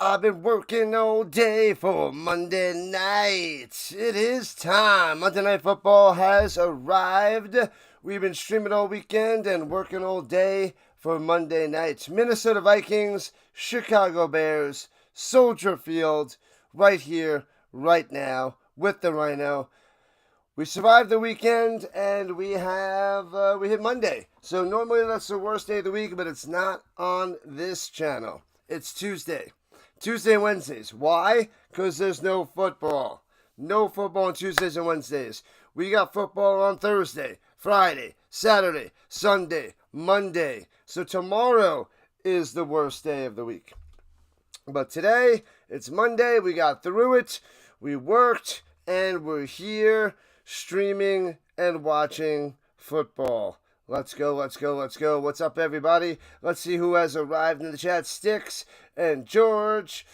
I've been working all day for Monday night. It is time. Monday Night Football has arrived. We've been streaming all weekend and working all day for Monday night. Minnesota Vikings, Chicago Bears, Soldier Field, right here, right now, with the Rhino. We survived the weekend and we hit Monday. So normally that's the worst day of the week, but it's not on this channel. It's Tuesday and Wednesdays. Why? Because there's no football. No football on Tuesdays and Wednesdays. We got football on Thursday, Friday, Saturday, Sunday, Monday. So tomorrow is the worst day of the week. But today, it's Monday. We got through it. We worked, and we're here streaming and watching football. Let's go, let's go, let's go. What's up, everybody? Let's see who has arrived in the chat. Sticks and George.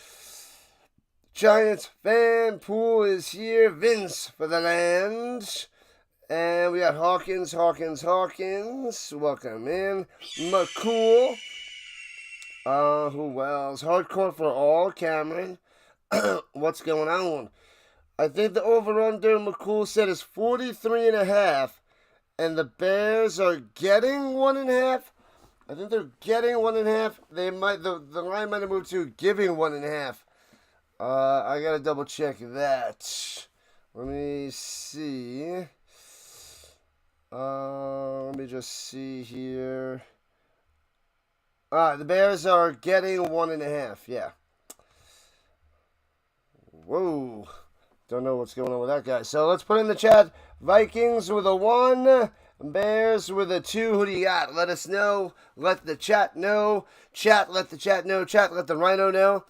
Giants fan pool is here. Vince for the land. And we got Hawkins. Welcome in. McCool. Who else? Hardcore for all. Cameron. What's going on? I think the over-under McCool said is 43.5. And the Bears are getting 1.5. I think they're getting 1.5. They might the line might have moved to giving 1.5. I gotta double check that. Let me see. Let me just see here. The Bears are getting 1.5. Yeah. Whoa. Don't know what's going on with that guy. So let's put in the chat. Vikings with a 1. Bears with a 2. Who do you got? Let us know. Let the chat know. Chat, let the chat know. Chat, let the Rhino know.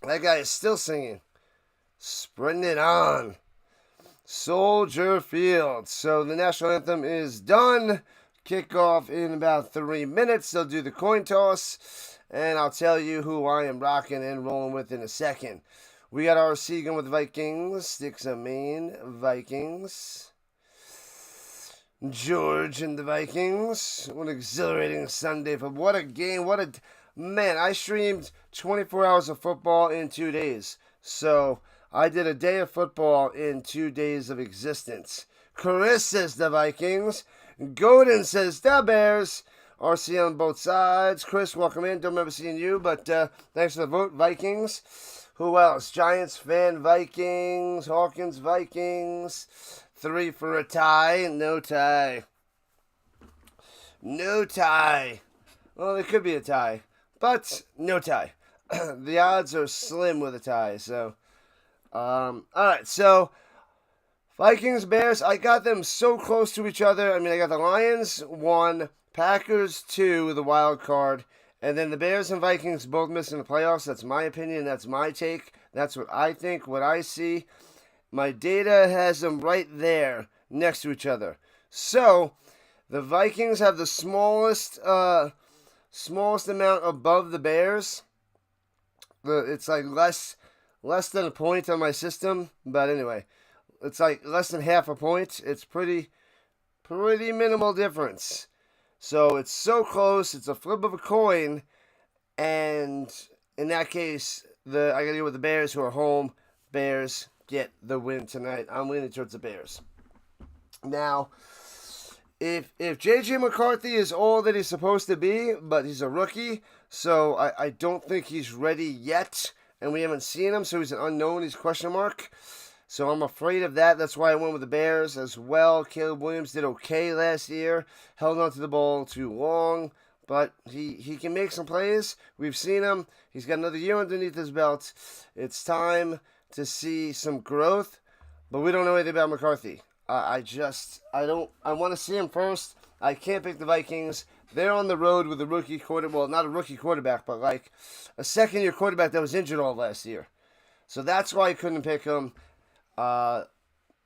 That guy is still singing. Spreading it on. Soldier Field. So the national anthem is done. Kickoff in about 3 minutes. They'll do the coin toss. And I'll tell you who I am rocking and rolling with in a second. We got RC going with the Vikings. Sticks and Maine Vikings. George and the Vikings. What an exhilarating Sunday. But what a game. Man, I streamed 24 hours of football in 2 days. So I did a day of football in 2 days of existence. Chris says the Vikings. Godin says the Bears. RC on both sides. Chris, welcome in. Don't remember seeing you, but thanks for the vote. Vikings. Who else? Giants fan, Vikings, Hawkins, Vikings. 3 for a tie. No tie. No tie. Well, it could be a tie, but no tie. The odds are slim with a tie. So, all right. So, Vikings, Bears. I got them so close to each other. I mean, I got the Lions 1, Packers 2, the wild card. And then the Bears and Vikings both missing the playoffs. That's my opinion. That's my take. That's what I think, what I see. My data has them right there next to each other. So, the Vikings have the smallest amount above the Bears. It's like less than a point on my system. But anyway, it's like less than half a point. It's pretty minimal difference. So it's so close. It's a flip of a coin, and in that case, I gotta go with the Bears, who are home. Bears get the win tonight. I'm leaning towards the Bears. Now, if J.J. McCarthy is all that he's supposed to be, but he's a rookie, so I don't think he's ready yet, and we haven't seen him, so he's an unknown. He's a question mark. So I'm afraid of that. That's why I went with the Bears as well. Caleb Williams did okay last year. Held on to the ball too long. But he can make some plays. We've seen him. He's got another year underneath his belt. It's time to see some growth. But we don't know anything about McCarthy. I want to see him first. I can't pick the Vikings. They're on the road with a rookie quarterback. Well, not a rookie quarterback, but like a second-year quarterback that was injured all last year. So that's why I couldn't pick him.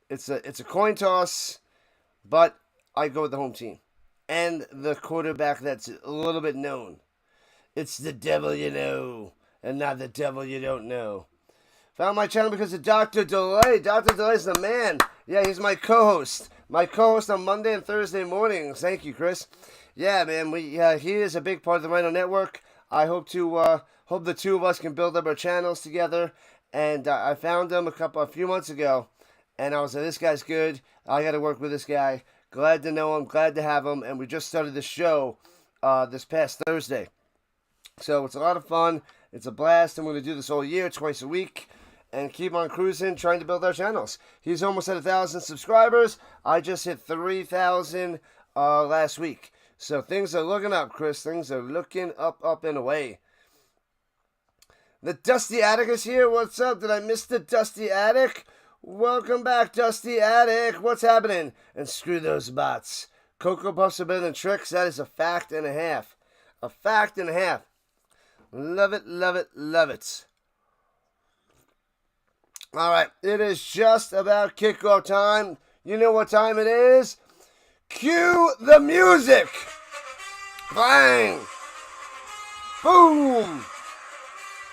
It's a coin toss, but I go with the home team and the quarterback that's a little bit known. It's the devil you know, and not the devil you don't know. Found my channel because of Dr. Delay. Dr. Delay's the man. Yeah, he's my co-host. My co-host on Monday and Thursday mornings. Thank you, Chris. Yeah, man. He is a big part of the Rhino Network. I hope to Hope the two of us can build up our channels together. And I found him a few months ago, and I was like, this guy's good. I got to work with this guy. Glad to know him. Glad to have him. And we just started the show this past Thursday. So it's a lot of fun. It's a blast. I'm going to do this all year, twice a week, and keep on cruising, trying to build our channels. He's almost at 1,000 subscribers. I just hit 3,000 last week. So things are looking up, Chris. Things are looking up and away. The Dusty Attic is here. What's up? Did I miss the Dusty Attic? Welcome back, Dusty Attic. What's happening? And screw those bots. Cocoa Puffs are better than tricks. That is a fact and a half. A fact and a half. Love it, love it, love it. All right. It is just about kickoff time. You know what time it is? Cue the music. Bang. Boom.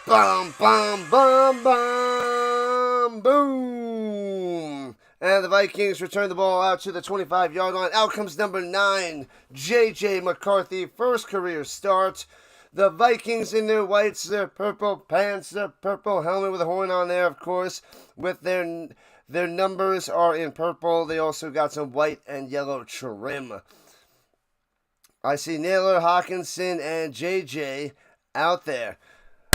Bum, bum, bum, bum, boom. And the Vikings return the ball out to the 25-yard line. Out comes number 9, J.J. McCarthy. First career start. The Vikings in their whites, their purple pants, their purple helmet with a horn on there, of course. With their numbers are in purple. They also got some white and yellow trim. I see Naylor, Hawkinson, and J.J. out there.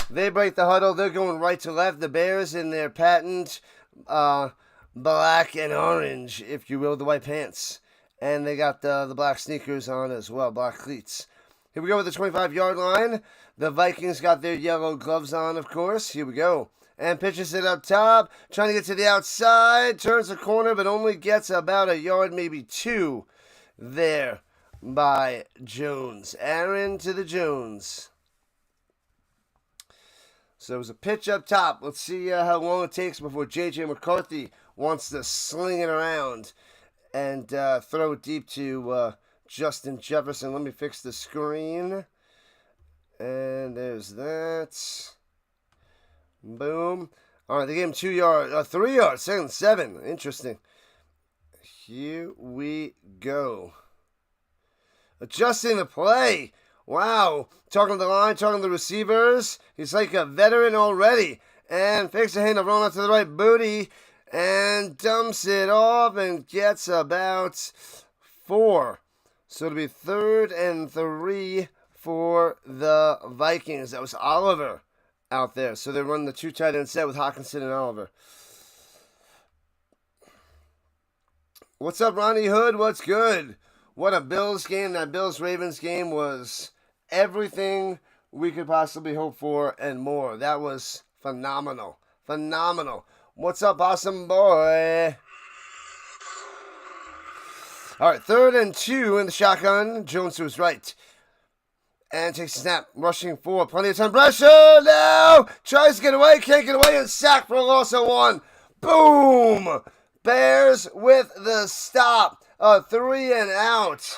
They break the huddle. They're going right to left. The Bears in their patent black and orange, if you will, the white pants. And they got the black sneakers on as well, black cleats. Here we go with the 25-yard line. The Vikings got their yellow gloves on, of course. Here we go. And pitches it up top. Trying to get to the outside. Turns the corner, but only gets about a yard, maybe 2 there by Jones. Aaron to the Jones. So it was a pitch up top. Let's see how long it takes before J.J. McCarthy wants to sling it around and throw it deep to Justin Jefferson. Let me fix the screen. And there's that. Boom. All right, they gave him 3 yards, 2nd, 7. Interesting. Here we go. Adjusting the play. Wow. Talking to the line, talking to the receivers. He's like a veteran already. And fakes a hand, run out to the right booty. And dumps it off and gets about 4. So it'll be 3rd and 3 for the Vikings. That was Oliver out there. So they run the 2 tight end set with Hawkinson and Oliver. What's up, Ronnie Hood? What's good? What a Bills game. That Bills-Ravens game was everything we could possibly hope for and more. That was phenomenal. Phenomenal. What's up, awesome boy? All right, 3rd and 2 in the shotgun. Jones to his right. And takes a snap. Rushing forward. Plenty of time. Pressure now. Tries to get away. Can't get away. And sacked for a loss of 1. Boom. Bears with the stop. A 3 and out.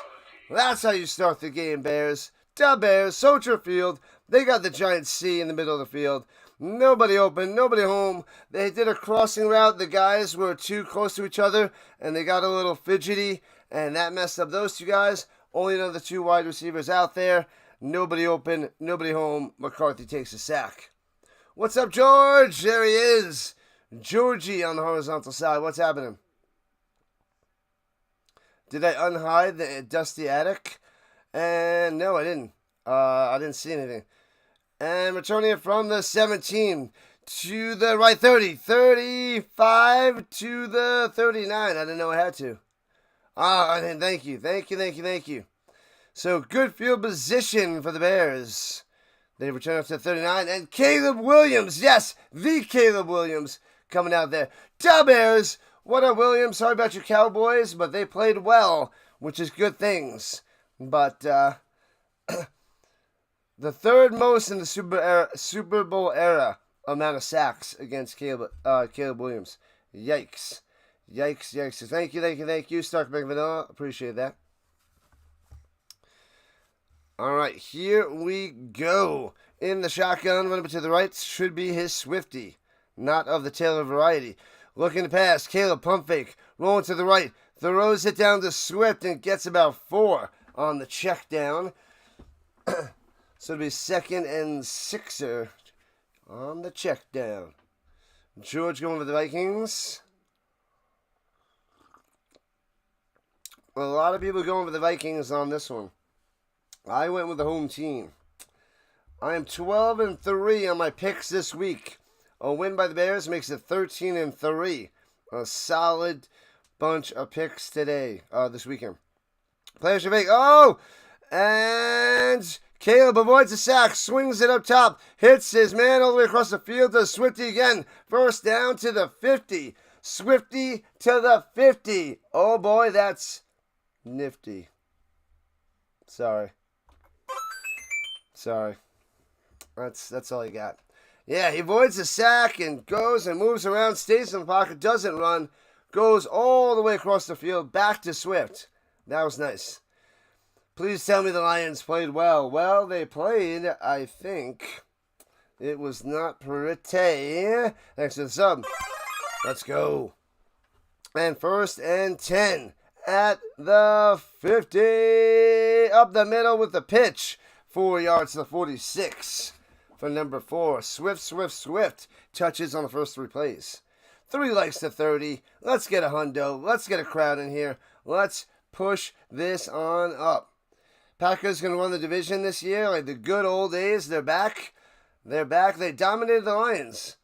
That's how you start the game, Bears. The Bears, Soldier Field. They got the giant C in the middle of the field. Nobody open, nobody home. They did a crossing route. The guys were too close to each other, and they got a little fidgety, and that messed up those 2 guys. Only another 2 wide receivers out there. Nobody open, nobody home. McCarthy takes a sack. What's up, George? There he is. Georgie on the horizontal side. What's happening? Did I unhide the Dusty Attic? And no, I didn't. I didn't see anything. And returning it from the 17 to the right 30. 35 to the 39. I didn't know I had to. I didn't. Thank you. So good field position for the Bears. They return up to 39. And Caleb Williams. Yes, the Caleb Williams coming out there. The Bears. What up, Williams? Sorry about your Cowboys, but they played well, which is good things. But the 3rd most in the Super Bowl era amount of sacks against Caleb Williams. Yikes. Thank you. Stark Vanilla. Appreciate that. All right, here we go. In the shotgun, running to the right, should be his Swifty. Not of the Taylor variety. Looking to pass, Caleb pump fake. Rolling to the right, throws it down to Swift and gets about 4 on the check down. So it'll be 2nd and 6er on the check down. George going with the Vikings. A lot of people going with the Vikings on this one. I went with the home team. I am 12-3 on my picks this week. A win by the Bears makes it 13-3. A solid bunch of picks today, this weekend. Players should make. Oh! And Caleb avoids a sack, swings it up top, hits his man all the way across the field to Swifty again. First down to the 50. Swifty to the 50. Oh boy, that's nifty. Sorry. That's all he got. Yeah, he avoids the sack and goes and moves around, stays in the pocket, doesn't run, goes all the way across the field, back to Swift. That was nice. Please tell me the Lions played well. Well, they played, I think. It was not pretty. Thanks to the sub. Let's go. And 1st and 10 at the 50. Up the middle with the pitch. 4 yards to the 46 for number 4. Swift. Touches on the first 3 plays. 3 likes to 30. Let's get a hundo. Let's get a crowd in here. Let's push this on up. Packers going to run the division this year like the good old days. They're back. They dominated the Lions.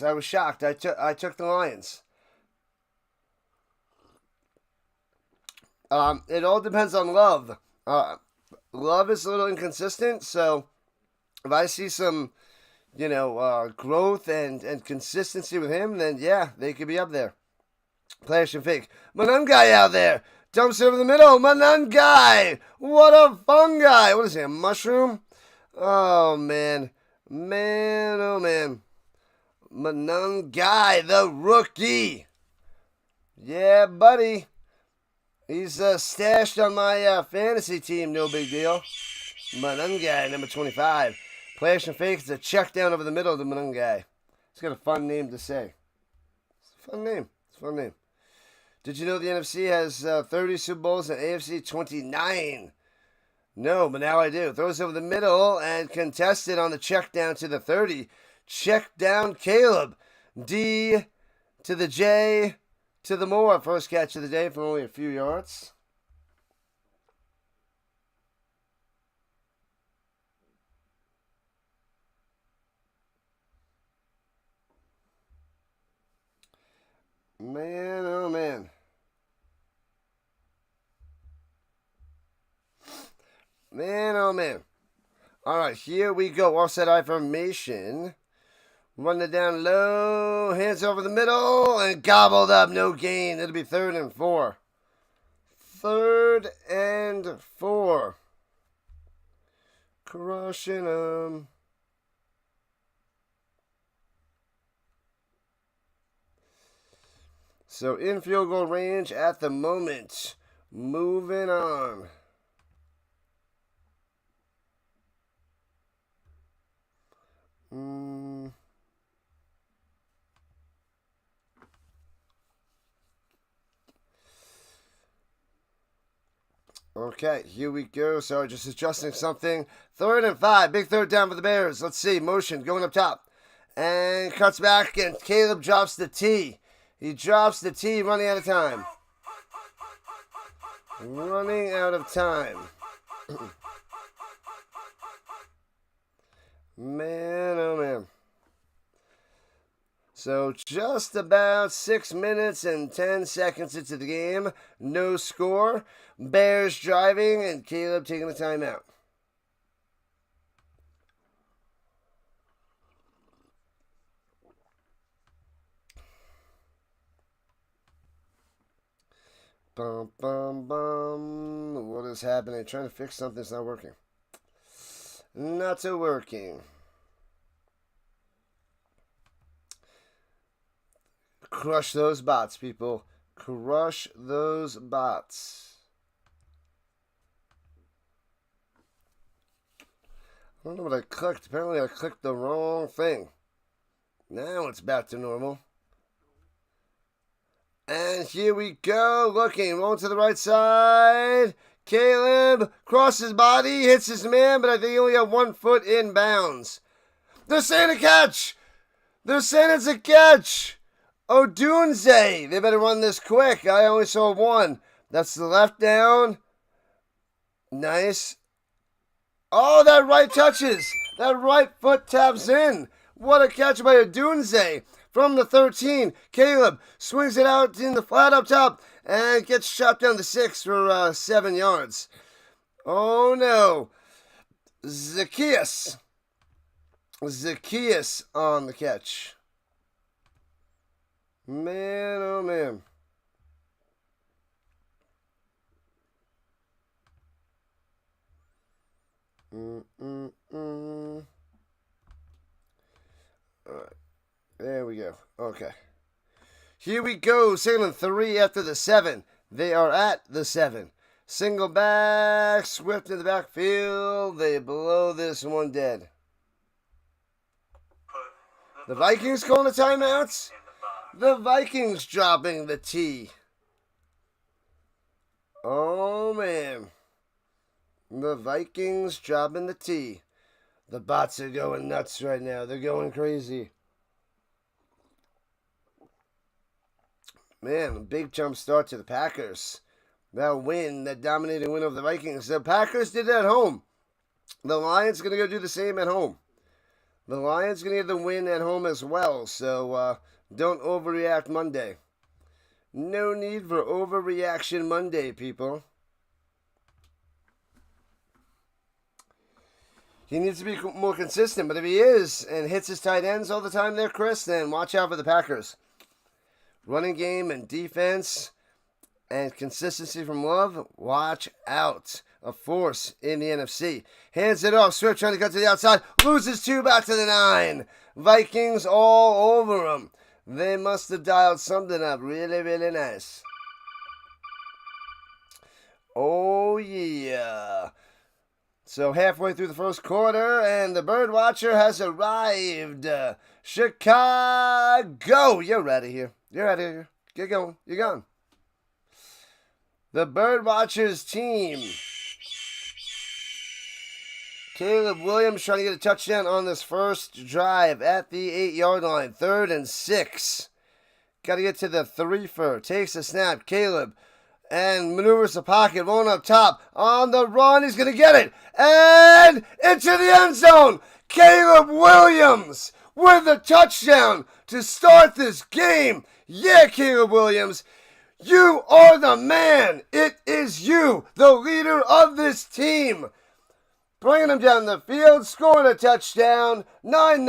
I was shocked. I took the Lions. It all depends on Love. Love is a little inconsistent, so if I see some, growth and consistency with him, then yeah, they could be up there. Players should fake. Manungai out there. Dumps it over the middle. Manungai. What a fungi. What is he, a mushroom? Oh, man. Oh, man. Manungai, the rookie. Yeah, buddy. He's stashed on my fantasy team. No big deal. Manungai, number 25. Players should fake. It's a check down over the middle to Manungai. He's got a fun name to say. It's a fun name. Did you know the NFC has 30 Super Bowls and AFC 29? No, but now I do. Throws over the middle and contested on the check down to the 30. Check down Caleb. D to the J to the Moore. First catch of the day for only a few yards. Man, oh man. Man, oh man. All right, here we go. Offset I formation. Run it down low. Hands over the middle. And gobbled up. No gain. It'll be 3rd and 4. 3rd and 4. Crushing them. So in field goal range at the moment. Moving on. Okay, here we go. Sorry, just adjusting something. 3rd and 5. Big 3rd down for the Bears. Let's see. Motion going up top. And cuts back, and Caleb drops the T. He drops the T, running out of time. Man, oh man. So just about 6 minutes and 10 seconds into the game. No score. Bears driving and Caleb taking the timeout. Bum, bum, bum. What is happening? Trying to fix something that's not working. Not working. Crush those bots, people. Crush those bots. I don't know what I clicked. Apparently I clicked the wrong thing. Now it's back to normal. And here we go. Looking. Rolling to the right side. Caleb crosses body, hits his man, but I think he only got 1 foot in bounds. They're saying a catch! They're saying it's a catch! Odunze! They better run this quick. I only saw 1. That's the left down. Nice. Oh, that right touches. That right foot taps in. What a catch by Odunze. From the 13, Caleb swings it out in the flat up top and gets shot down to 6 for 7 yards. Oh no. Zacchaeus on the catch. Man, oh man. All right. There we go. Okay. Here we go. Second and 3 after the 7. They are at the 7. Single back. Swift in the backfield. They blow this one dead. The Vikings calling the timeouts. The Vikings dropping the T. Oh, man. The Vikings dropping the T. The bots are going nuts right now. They're going crazy. Man, a big jump start to the Packers. That dominating win over the Vikings. The Packers did it at home. The Lions going to go do the same at home. The Lions going to get the win at home as well. So, don't overreact Monday. No need for overreaction Monday, people. He needs to be more consistent, but if he is and hits his tight ends all the time there, Chris, then watch out for the Packers. Running game and defense and consistency from Love, watch out. A force in the NFC. Hands it off. Swift trying to cut to the outside. Loses 2 back to the 9. Vikings all over him. They must have dialed something up really, really nice. Oh, yeah. So halfway through the first quarter, and the Birdwatcher has arrived. Chicago. You're out of here. You're out of here. Get going. You're gone. The Birdwatchers team. Caleb Williams trying to get a touchdown on this first drive at the 8-yard line. 3rd and 6. Got to get to the 3-fer. Takes a snap. Caleb. And maneuvers the pocket. Rolling up top. On the run. He's going to get it. And into the end zone. Caleb Williams with a touchdown to start this game. Yeah, Caleb Williams. You are the man. It is you, the leader of this team. Bringing him down the field, scoring a touchdown, 9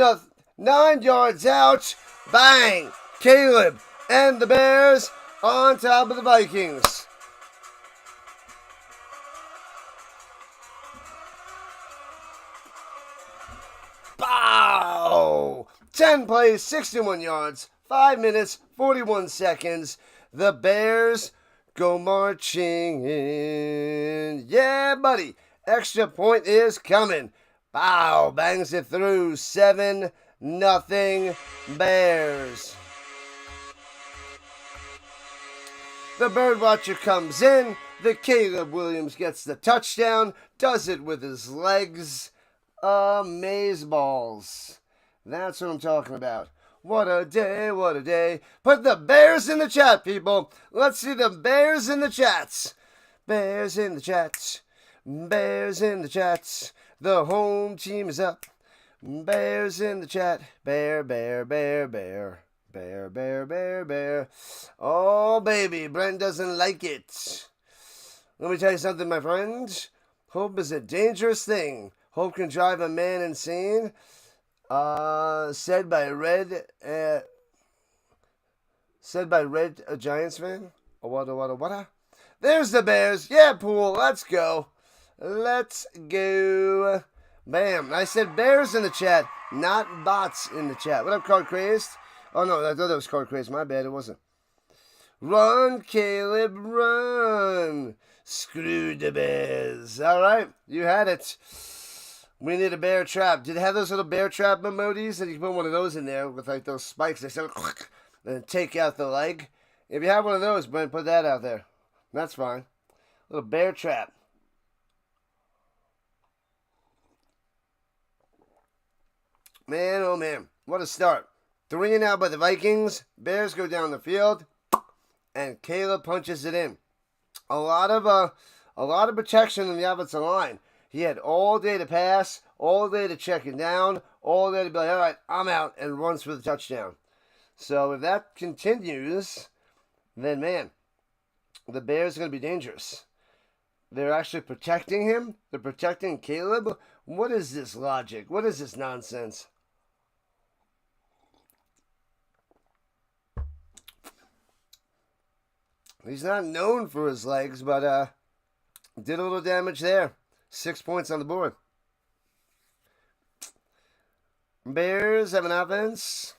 yards out. Bang! Caleb and the Bears on top of the Vikings. Bow! 10 plays, 61 yards, 5 minutes, 41 seconds. The Bears go marching in. Yeah, buddy. Extra point is coming. Bow, bangs it through. 7-0 Bears. The Birdwatcher comes in. The Caleb Williams gets the touchdown. Does it with his legs. Amazeballs. That's what I'm talking about. What a day, what a day. Put the Bears in the chat, people. Let's see the Bears in the chats. Bears in the chats. Bears in the chats. The home team is up. Bears in the chat. Bear, bear, bear, bear. Bear, bear, bear, bear. Oh, baby, Brent doesn't like it. Let me tell you something, my friend. Hope is a dangerous thing. Hope can drive a man insane. Said by Red, a Giants fan. What? There's the Bears. Yeah, Pool. Let's go. Let's go. Bam. I said Bears in the chat, not bots in the chat. What up, Card Crazed? Oh, no, I thought that was Card Crazed. My bad, it wasn't. Run, Caleb, run. Screw the Bears. All right, you had it. We need a bear trap. Did it have those little bear trap emojis? And you can put one of those in there with like those spikes. They said, and take out the leg. If you have one of those, Brent, put that out there. That's fine. Little bear trap. Man, oh man, what a start. 3 and out by the Vikings. Bears go down the field, and Caleb punches it in. A lot of protection in the offensive line. He had all day to pass, all day to check it down, all day to be like, all right, I'm out, and runs for the touchdown. So if that continues, then man, the Bears are going to be dangerous. They're actually protecting him. They're protecting Caleb. What is this logic? What is this nonsense? He's not known for his legs, but did a little damage there. 6 points on the board. Bears have an offense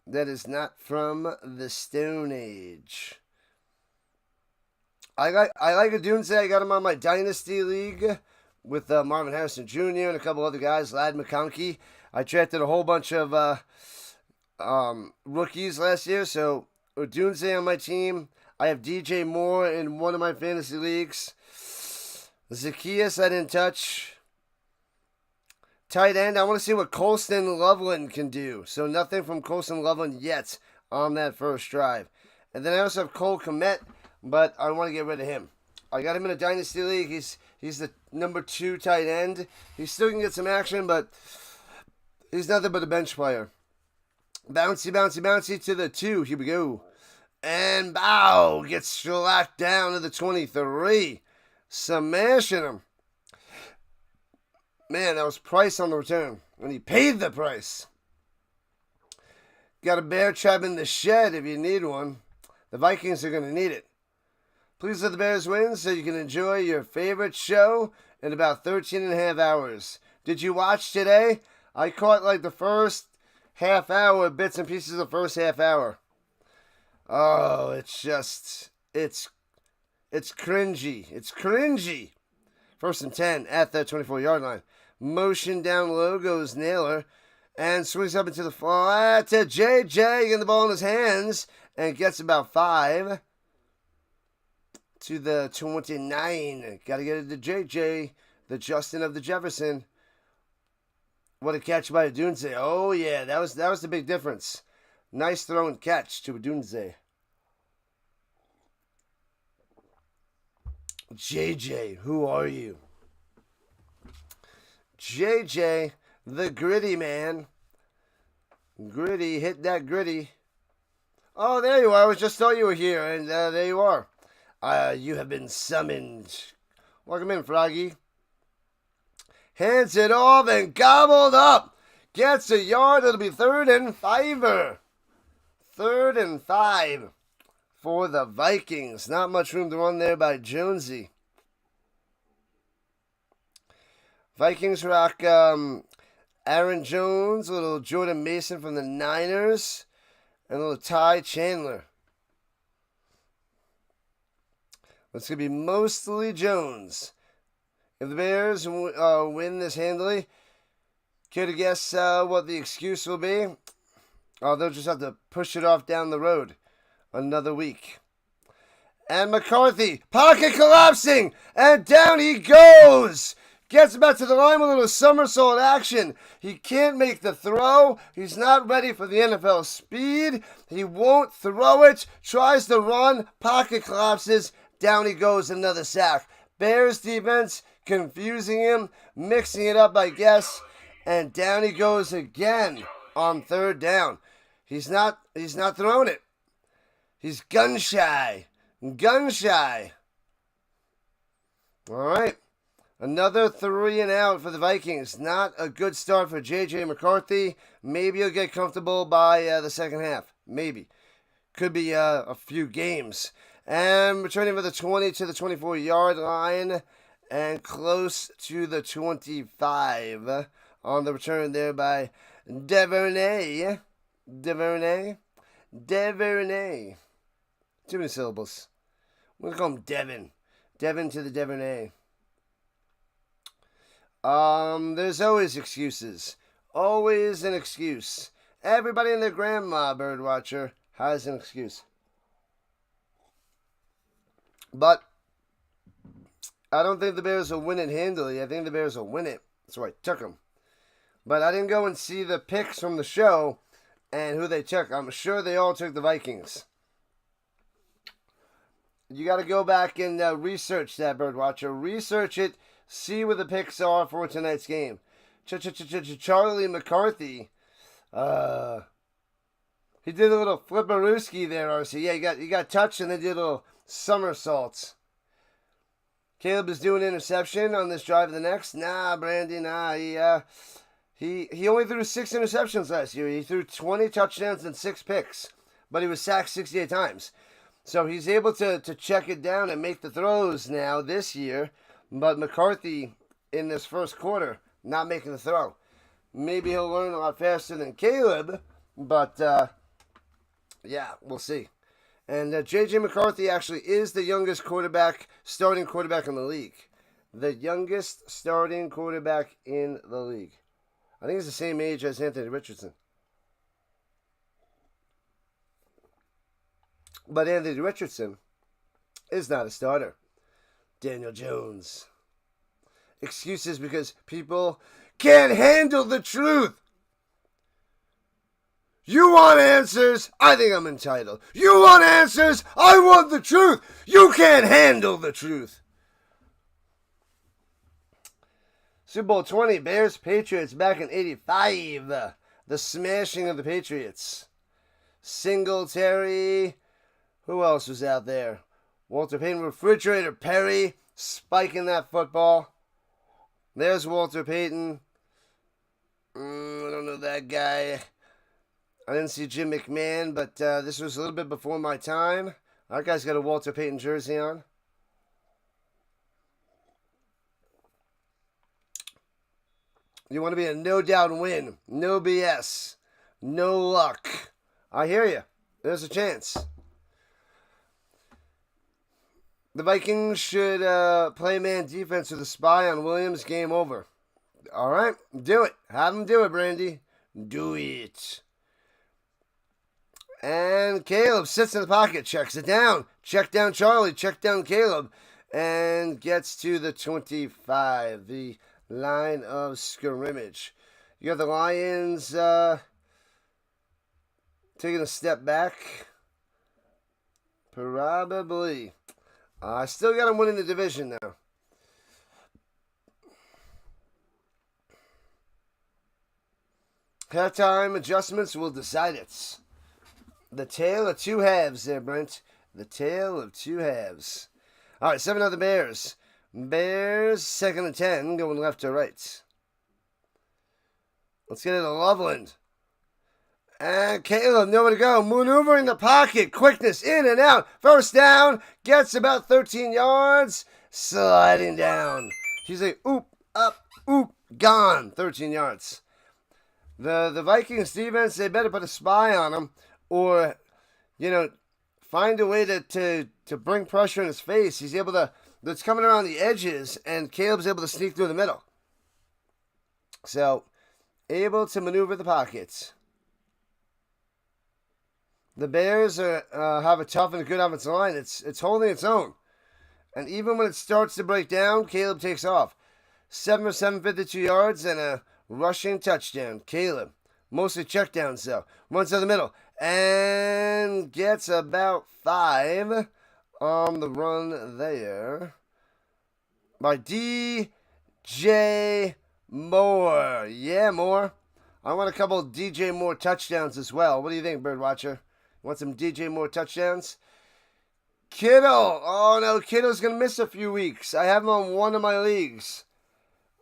that is not from the Stone Age. I like Odunze. I got him on my Dynasty League with Marvin Harrison Jr. and a couple other guys, Lad McConkey. I drafted a whole bunch of rookies last year, so Odunze on my team. I have DJ Moore in one of my fantasy leagues. Zacchaeus I didn't touch. Tight end, I want to see what Colston Loveland can do. So nothing from Colston Loveland yet on that first drive. And then I also have Cole Kmet, but I want to get rid of him. I got him in a Dynasty League. He's the number 2 tight end. He still can get some action, but he's nothing but a bench player. Bouncy, bouncy, bouncy to the 2. Here we go. And bow, gets shellacked down to the 23. Smashing him. Man, that was Price on the return. And he paid the price. Got a bear trap in the shed if you need one. The Vikings are going to need it. Please let the Bears win so you can enjoy your favorite show in about 13 and a half hours. Did you watch today? I caught like the first half hour, bits and pieces of the first half hour. Oh, it's cringy. It's cringy. 1st and 10 at the 24-yard line. Motion down low goes Naylor and swings up into the flat to JJ, getting the ball in his hands and gets about 5 to the 29. Got to get it to JJ, the Justin of the Jefferson. What a catch by Odunze. Oh yeah, that was the big difference. Nice throw and catch to Odunze. JJ, who are you? JJ, the gritty man. Gritty, hit that gritty. Oh, there you are. I just thought you were here, and there you are. You have been summoned. Welcome in, Froggy. Hands it off and gobbled up. Gets a yard. It'll be 3rd and 5. 3rd and 5 for the Vikings. Not much room to run there by Jonesy. Vikings rock Aaron Jones, a little Jordan Mason from the Niners, and a little Ty Chandler. It's going to be mostly Jones. If the Bears win this handily, care to guess what the excuse will be? They'll just have to push it off down the road another week. And McCarthy, pocket collapsing, and down he goes. Gets back to the line with a little somersault action. He can't make the throw. He's not ready for the NFL speed. He won't throw it. Tries to run. Pocket collapses. Down he goes. Another sack. Bears defense confusing him. Mixing it up, I guess. And down he goes again on 3rd down. He's not throwing it. He's gun shy. Gun shy. All right. Another 3 and out for the Vikings. Not a good start for J.J. McCarthy. Maybe he'll get comfortable by the second half. Maybe. Could be a few games. And returning for the 20 to the 24-yard line. And close to the 25 on the return there by Devernay. Devernay. Too many syllables. We're going to call him Devin. Devin to the Devernay. There's always excuses. Always an excuse. Everybody and their grandma, birdwatcher, has an excuse. But I don't think the Bears will win it handily. I think the Bears will win it. That's why I took them. But I didn't go and see the picks from the show and who they took. I'm sure they all took the Vikings. You got to go back and research that, Birdwatcher. Research it. See where the picks are for tonight's game. Charlie McCarthy. He did a little flipperooski there, RC. Yeah, he got touched and then did a little somersaults. Caleb is doing interception on this drive of the next. Nah, Brandy, nah. He only threw 6 interceptions last year. He threw 20 touchdowns and 6 picks. But he was sacked 68 times. So he's able to check it down and make the throws now this year. But McCarthy, in this first quarter, not making the throw. Maybe he'll learn a lot faster than Caleb. But, yeah, we'll see. And J.J. McCarthy actually is the youngest starting quarterback in the league. The youngest starting quarterback in the league. I think he's the same age as Anthony Richardson. But Anthony Richardson is not a starter. Daniel Jones. Excuses because people can't handle the truth. You want answers? I think I'm entitled. You want answers? I want the truth. You can't handle the truth. Super Bowl 20, Bears, Patriots back in 85. The smashing of the Patriots. Singletary. Who else was out there? Walter Payton, Refrigerator Perry, spiking that football. There's Walter Payton. I don't know that guy. I didn't see Jim McMahon, but this was a little bit before my time. That guy's got a Walter Payton jersey on. You want to be a no-doubt win. No BS. No luck. I hear you. There's a chance. The Vikings should play man defense with a spy on Williams. Game over. All right. Do it. Have him do it, Brandy. Do it. And Caleb sits in the pocket, checks it down. Check down Charlie, check down Caleb. And gets to the 25, the line of scrimmage. You got the Lions taking a step back. Probably. I still got them winning the division now. Halftime adjustments will decide it. The tale of two halves there, Brent. The tale of two halves. All right, 7 other Bears. Bears, 2nd and 10, going left to right. Let's get it to Loveland. And Caleb, nowhere to go. Maneuvering the pocket. Quickness in and out. First down. Gets about 13 yards. Sliding down. She's like, oop, up, oop, gone. 13 yards. The Vikings defense, they better put a spy on him. Or, find a way to bring pressure in his face. He's able to, it's coming around the edges, and Caleb's able to sneak through the middle. So, able to maneuver the pockets. The Bears have a tough and good offensive line. It's holding its own. And even when it starts to break down, Caleb takes off. 7 for 752 yards and a rushing touchdown. Caleb, mostly checkdowns though. Runs to the middle and gets about 5 on the run there by DJ Moore. Yeah, Moore. I want a couple of DJ Moore touchdowns as well. What do you think, Birdwatcher? Want some DJ Moore touchdowns? Kittle. Oh, no. Kittle's going to miss a few weeks. I have him on one of my leagues.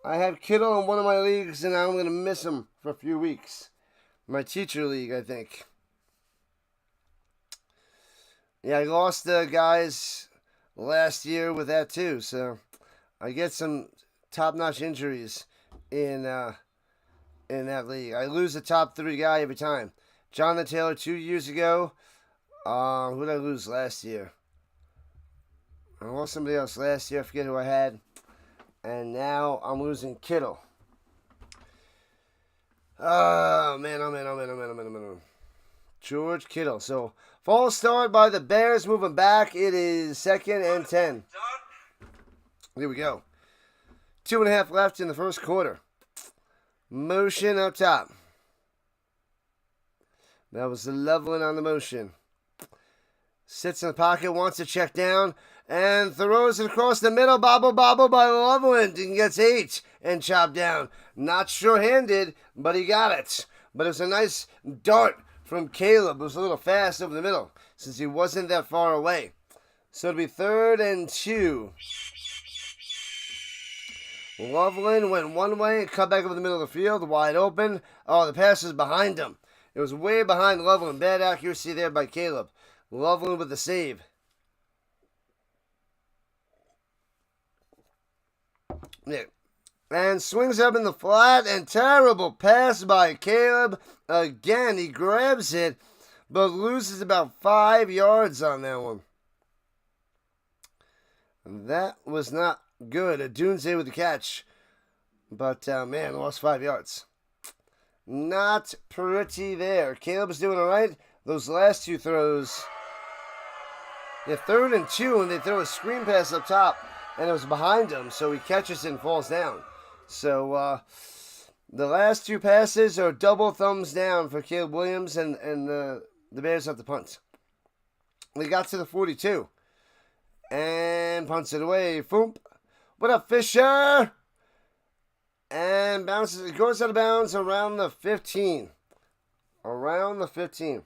I have Kittle in one of my leagues, and I'm going to miss him for a few weeks. My teacher league, I think. Yeah, I lost the guys last year with that, too. So, I get some top-notch injuries in that league. I lose the top 3 guy every time. Jonathan Taylor 2 years ago. Who did I lose last year? I lost somebody else last year. I forget who I had. And now I'm losing Kittle. Oh, man. George Kittle. So, false start by the Bears moving back. It is 2nd and 10. Here we go. 2.5 left in the first quarter. Motion up top. That was the leveling on the motion. Sits in the pocket, wants to check down, and throws it across the middle. Bobble, bobble by Loveland, and gets 8 and chopped down. Not sure-handed, but he got it. But it was a nice dart from Caleb. It was a little fast over the middle, since he wasn't that far away. So it'll be 3rd and 2. Loveland went one way and cut back over the middle of the field, wide open. Oh, the pass was behind him. It was way behind Loveland. Bad accuracy there by Caleb. Loveland with the save. Yeah. And swings up in the flat, and terrible pass by Caleb. Again, he grabs it, but loses about 5 yards on that one. That was not good. Adunze with the catch. But, man, lost 5 yards. Not pretty there. Caleb's doing all right. Those last 2 throws. Yeah, 3rd and 2, and they throw a screen pass up top, and it was behind him, so he catches it and falls down. So, the last 2 passes are double thumbs down for Caleb Williams, and the Bears have to punt. They got to the 42, and punts it away. Foomp. What up, Fisher? And bounces. It goes out of bounds around the 15. Around the 15.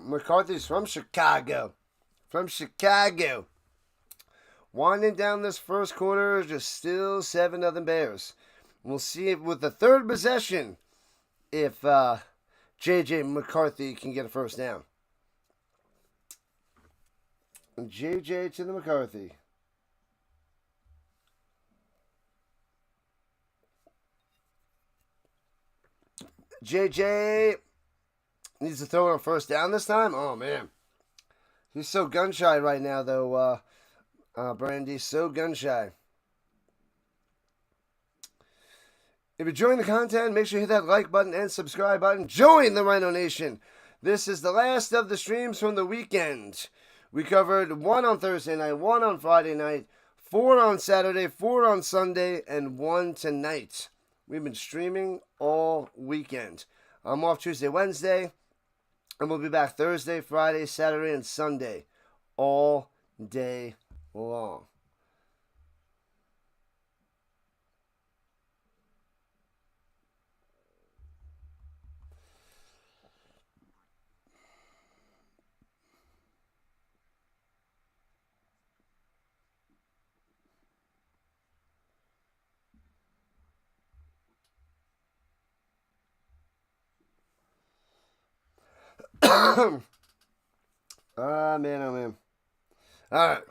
McCarthy's from Chicago. From Chicago. Winding down this first quarter, just still 7-0 Bears. We'll see if with the 3rd possession, if J.J. McCarthy can get a first down. J.J. to the McCarthy. J.J. needs to throw it on first down this time. Oh, man. He's so gun-shy right now, though, Brandy. So gun-shy. If you're enjoying the content, make sure you hit that like button and subscribe button. Join the Rhino Nation. This is the last of the streams from the weekend. We covered 1 on Thursday night, 1 on Friday night, 4 on Saturday, 4 on Sunday, and 1 tonight. We've been streaming all weekend. I'm off Tuesday, Wednesday, and we'll be back Thursday, Friday, Saturday, and Sunday. All day long. Man, oh man. Alright.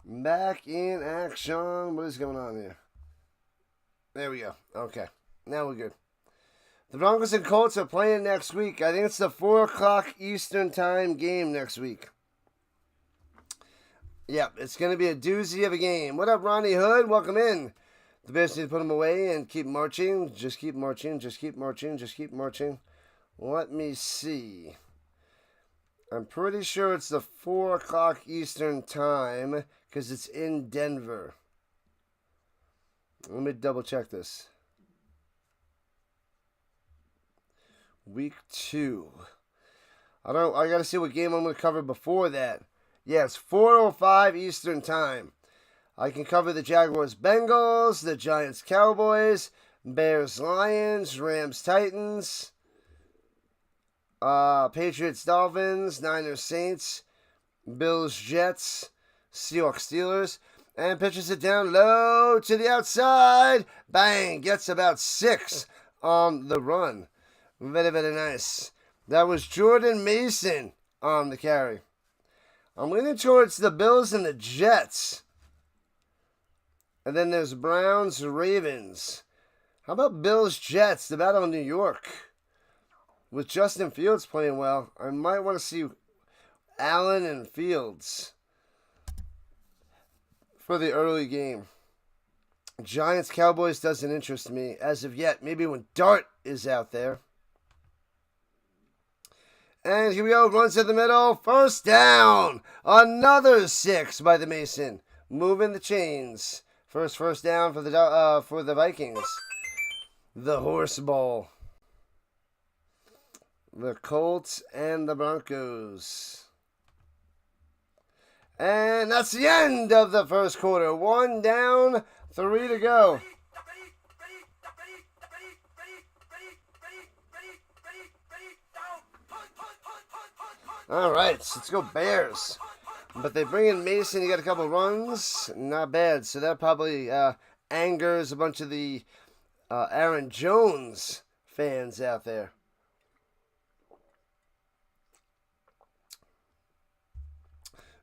Back in action. What is going on here? There we go. Okay. Now we're good. The Broncos and Colts are playing next week. I think it's the 4 o'clock Eastern time game next week. Yep, it's going to be a doozy of a game. What up, Ronnie Hood? Welcome in. The Bears need to put them away and keep marching. Just keep marching. Just keep marching. Just keep marching. Let me see. I'm pretty sure it's the 4 o'clock Eastern time because it's in Denver. Let me double check this. Week 2. I got to see what game I'm going to cover before that. Yeah, it's 4:05 Eastern time. I can cover the Jaguars Bengals, the Giants Cowboys, Bears Lions, Rams Titans, Patriots Dolphins, Niners Saints, Bills Jets, Seahawks Steelers, and pitches it down low to the outside. Bang! Gets about 6 on the run. Very, very nice. That was Jordan Mason on the carry. I'm leaning towards the Bills and the Jets. And then there's Browns Ravens. How about Bills Jets, the battle in New York? With Justin Fields playing well, I might want to see Allen and Fields. for the early game. Giants Cowboys doesn't interest me as of yet. Maybe when Dart is out there. And here we go. Runs to the middle. First down. Another 6 by the Mason. Moving the chains. First down for the Vikings. The Horse Bowl. The Colts and the Broncos. And that's the end of the first quarter. 1 down, 3 to go. All right, let's go Bears. But they bring in Mason. He got a couple runs. Not bad. So that probably angers a bunch of the Aaron Jones fans out there.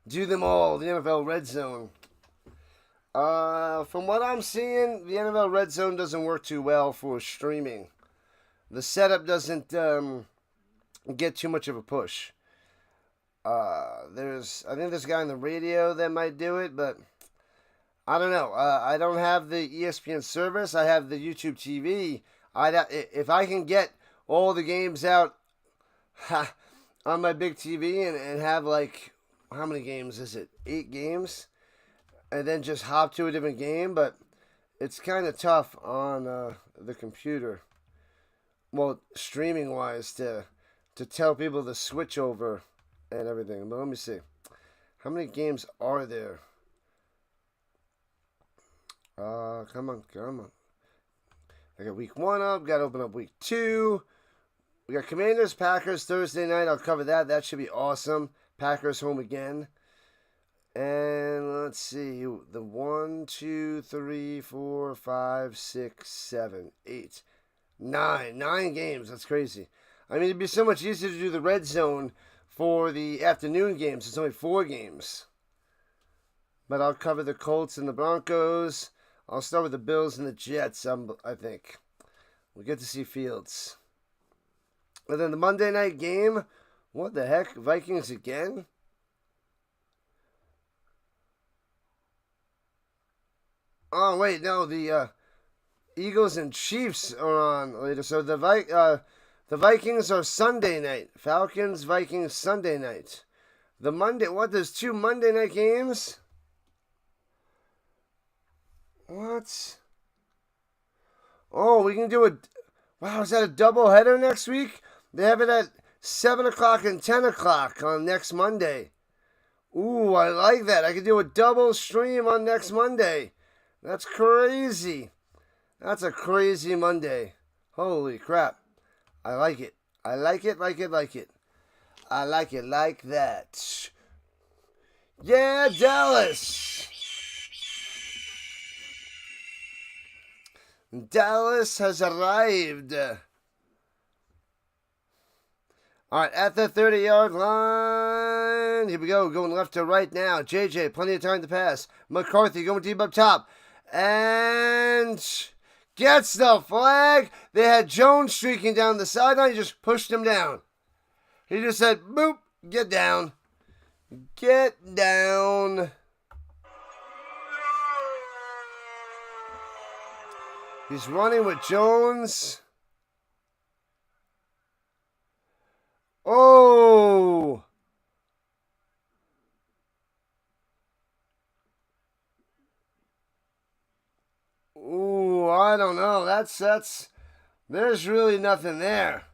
Do them all. The NFL Red Zone. From what I'm seeing, the NFL Red Zone doesn't work too well for streaming. The setup doesn't get too much of a push. I think there's a guy on the radio that might do it, but I don't know. I don't have the ESPN service. I have the YouTube TV. If I can get all the games out on my big TV and have like, how many games is it? 8 games? And then just hop to a different game, but it's kind of tough on the computer. Well, streaming-wise, to tell people to switch over and everything. But let me see. How many games are there? Come on. I got week 1 up. Got to open up week 2. We got Commanders, Packers Thursday night. I'll cover that. That should be awesome. Packers home again. And let's see. The 1, 2, 3, 4, 5, 6, 7, 8, 9. 9 games. That's crazy. I mean, it'd be so much easier to do the red zone for the afternoon games. It's only 4 games. But I'll cover the Colts and the Broncos. I'll start with the Bills and the Jets, I think. We'll get to see Fields. And then the Monday night game. What the heck? Vikings again? Oh, wait, no. The Eagles and Chiefs are on later. So the Vikings are Sunday night. Falcons, Vikings, Sunday night. The Monday, what? There's 2 Monday night games? What? Oh, we can do wow, is that a doubleheader next week? They have it at 7 o'clock and 10 o'clock on next Monday. Ooh, I like that. I could do a double stream on next Monday. That's crazy. That's a crazy Monday. Holy crap. I like it. I like it. I like it like that. Yeah, Dallas. Dallas has arrived. All right, at the 30-yard line. Here we go, going left to right now. JJ, plenty of time to pass. McCarthy going deep up top. And gets the flag. They had Jones streaking down the sideline. He just pushed him down. He just said, boop, get down. Get down. He's running with Jones. Oh! Ooh, I don't know. There's really nothing there.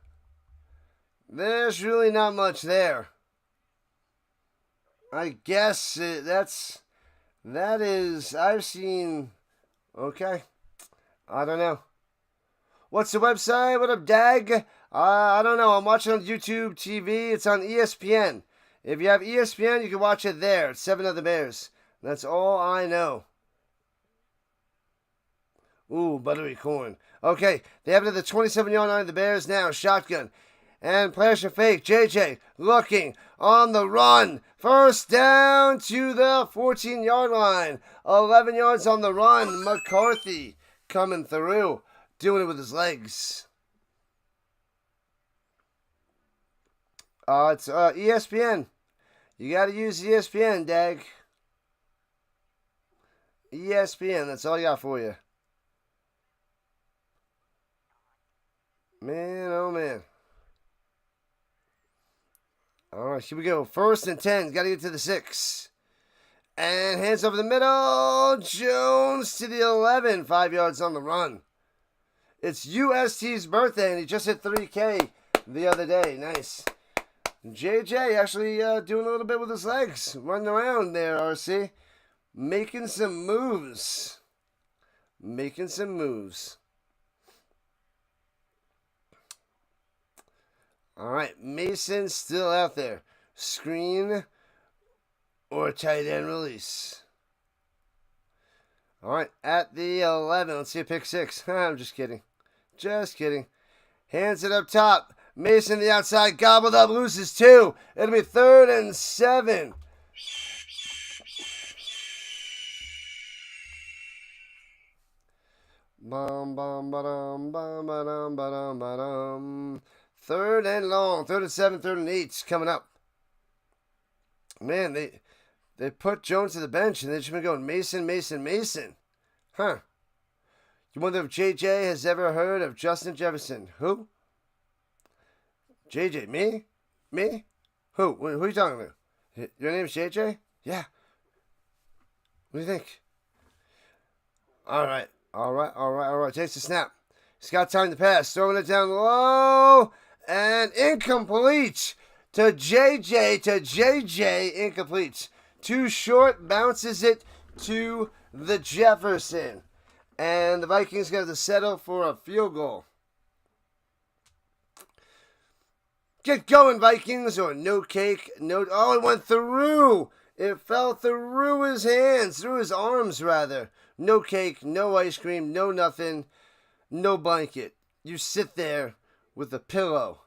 There's really not much there. I guess that is, I've seen, okay. I don't know. What's the website? What up, Dag? I don't know. I'm watching on YouTube TV. It's on ESPN. If you have ESPN, you can watch it there. It's 7 of the Bears. That's all I know. Ooh, buttery corn. Okay, they have it at the 27-yard line of the Bears now. Shotgun. And flash a fake. JJ looking on the run. First down to the 14-yard line. 11 yards on the run. McCarthy coming through. Doing it with his legs. It's ESPN. You got to use ESPN, Dag. ESPN. That's all I got for you. Man, oh man. All right, here we go. 1st and 10. Got to get to the 6. And hands over the middle. Jones to the 11. 5 yards on the run. It's UST's birthday, and he just hit 3K the other day. Nice. JJ actually doing a little bit with his legs. Running around there, RC. Making some moves. Making some moves. All right, Mason still out there. Screen or tight end release. All right, at the 11. Let's see a pick 6. I'm just kidding. Just kidding. Hands it up top. Mason the outside. Gobbled up. Loses 2. It'll be 3rd and 7. Bum, bum, ba-dum, bum, ba-dum, ba-dum, ba-dum. 3rd and long. 3rd and 7. 3rd and 8 coming up. Man, they put Jones to the bench, and they've just been going Mason, Mason, Mason. Huh. You wonder if JJ has ever heard of Justin Jefferson. Who? JJ, me? Me? Who? Who are you talking about? Your name's JJ? Yeah. What do you think? All right. Takes the snap. He's got time to pass. Throwing it down low. And incomplete to JJ. Incomplete. Too short. Bounces it to the Jefferson. And the Vikings got to settle for a field goal. Get going, Vikings, or no cake, no... Oh, it went through. It fell through his hands, through his arms, rather. No cake, no ice cream, no nothing, no blanket. You sit there with a pillow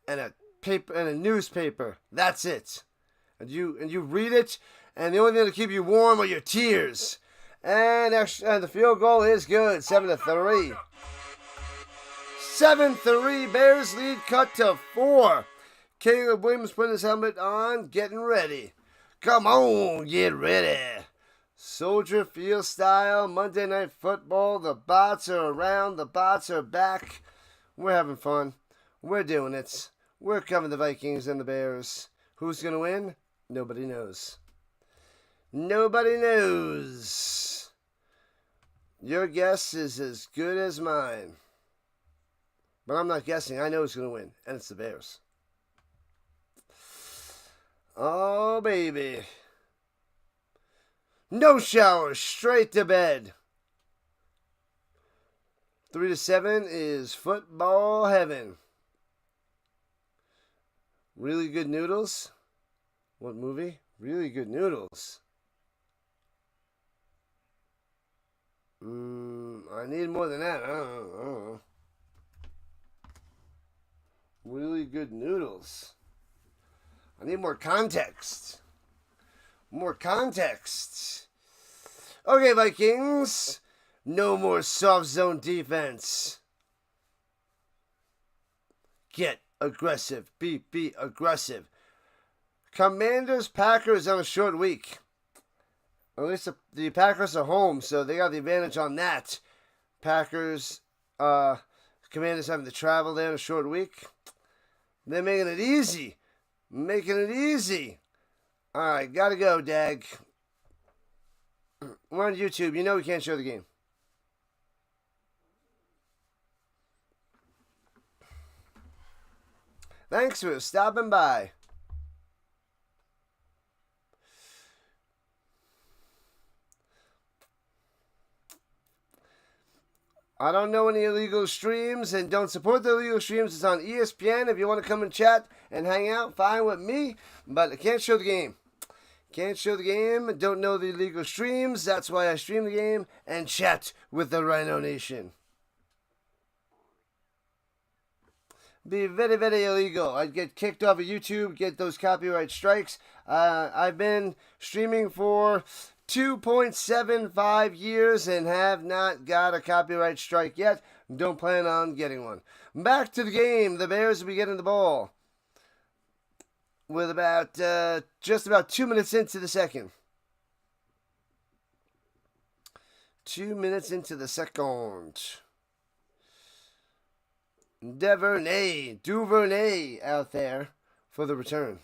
and a paper and a newspaper. That's it. And you read it, and the only thing to keep you warm are your tears. And the field goal is good, 7-3. 7-3, Bears lead cut to 4. Caleb Williams putting his helmet on, getting ready. Come on, get ready. Soldier Field style, Monday Night Football. The bots are around, the bots are back. We're having fun. We're doing it. We're covering the Vikings and the Bears. Who's going to win? Nobody knows. Nobody knows. Your guess is as good as mine. But I'm not guessing. I know who's going to win. And it's the Bears. Oh, baby. No shower. Straight to bed. 3-7 is football heaven. Really Good Noodles. What movie? Really Good Noodles. I need more than that. I don't know. Really Good Noodles. I need more context. More context. Okay, Vikings. No more soft zone defense. Get aggressive. Be aggressive. Commanders, Packers on a short week. At least the Packers are home, so they got the advantage on that. Packers, Commanders having to travel there in a short week. They're making it easy. Making it easy. All right, gotta go, Dag. We're on YouTube. You know we can't show the game. Thanks for stopping by. I don't know any illegal streams and don't support the illegal streams. It's on ESPN. If you want to come and chat and hang out, fine with me. But I can't show the game. Can't show the game. Don't know the illegal streams. That's why I stream the game and chat with the Rhino Nation. Be very, very illegal. I'd get kicked off of YouTube, get those copyright strikes. I've been streaming for 2.75 years and have not got a copyright strike yet. Don't plan on getting one. Back to the game. The Bears will be getting the ball with just about 2 minutes into the second. 2 minutes into the second. Duvernay out there for the return.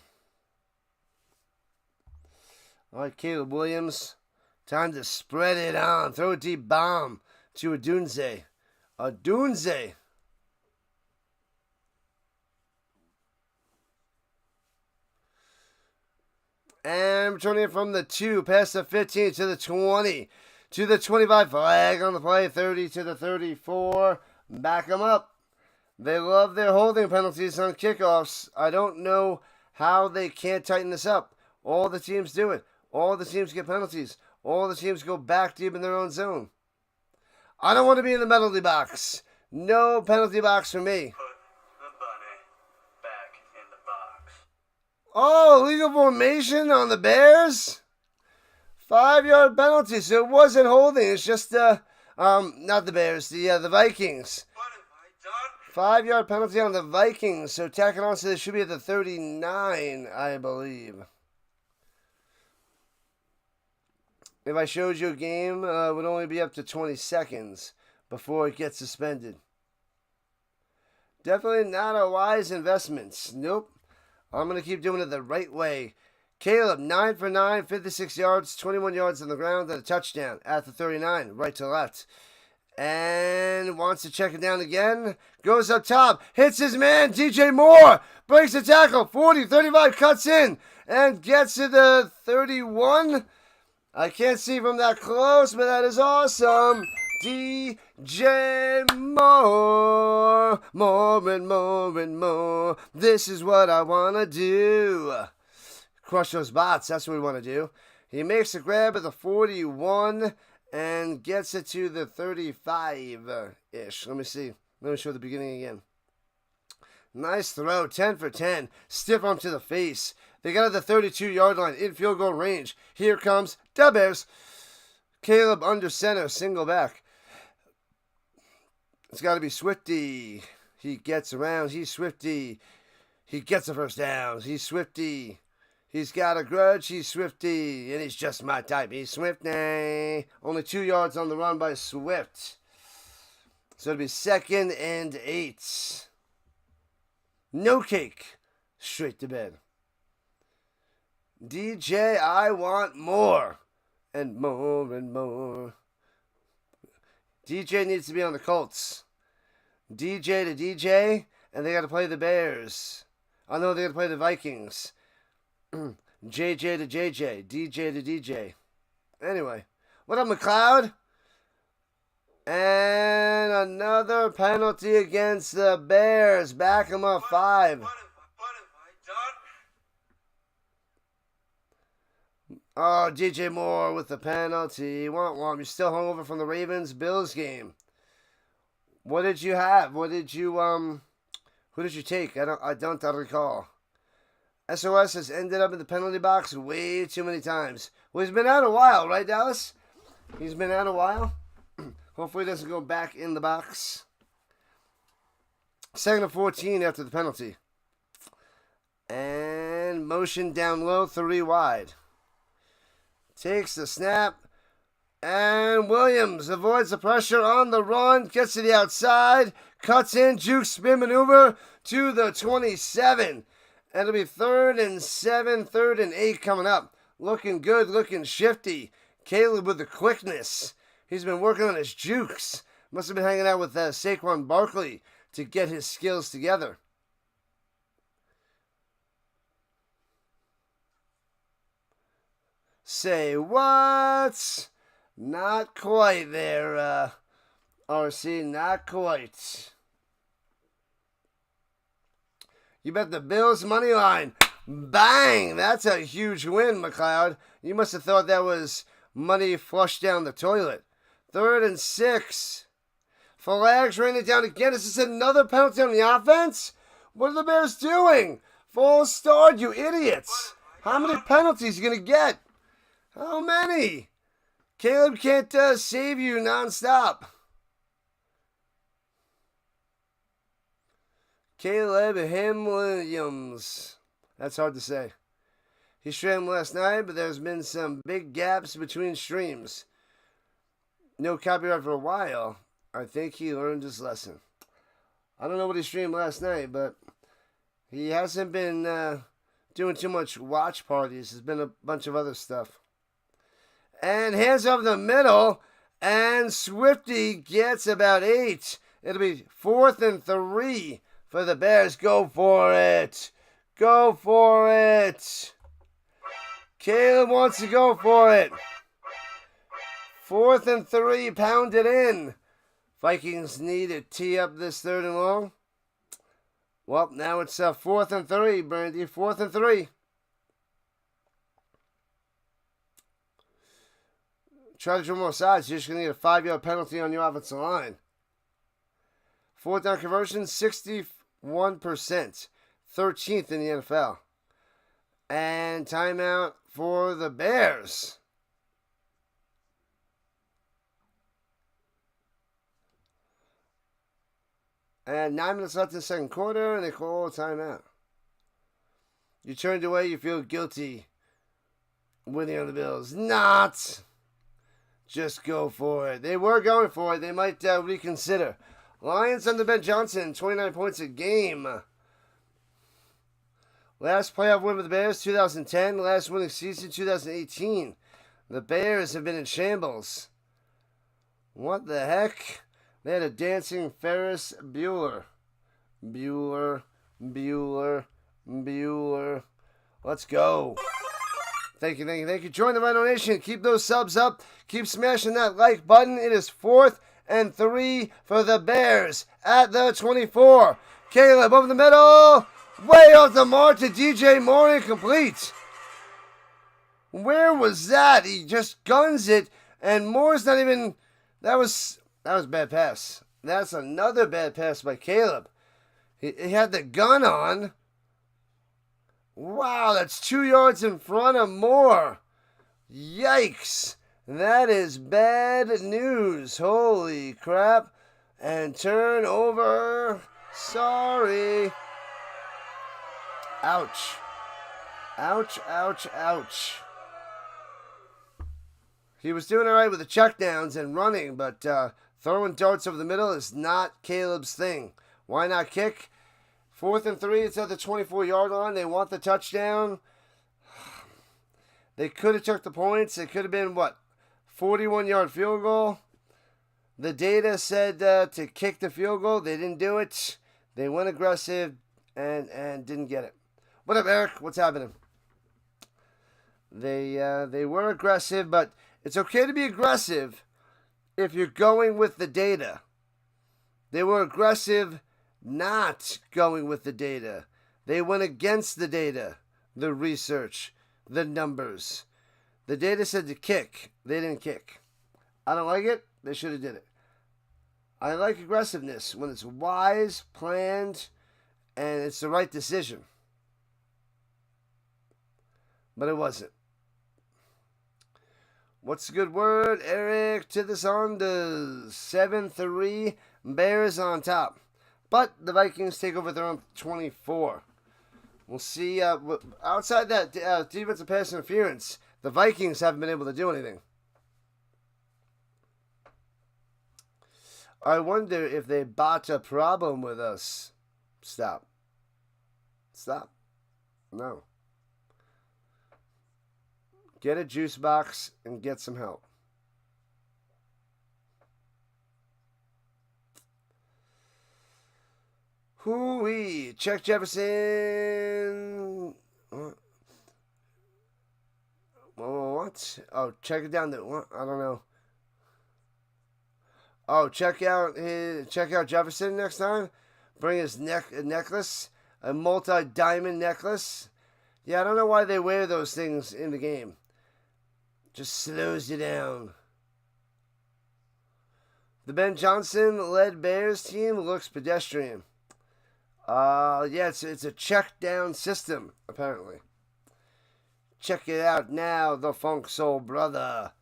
All right, Caleb Williams. Time to spread it on. Throw a deep bomb to Adunze. Adunze. And returning it from the 2, past the 15 to the 20, to the 25. Flag on the play, 30 to the 34. Back them up. They love their holding penalties on kickoffs. I don't know how they can't tighten this up. All the teams do it. All the teams get penalties. All the teams go back deep in their own zone. I don't want to be in the penalty box. No penalty box for me. Put the bunny back in the box. Oh, legal formation on the Bears. 5-yard penalty. So it wasn't holding. It's just not the Bears. The Vikings. What have I done? 5-yard penalty on the Vikings. So tacking on, so they should be at the 39, I believe. If I showed you a game, it would only be up to 20 seconds before it gets suspended. Definitely not a wise investment. Nope. I'm going to keep doing it the right way. Caleb, 9 for 9, 56 yards, 21 yards on the ground, and a touchdown at the 39, right to left. And wants to check it down again. Goes up top, hits his man, DJ Moore. Breaks the tackle, 40, 35, cuts in, and gets to the 31. I can't see from that close, but that is awesome. DJ Moore, more and more and more. This is what I want to do. Crush those bots, that's what we want to do. He makes a grab at the 41 and gets it to the 35-ish. Let me see. Let me show the beginning again. Nice throw, 10 for 10. Stiff arm to the face. They got at the 32-yard line in field goal range. Here comes the Bears. Caleb under center, single back. It's got to be Swifty. He gets around. He's Swifty. He gets a first down. He's Swifty. He's got a grudge. He's Swifty. And he's just my type. He's Swifty. Only 2 yards on the run by Swift. So it'll be 2nd and 8. No cake. Straight to bed. DJ, I want more. And more and more. DJ needs to be on the Colts. DJ to DJ, and they got to play the Bears. I know they got to play the Vikings. JJ to JJ, DJ to DJ. Anyway, what up, McLeod? And another penalty against the Bears. Back them up 5. What have I done? Oh, DJ Moore with the penalty. You're still hungover from the Ravens-Bills game. What did you have? Who did you take? I don't recall. SOS has ended up in the penalty box way too many times. Well, he's been out a while, right, Dallas? He's been out a while. Hopefully he doesn't go back in the box. 2nd and 14 after the penalty. And motion down low, 3 wide. Takes the snap. And Williams avoids the pressure on the run. Gets to the outside. Cuts in. Juke spin maneuver to the 27. And it'll be 3rd and 7, 3rd and 8 coming up. Looking good, looking shifty. Caleb with the quickness. He's been working on his jukes. Must have been hanging out with Saquon Barkley to get his skills together. Say what? Not quite there, RC. Not quite. You bet the Bills money line. Bang! That's a huge win, McLeod. You must have thought that was money flushed down the toilet. 3rd and 6. Flags raining down again. Is this another penalty on the offense? What are the Bears doing? Full start, you idiots. How many penalties are you going to get? How many? Caleb can't save you nonstop. Caleb Williams. That's hard to say. He streamed last night, but there's been some big gaps between streams. no copyright for a while. I think he learned his lesson. I don't know what he streamed last night, but he hasn't been doing too much watch parties. There's been a bunch of other stuff. And hands over the middle, and Swifty gets about 8. It'll be 4th and 3 for the Bears. Go for it. Go for it. Caleb wants to go for it. 4th and 3, pound it in. Vikings need to tee up this 3rd and long. Well, now it's 4th and 3, Brandy. 4th and 3. Try to draw more sides. You're just going to need a 5-yard penalty on your offensive line. 4th down conversion, 61%. 13th in the NFL. And timeout for the Bears. And 9 minutes left in the second quarter, and they call a timeout. You turned away, you feel guilty. Winning on the Bills. Not. Just go for it. They were going for it. They might reconsider. Lions under Ben Johnson, 29 points a game. Last playoff win with the Bears, 2010. Last winning season, 2018. The Bears have been in shambles. What the heck? They had a dancing Ferris Bueller. Bueller. Let's go. Thank you. Join the Rhino Nation. Keep those subs up. Keep smashing that like button. It is 4th and 3 for the Bears at the 24. Caleb over the middle. Way off the mark to DJ Moore, incomplete. Where was that? He just guns it, and Moore's not even... That was a bad pass. That's another bad pass by Caleb. He had the gun on. Wow, that's 2 yards in front of Moore. Yikes. That is bad news. Holy crap. And turnover. Sorry. Ouch. Ouch. He was doing all right with the checkdowns and running, but throwing darts over the middle is not Caleb's thing. Why not kick? 4th and 3, it's at the 24-yard line. They want the touchdown. They could have took the points. It could have been, 41-yard field goal. The data said to kick the field goal. They didn't do it. They went aggressive and didn't get it. What up, Eric? What's happening? They were aggressive, but it's okay to be aggressive if you're going with the data. They were aggressive not going with the data. They went against the data, the research, the numbers. The data said to kick. They didn't kick. I don't like it. They should have did it. I like aggressiveness when it's wise, planned, and it's the right decision. But it wasn't. What's a good word, Eric? To this on the 7-3. Bears on top. But the Vikings take over their own 24. We'll see. Outside that defensive pass interference, the Vikings haven't been able to do anything. I wonder if they botch a problem with us. Stop. No. Get a juice box and get some help. Hoo-wee. Check Jefferson. What? Oh, check it down there. What? I don't know. Oh, check out Jefferson next time. Bring his necklace, a multi-diamond necklace. Yeah, I don't know why they wear those things in the game. Just slows you down. The Ben Johnson-led Bears team looks pedestrian. Yeah, it's a check-down system, apparently. Check it out now, the Funk Soul Brother.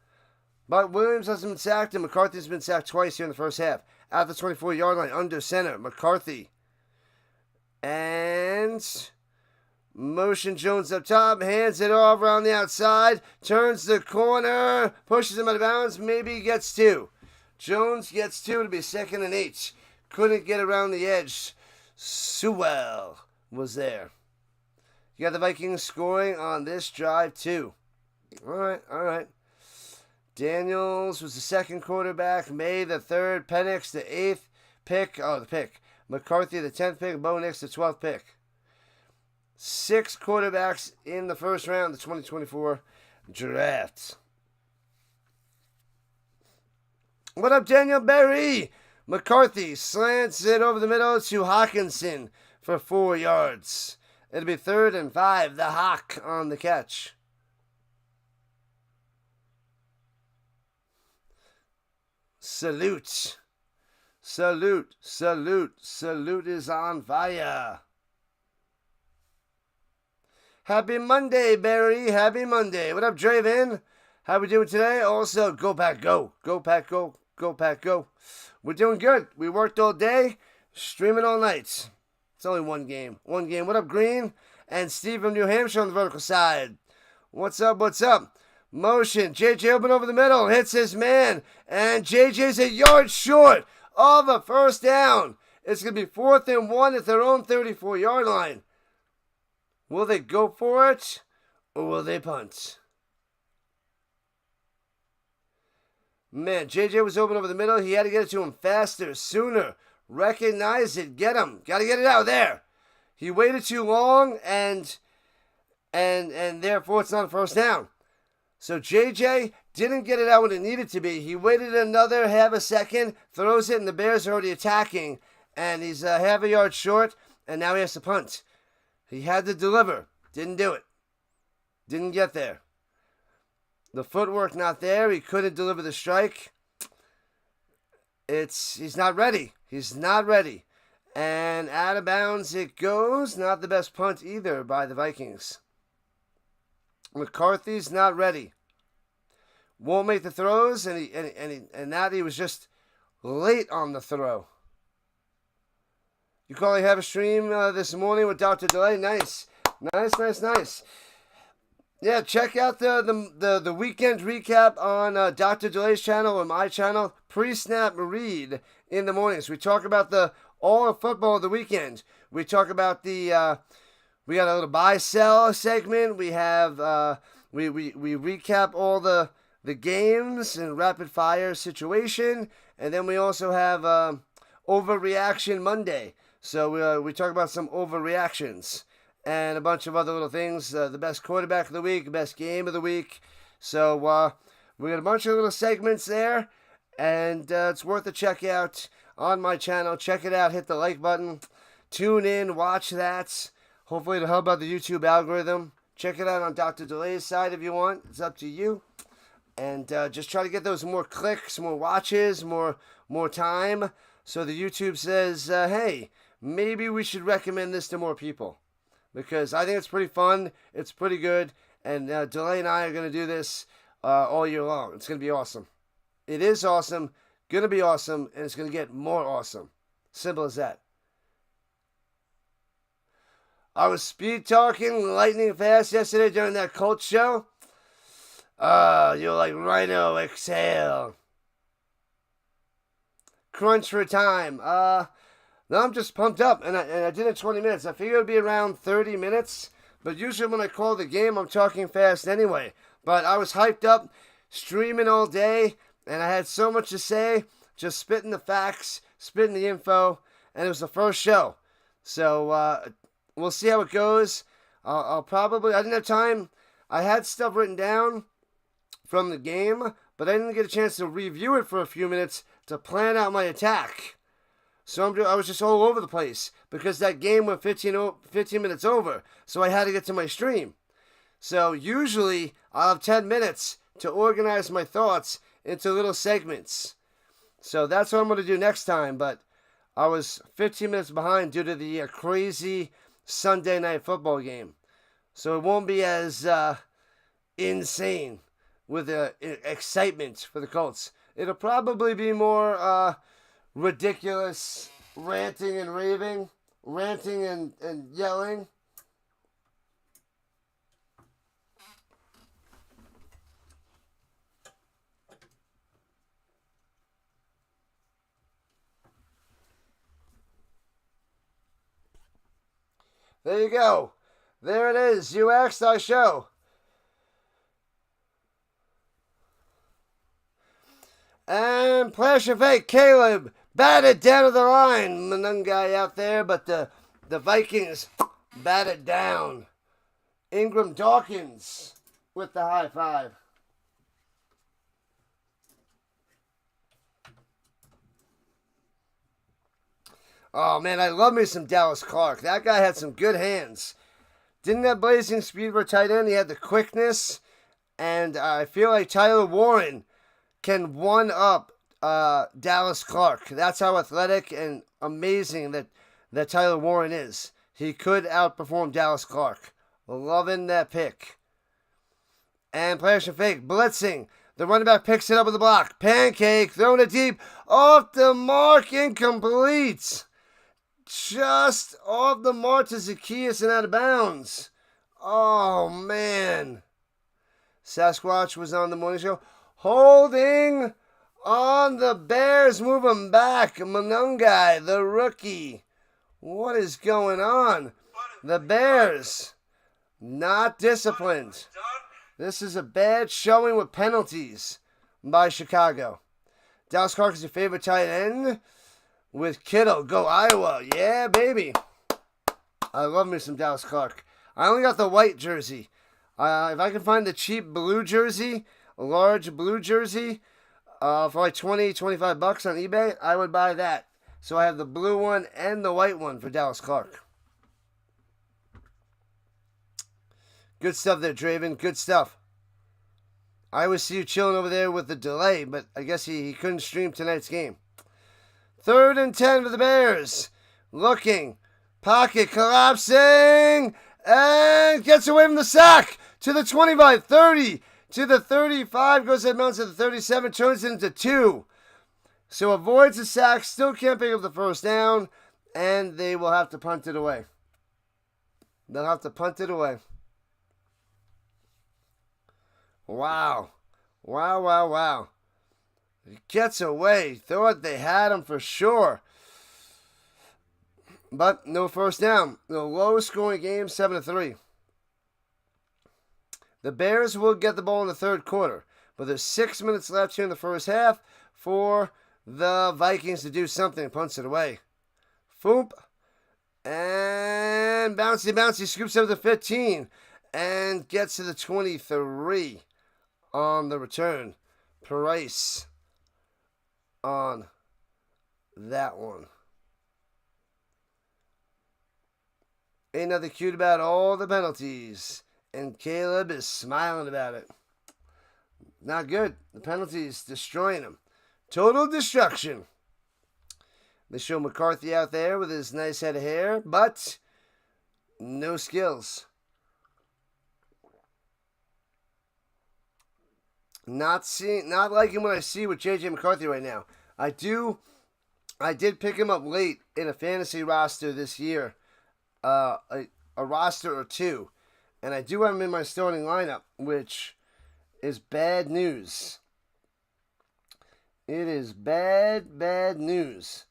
But Williams hasn't been sacked, and McCarthy's been sacked twice here in the first half. At the 24-yard line, under center, McCarthy. And motion Jones up top, hands it off around the outside, turns the corner, pushes him out of bounds, maybe he gets 2. Jones gets 2 to be 2nd and 8. Couldn't get around the edge. Sewell was there. You got the Vikings scoring on this drive too. All right. Daniels was the 2nd quarterback. May the 3rd. Penix the 8th pick. Oh, the pick. McCarthy the 10th pick. Bo Nix the 12th pick. 6 quarterbacks in the first round of the 2024 draft. What up, Daniel Berry? McCarthy slants it over the middle to Hawkinson for 4 yards. It'll be 3rd and 5. The Hawk on the catch. Salute is on fire. Happy Monday, Barry. Happy Monday. What up, Draven? How we doing today? Also, go Pack, go. Go Pack, go. Go Pack, go. We're doing good. We worked all day, streaming all night. It's only one game. What up, Green? And Steve from New Hampshire on the vertical side. What's up? Motion. JJ open over the middle. Hits his man. And JJ's a yard short of a first down. It's going to be 4th and 1 at their own 34-yard line. Will they go for it, or will they punt? Man, JJ was open over the middle. He had to get it to him faster, sooner. Recognize it. Get him. Got to get it out there. He waited too long, and therefore it's not a first down. So JJ didn't get it out when it needed to be. He waited another half a second, throws it, and the Bears are already attacking. And he's half a yard short, and now he has to punt. He had to deliver. Didn't do it. Didn't get there. The footwork not there. He couldn't deliver the strike. He's not ready. He's not ready. And out of bounds it goes. Not the best punt either by the Vikings. McCarthy's not ready. Won't make the throws, and he was just late on the throw. You probably have a stream this morning with Dr. Delay. Nice. Yeah, check out the weekend recap on Dr. Delay's channel or my channel. Pre-snap read in the mornings. We talk about all of football of the weekend. We talk about we got a little buy-sell segment. We have we recap all the games and rapid-fire situation. And then we also have Overreaction Monday. So we talk about some overreactions and a bunch of other little things. The best quarterback of the week, best game of the week. So we got a bunch of little segments there, and it's worth a check out on my channel. Check it out. Hit the like button. Tune in. Watch that. Hopefully it'll help out the YouTube algorithm. Check it out on Dr. Delay's side if you want. It's up to you. And just try to get those more clicks, more watches, more time. So the YouTube says, hey, maybe we should recommend this to more people. Because I think it's pretty fun. It's pretty good. And Delay and I are going to do this all year long. It's going to be awesome. It is awesome. Going to be awesome. And it's going to get more awesome. Simple as that. I was speed talking lightning fast yesterday during that Colts show. You're like, Rhino, exhale. Crunch for time. No, I'm just pumped up, and I did it in 20 minutes. I figured it would be around 30 minutes, but usually when I call the game, I'm talking fast anyway. But I was hyped up, streaming all day, and I had so much to say, just spitting the facts, spitting the info, and it was the first show. So we'll see how it goes. I didn't have time. I had stuff written down from the game, but I didn't get a chance to review it for a few minutes to plan out my attack. So I was just all over the place because that game went 15 minutes over. So I had to get to my stream. So usually I'll have 10 minutes to organize my thoughts into little segments. So that's what I'm going to do next time. But I was 15 minutes behind due to the crazy Sunday night football game. So it won't be as insane with the excitement for the Colts. It'll probably be more ridiculous ranting and raving, ranting and yelling. There you go. There it is. You asked, I show. And Flash and Fake, Caleb batted down to the line. Monungai out there, but the Vikings batted down. Ingram Dawkins with the high five. Oh, man, I love me some Dallas Clark. That guy had some good hands. Didn't have blazing speed for tight end. He had the quickness. And I feel like Tyler Warren can one-up Dallas Clark. That's how athletic and amazing that Tyler Warren is. He could outperform Dallas Clark. Loving that pick. And Flash and Fake blitzing. The running back picks it up with the block. Pancake, throwing it deep. Off the mark, incomplete. Just off the mark to Zacchaeus and out of bounds. Oh, man. Sasquatch was on the morning show. Holding on the Bears, moving back. Monungai, the rookie. What is going on? The Bears, not disciplined. This is a bad showing with penalties by Chicago. Dallas Clark is your favorite tight end with Kittle. Go Iowa. Yeah, baby. I love me some Dallas Clark. I only got the white jersey. If I can find the cheap blue jersey, a large blue jersey, for like $20, $25 on eBay, I would buy that. So I have the blue one and the white one for Dallas Clark. Good stuff there, Draven. Good stuff. I always see you chilling over there with the delay, but I guess he couldn't stream tonight's game. 3rd and 10 for the Bears. Looking. Pocket collapsing. And gets away from the sack. To the 25, 30. To the 35. Goes ahead, mounts to the 37. Turns it into 2. So avoids the sack. Still can't pick up the first down. And they will have to punt it away. They'll have to punt it away. Wow. Wow, wow, wow. He gets away. Thought they had him for sure. But no first down. The lowest scoring game, 7-3. The Bears will get the ball in the third quarter. But there's 6 minutes left here in the first half for the Vikings to do something. Punts it away. Foop. And bouncy. Scoops up to 15. And gets to the 23 on the return. Price on that one. Ain't nothing cute about all the penalties. And Caleb is smiling about it. Not good. The penalties destroying him. Total destruction. They show McCarthy out there with his nice head of hair, but no skills. Not liking what I see with J.J. McCarthy right now. I did pick him up late in a fantasy roster this year. A roster or two. And I do have him in my starting lineup, which is bad news. It is bad news.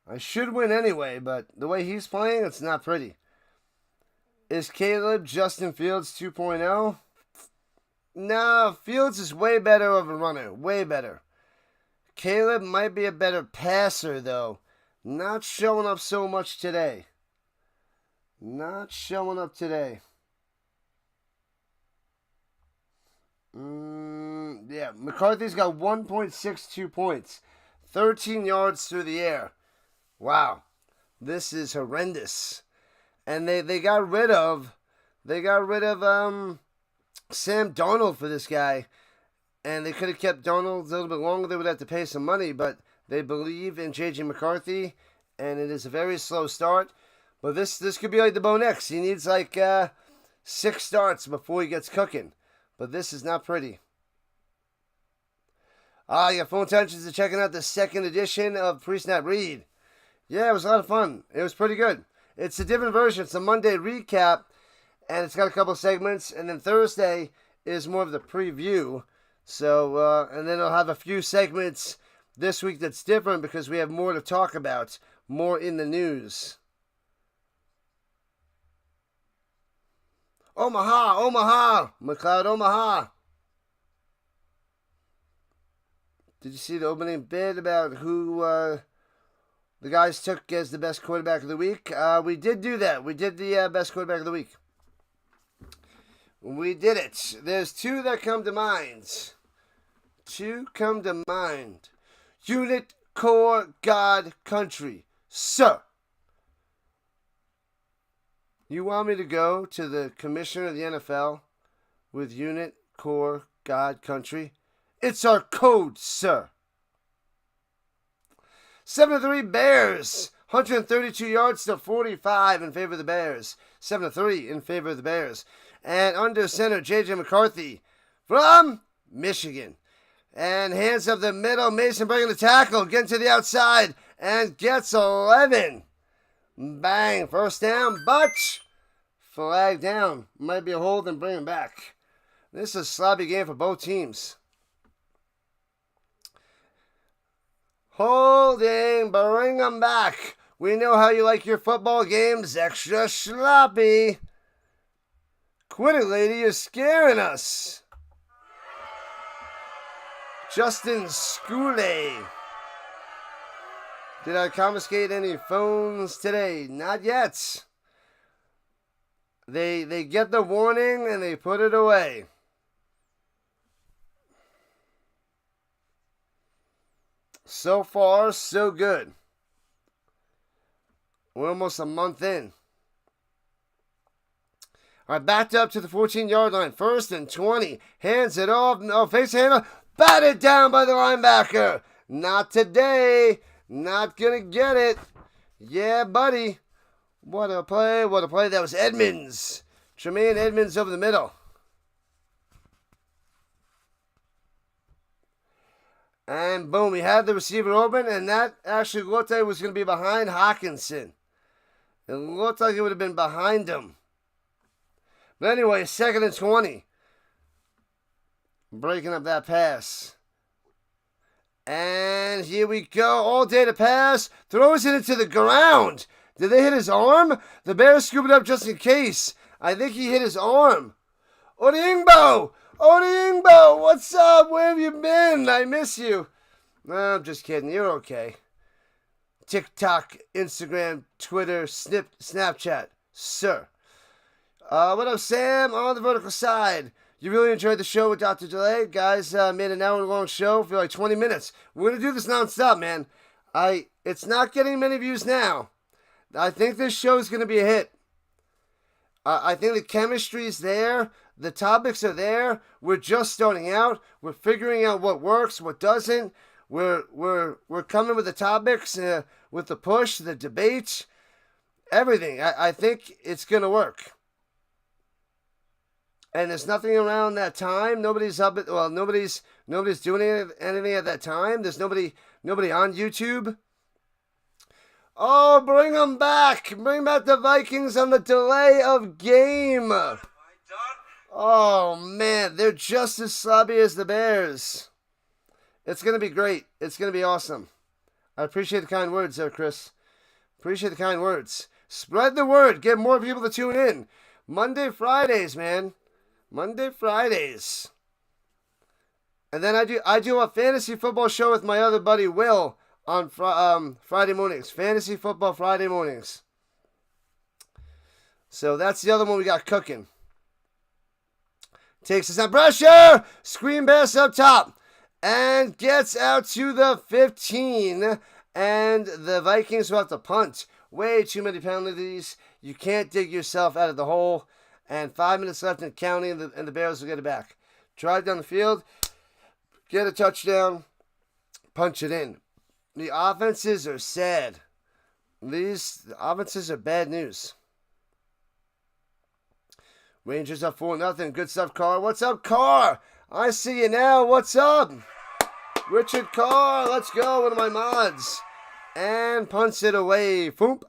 I should win anyway, but the way he's playing, it's not pretty. Is Caleb Justin Fields 2.0? No, Fields is way better of a runner. Way better. Caleb might be a better passer, though. Not showing up so much today. Not showing up today. Yeah, McCarthy's got 1.62 points. 13 yards through the air. Wow. This is horrendous. And they got rid of Sam Darnold for this guy. And they could have kept Darnold a little bit longer. They would have to pay some money, but they believe in J.J. McCarthy, and it is a very slow start. But this could be like the Bo Nix. He needs like 6 starts before he gets cooking. But this is not pretty. You got phone intentions to checking out the second edition of Pre-Snap Read. Yeah, it was a lot of fun. It was pretty good. It's a different version. It's a Monday recap, and it's got a couple segments. And then Thursday is more of the preview. So, and then I'll have a few segments this week that's different because we have more to talk about, more in the news. Omaha. McLeod, Omaha. Did you see the opening bit about who the guys took as the best quarterback of the week? We did do that. We did the best quarterback of the week. We did it. There's two that come to mind. Unit, Core, God, Country. Sir. You want me to go to the commissioner of the NFL with Unit, Core, God, Country? It's our code, sir. 7-3 Bears. 132 yards to 45 in favor of the Bears. 7-3 in favor of the Bears. And under center, J.J. McCarthy from Michigan. And hands up the middle. Mason bringing the tackle. Getting to the outside. And gets 11. Bang. First down. But flag down. Might be a hold and bring him back. This is a sloppy game for both teams. Holding. Bring them back. We know how you like your football games. Extra sloppy. Quit it, lady. You're scaring us. Justin Schooley. Did I confiscate any phones today? Not yet. They get the warning and they put it away. So far, so good. We're almost a month in. All right, backed up to the 14-yard line. 1st and 20. Hands it off. No, face handle. Batted down by the linebacker. Not today. Not going to get it. Yeah, buddy. What a play. What a play. That was Edmonds. Tremaine Edmonds over the middle. And boom, he had the receiver open, and that actually looked like it was going to be behind Hawkinson. It looked like it would have been behind him. But anyway, 2nd and 20. Breaking up that pass. And here we go. All day to pass. Throws it into the ground. Did they hit his arm? The Bears scoop it up just in case. I think he hit his arm. Odingbo! Odingbo! What's up? Where have you been? I miss you. No, I'm just kidding. You're okay. TikTok, Instagram, Twitter, Snapchat. Sir. What up, Sam? On the vertical side. You really enjoyed the show with Dr. Delay? Guys, made an hour-long show for like 20 minutes. We're going to do this non-stop, man. It's not getting many views now. I think this show is going to be a hit. I think the chemistry is there. The topics are there. We're just starting out. We're figuring out what works, what doesn't. We're coming with the topics, with the push, the debate, everything. I think it's going to work. And there's nothing around that time. Nobody's up at, well, nobody's doing anything at that time. There's nobody on YouTube. Oh, bring them back. Bring back the Vikings on the delay of game. Oh, man. They're just as sloppy as the Bears. It's going to be great. It's going to be awesome. I appreciate the kind words there, Chris. Appreciate the kind words. Spread the word. Get more people to tune in. Monday, Fridays, man. Monday, Fridays. And then I do a fantasy football show with my other buddy, Will, on Friday mornings. Fantasy football Friday mornings. So that's the other one we got cooking. Takes us on pressure. Screen pass up top. And gets out to the 15. And the Vikings will have to punt. Way too many penalties. You can't dig yourself out of the hole. And 5 minutes left in counting, and the Bears will get it back. Drive down the field. Get a touchdown. Punch it in. The offenses are sad. The offenses are bad news. Rangers up 4-0. Good stuff, Carr. What's up, Carr? I see you now. What's up? Richard Carr. Let's go. One of my mods. And punts it away. Foomp.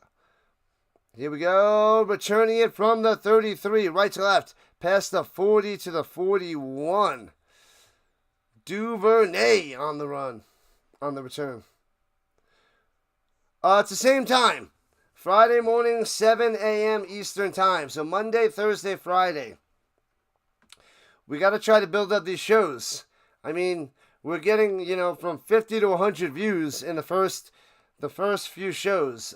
Here we go. Returning it from the 33. Right to left. Past the 40 to the 41. Duvernay on the run. On the return. It's the same time. Friday morning, 7 a.m. Eastern Time. So Monday, Thursday, Friday. We got to try to build up these shows. I mean, we're getting, from 50 to 100 views in the first few shows.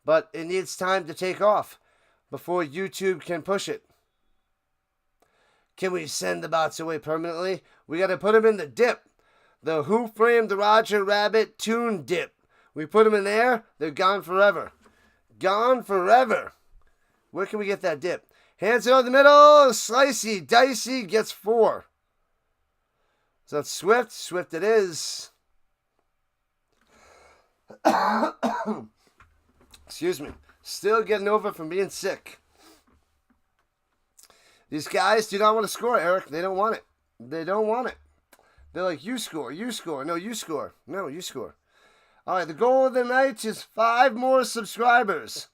But it needs time to take off before YouTube can push it. Can we send the bots away permanently? We got to put them in the dip. The Who Framed Roger Rabbit tune dip. We put them in there, they're gone forever. Gone forever. Where can we get that dip? Hands it on the middle. Slicey, dicey gets 4. So that's Swift. Swift it is. Excuse me. Still getting over from being sick. These guys do not want to score, Eric. They don't want it. They don't want it. They're like, you score, you score. No, you score. No, you score. All right, the goal of the night is 5 more subscribers.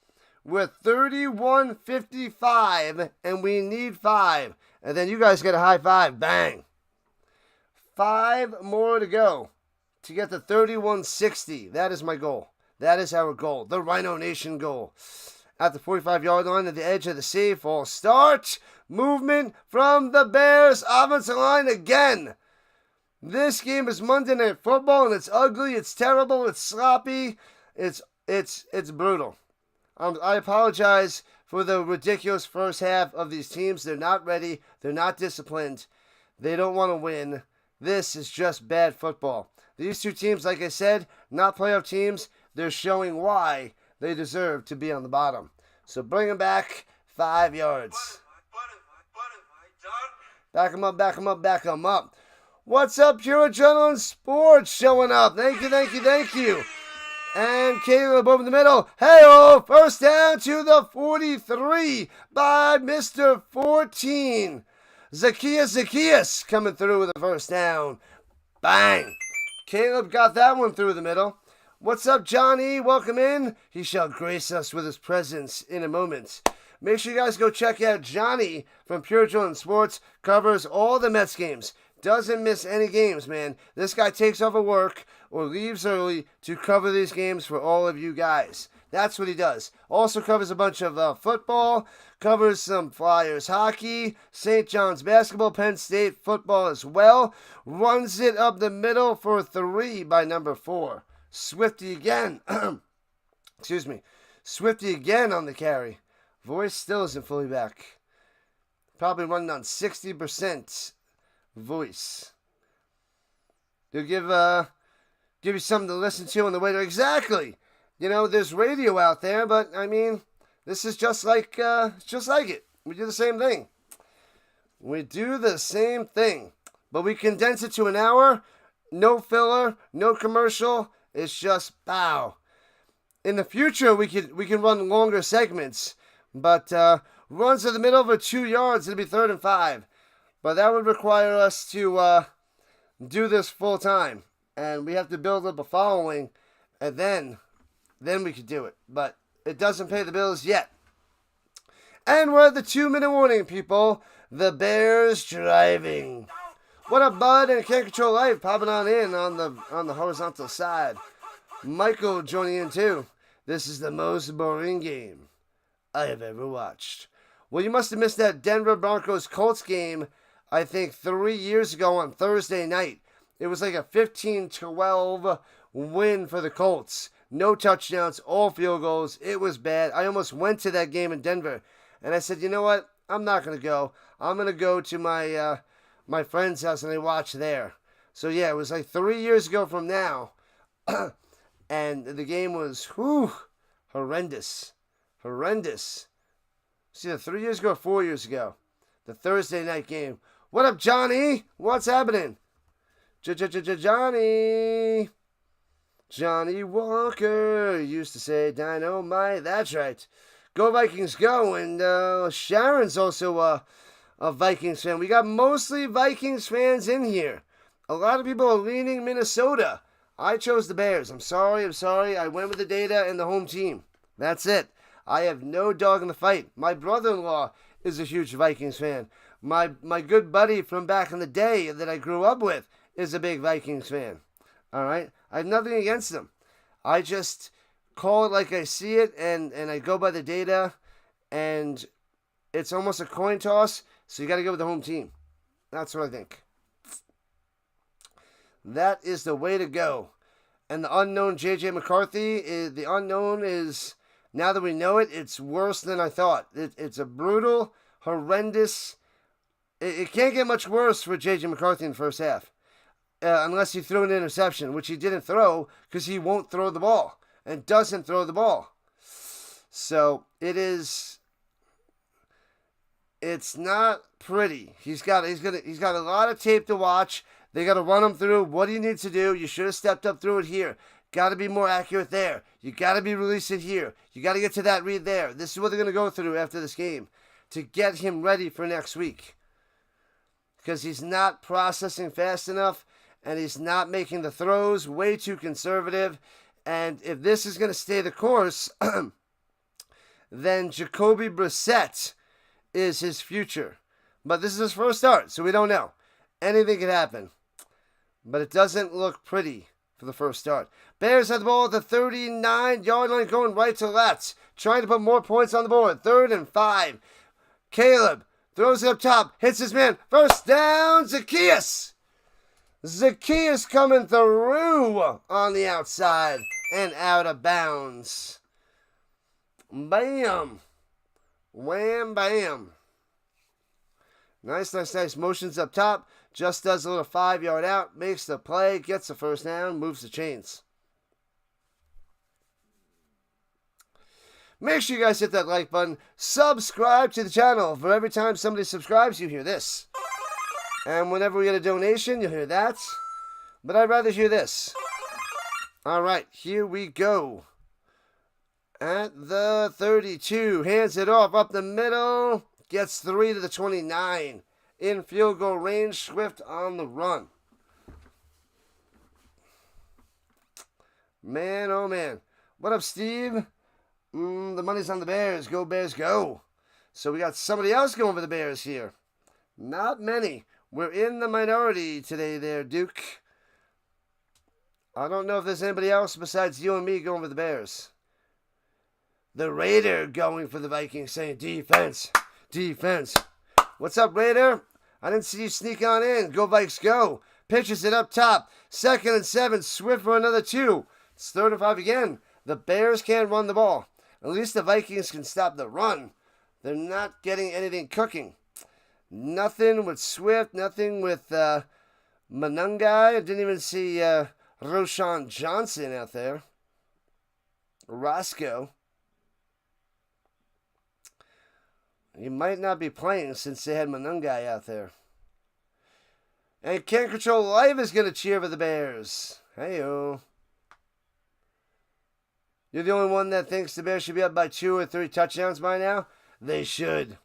We're 3155, and we need 5. And then you guys get a high five. Bang. 5 more to go to get to 3160. That is my goal. That is our goal. The Rhino Nation goal. At the 45-yard line at the edge of the save, false start. Movement from the Bears offensive line again. This game is Monday Night Football, and it's ugly, it's terrible, it's sloppy, it's brutal. I apologize for the ridiculous first half of these teams. They're not ready. They're not disciplined. They don't want to win. This is just bad football. These two teams, like I said, not playoff teams. They're showing why they deserve to be on the bottom. So bring them back 5 yards. Back them up, back them up, back them up. What's up, Pure Adrenaline Sports showing up. Thank you, thank you, thank you. And Caleb over the middle. Hey-oh, first down to the 43 by Mr. 14. Zacchaeus coming through with a first down. Bang. Caleb got that one through the middle. What's up, Johnny? Welcome in. He shall grace us with his presence in a moment. Make sure you guys go check out Johnny from Pure Adrenaline Sports. Covers all the Mets games. Doesn't miss any games, man. This guy takes off of work or leaves early to cover these games for all of you guys. That's what he does. Also covers a bunch of football, covers some Flyers hockey, St. John's basketball, Penn State football as well. Runs it up the middle for 3 by number 4. Swifty again. Excuse me. Swifty again on the carry. Voice still isn't fully back. Probably running on 60% voice. They'll give you something to listen to on the way there. Exactly. There's radio out there, but I mean, this is just like it. We do the same thing. We do the same thing, but we condense it to an hour. No filler, no commercial. It's just bow. In the future, we can run longer segments, but runs to the middle for 2 yards. It'll be 3rd and 5. But that would require us to do this full time. And we have to build up a following. And then we could do it. But it doesn't pay the bills yet. And we're at the 2-minute warning, people. The Bears driving. What up, Bud? And Can't Control Life popping on in on the horizontal side. Michael joining in too. This is the most boring game I have ever watched. Well, you must have missed that Denver Broncos Colts game, I think 3 years ago on Thursday night. It was like a 15-12 win for the Colts. No touchdowns, all field goals. It was bad. I almost went to that game in Denver. And I said, you know what? I'm not going to go. I'm going to go to my friend's house and I watch there. So, yeah, it was like 3 years ago from now. And the game was, horrendous. Horrendous. See, 3 years ago or 4 years ago. The Thursday night game. What up, Johnny? What's happening? Johnny. Johnny Walker used to say dynamite. That's right. Go Vikings, go. And Sharon's also a Vikings fan. We got mostly Vikings fans in here. A lot of people are leaning Minnesota. I chose the Bears. I'm sorry. I went with the data and the home team. That's it. I have no dog in the fight. My brother-in-law is a huge Vikings fan. My good buddy from back in the day that I grew up with is a big Vikings fan. All right? I have nothing against them. I just call it like I see it, and I go by the data, and it's almost a coin toss, so you got to go with the home team. That's what I think. That is the way to go. And the unknown J.J. McCarthy, the unknown is, now that we know it, it's worse than I thought. It's a brutal, horrendous, it can't get much worse for J.J. McCarthy in the first half. Unless he threw an interception, which he didn't throw because he won't throw the ball and doesn't throw the ball. So it's not pretty. He's got a lot of tape to watch. They got to run him through what he needs to do. You should have stepped up through it here. Got to be more accurate there. You got to be released it here. You got to get to that read there. This is what they're going to go through after this game to get him ready for next week. Because he's not processing fast enough and he's not making the throws, way too conservative. And if this is going to stay the course, then Jacoby Brissett is his future. But this is his first start, so we don't know. Anything can happen. But it doesn't look pretty for the first start. Bears have the ball at the 39-yard line, going right to left, trying to put more points on the board. 3rd and 5. Caleb throws it up top, hits his man. First down, Zacchaeus. Zacchaeus coming through on the outside and out of bounds. Bam. Wham, bam. Nice. Motions up top. Just does a little 5-yard out. Makes the play. Gets the first down. Moves the chains. Make sure you guys hit that like button. Subscribe to the channel. For every time somebody subscribes, you hear this. And whenever we get a donation, you'll hear that. But I'd rather hear this. All right, here we go. At the 32. Hands it off up the middle. Gets 3 to the 29. In field goal range. Swift on the run. Man, oh man. What up, Steve? The money's on the Bears. Go Bears, go. So we got somebody else going for the Bears here. Not many. We're in the minority today there, Duke. I don't know if there's anybody else besides you and me going for the Bears. The Raider going for the Vikings, saying defense. Defense. What's up, Raider? I didn't see you sneak on in. Go Vikes, go. Pitches it up top. 2nd and 7. Swift for another 2. It's 3rd and 5 again. The Bears can't run the ball. At least the Vikings can stop the run. They're not getting anything cooking. Nothing with Swift. Nothing with Manungai. I didn't even see Roshan Johnson out there. Roscoe. He might not be playing since they had Manungai out there. And Can't Control Life is going to cheer for the Bears. Hey-o. You're the only one that thinks the Bears should be up by 2 or 3 touchdowns by now? They should.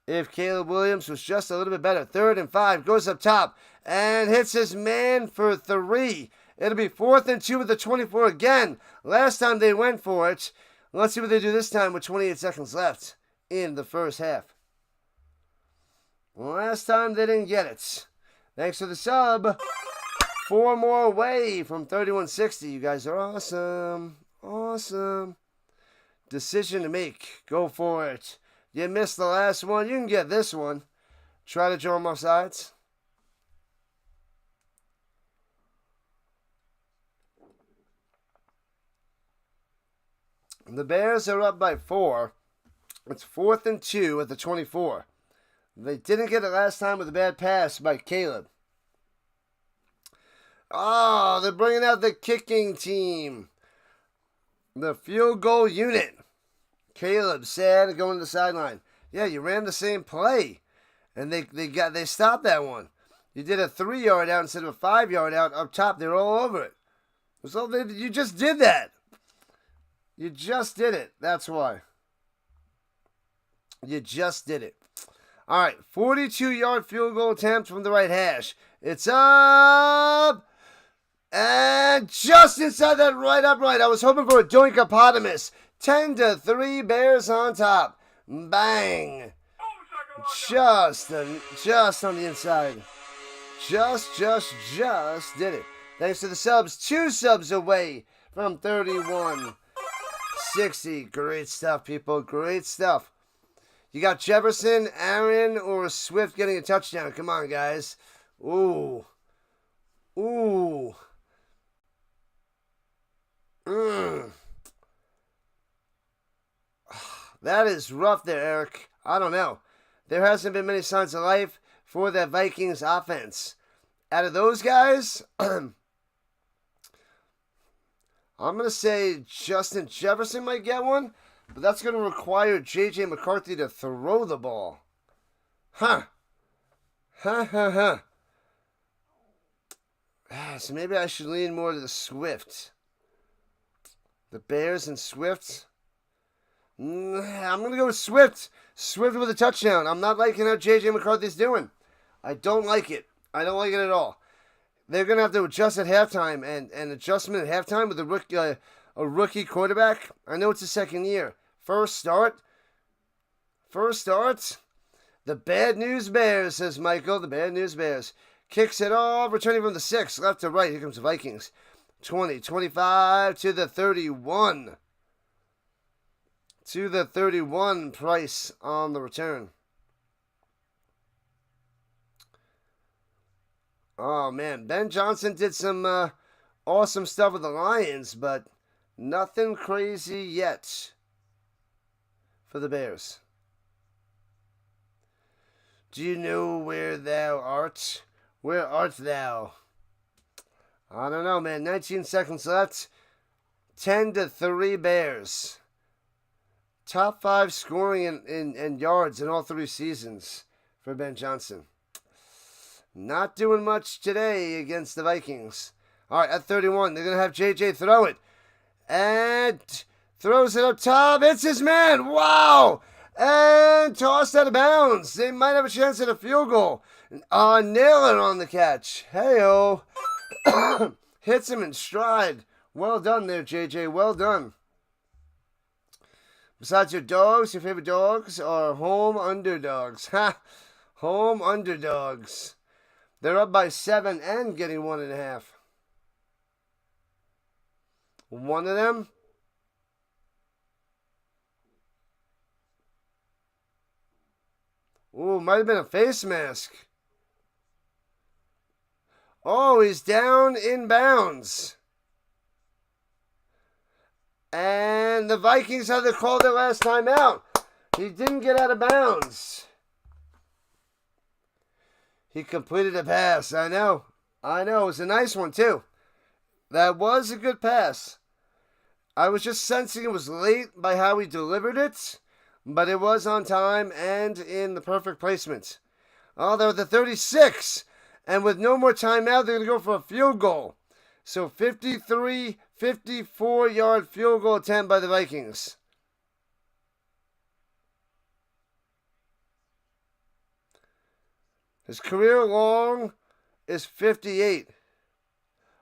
If Caleb Williams was just a little bit better. 3rd and 5. Goes up top. And hits his man for 3. It'll be 4th and 2 with the 24 again. Last time they went for it. Let's see what they do this time with 28 seconds left in the first half. Last time they didn't get it. Thanks for the sub. 4 more away from 3160. You guys are awesome. Awesome. Decision to make. Go for it. You missed the last one. You can get this one. Try to draw them off sides. The Bears are up by 4. It's 4th and 2 at the 24. They didn't get it last time with a bad pass by Caleb. Oh, they're bringing out the kicking team. The field goal unit. Caleb sad going to the sideline. Yeah, you ran the same play. And they stopped that one. You did a 3-yard out instead of a 5-yard out up top. They were all over it. So you just did that. You just did it. That's why. You just did it. All right, 42-yard field goal attempt from the right hash. It's up. And just inside that right upright. I was hoping for a doinkopotamus. 10-3, Bears on top. Bang. Just on the inside. Just did it. Thanks to the subs. 2 subs away from 31. 60. Great stuff, people. Great stuff. You got Jefferson, Aaron, or Swift getting a touchdown. Come on, guys. Ooh. Ooh. That is rough there, Eric. I don't know. There hasn't been many signs of life for that Vikings offense. Out of those guys, I'm going to say Justin Jefferson might get one, but that's going to require J.J. McCarthy to throw the ball. Huh. So maybe I should lean more to the Swift. The Bears and Swift. I'm going to go with Swift. Swift with a touchdown. I'm not liking how J.J. McCarthy's doing. I don't like it. I don't like it at all. They're going to have to adjust at halftime, and an adjustment at halftime with a rookie quarterback. I know it's his second year. First start. The Bad News Bears, says Michael. The Bad News Bears. Kicks it off, returning from the 6, left to right. Here comes the Vikings. 20, 25 to the 31. To the 31, Price on the return. Oh, man. Ben Johnson did some awesome stuff with the Lions, but nothing crazy yet for the Bears. Do you know where thou art? Where art thou? I don't know, man. 19 seconds left. 10-3 Bears. Top 5 scoring in yards in all 3 seasons for Ben Johnson. Not doing much today against the Vikings. All right, at 31, they're going to have JJ throw it. And throws it up top. It's his man. Wow. And tossed out of bounds. They might have a chance at a field goal. Nail it on the catch. Hey-oh. Hits him in stride. Well done there, JJ. Well done. Besides your dogs, your favorite dogs are home underdogs. Ha! Home underdogs. They're up by 7 and getting 1.5. One of them. Ooh, might have been a face mask. Oh, he's down in bounds. And the Vikings had to call their last time out. He didn't get out of bounds. He completed a pass. I know. It was a nice one, too. That was a good pass. I was just sensing it was late by how he delivered it, but it was on time and in the perfect placement. Oh, they're at the 36. And with no more timeout, they're going to go for a field goal. So 54-yard field goal attempt by the Vikings. His career long is 58.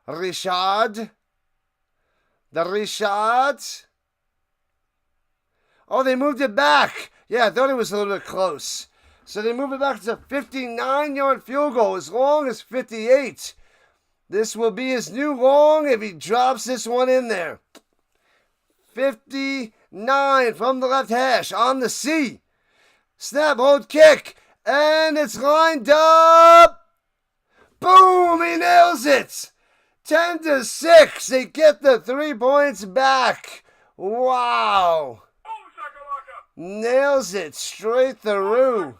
Rishad. The Rishad. Oh, they moved it back. Yeah, I thought it was a little bit close. So they moved it back to a 59-yard field goal, as long as 58. This will be his new long if he drops this one in there. 59 from the left hash on the C. Snap, hold, kick. And it's lined up. Boom, he nails it. 10-6. They get the 3 points back. Wow. Nails it straight through.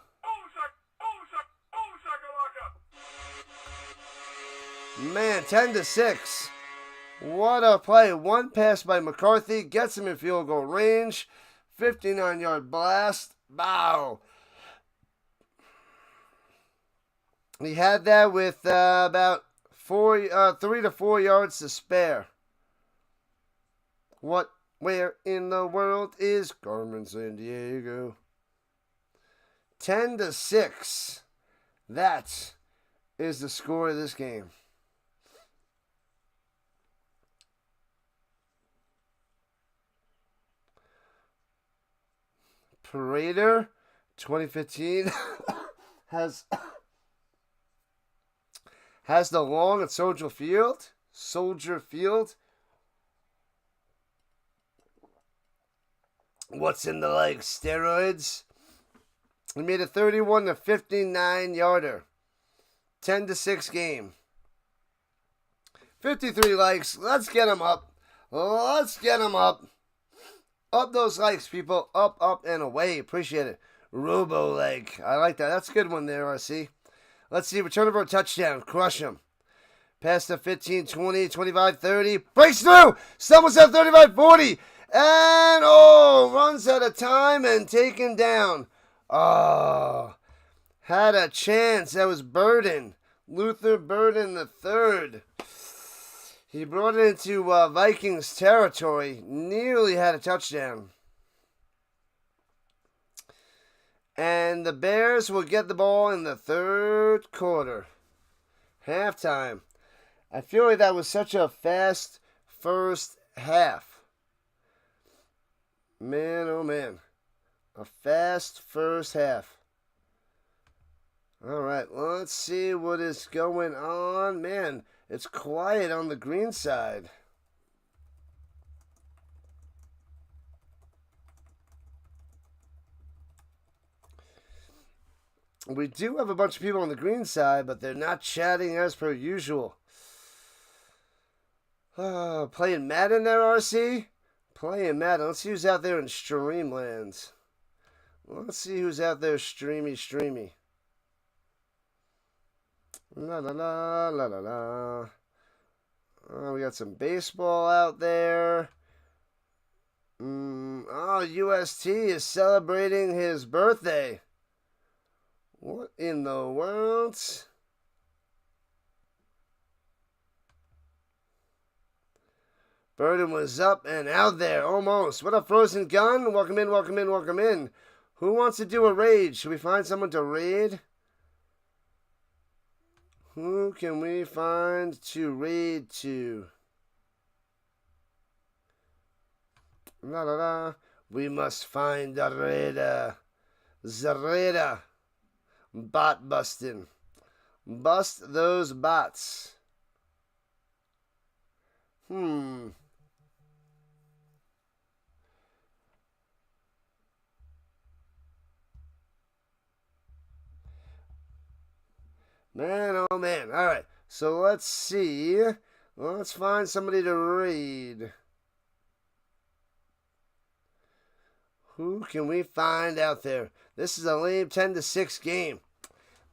Man, 10-6. What a play. One pass by McCarthy. Gets him in field goal range. 59-yard blast. Wow. He had that with about 3 to 4 yards to spare. Where in the world is Carmen Sandiego? 10-6. That is the score of this game. Prater, 2015, has the long at Soldier Field. What's in the legs? Steroids? He made a 31-59 yarder. 10-6 game. 53 likes. Let's get him up. Let's get him up. Up those likes, people. Up, up, and away. Appreciate it. Robo leg. I like that. That's a good one there, RC. Let's see. Return for a touchdown. Crush him. Pass to 15, 20, 25, 30. Breaks through. Stumbles at 35, 40. And, runs out of time and taken down. Oh, had a chance. That was Burden. Luther Burden III. He brought it into Vikings territory. Nearly had a touchdown. And the Bears will get the ball in the third quarter. Halftime. I feel like that was such a fast first half. Man, oh man. A fast first half. All right, let's see what is going on. Man, it's quiet on the green side. We do have a bunch of people on the green side, but they're not chatting as per usual. Playing Madden there, RC? Playing Madden. Let's see who's out there in Streamlands. Let's see who's out there streamy. La la la la la la. We got some baseball out there. UST is celebrating his birthday. What in the world? Burden was up and out there, almost. What a frozen gun. Welcome in. Who wants to do a raid? Should we find someone to raid? Who can we find to raid to? La la la. We must find a raider. Zareda. Bot busting. Bust those bots. Man, oh man. All right. So let's see. Let's find somebody to raid. Who can we find out there? This is a lame 10-6 game.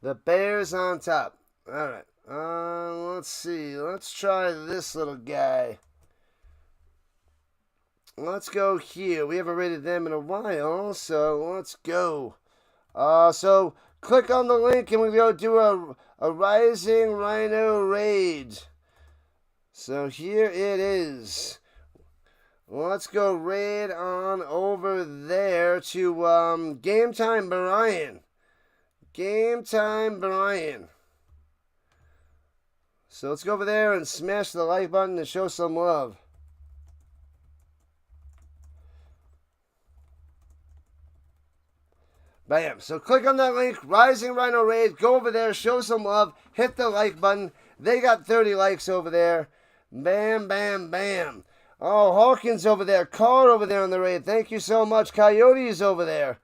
The Bears on top. All right. Let's see. Let's try this little guy. Let's go here. We haven't rated them in a while, so let's go. So click on the link and we go do a Rising Rhino raid. So here it is. Let's go raid on over there to Game Time Brian. Game Time Brian. So let's go over there and smash the like button and show some love. Bam. So click on that link, Rising Rhino Raid. Go over there, show some love, hit the like button. They got 30 likes over there. Bam, bam, bam. Oh, Hawkins over there. Carr over there on the raid. Thank you so much. Coyotes over there.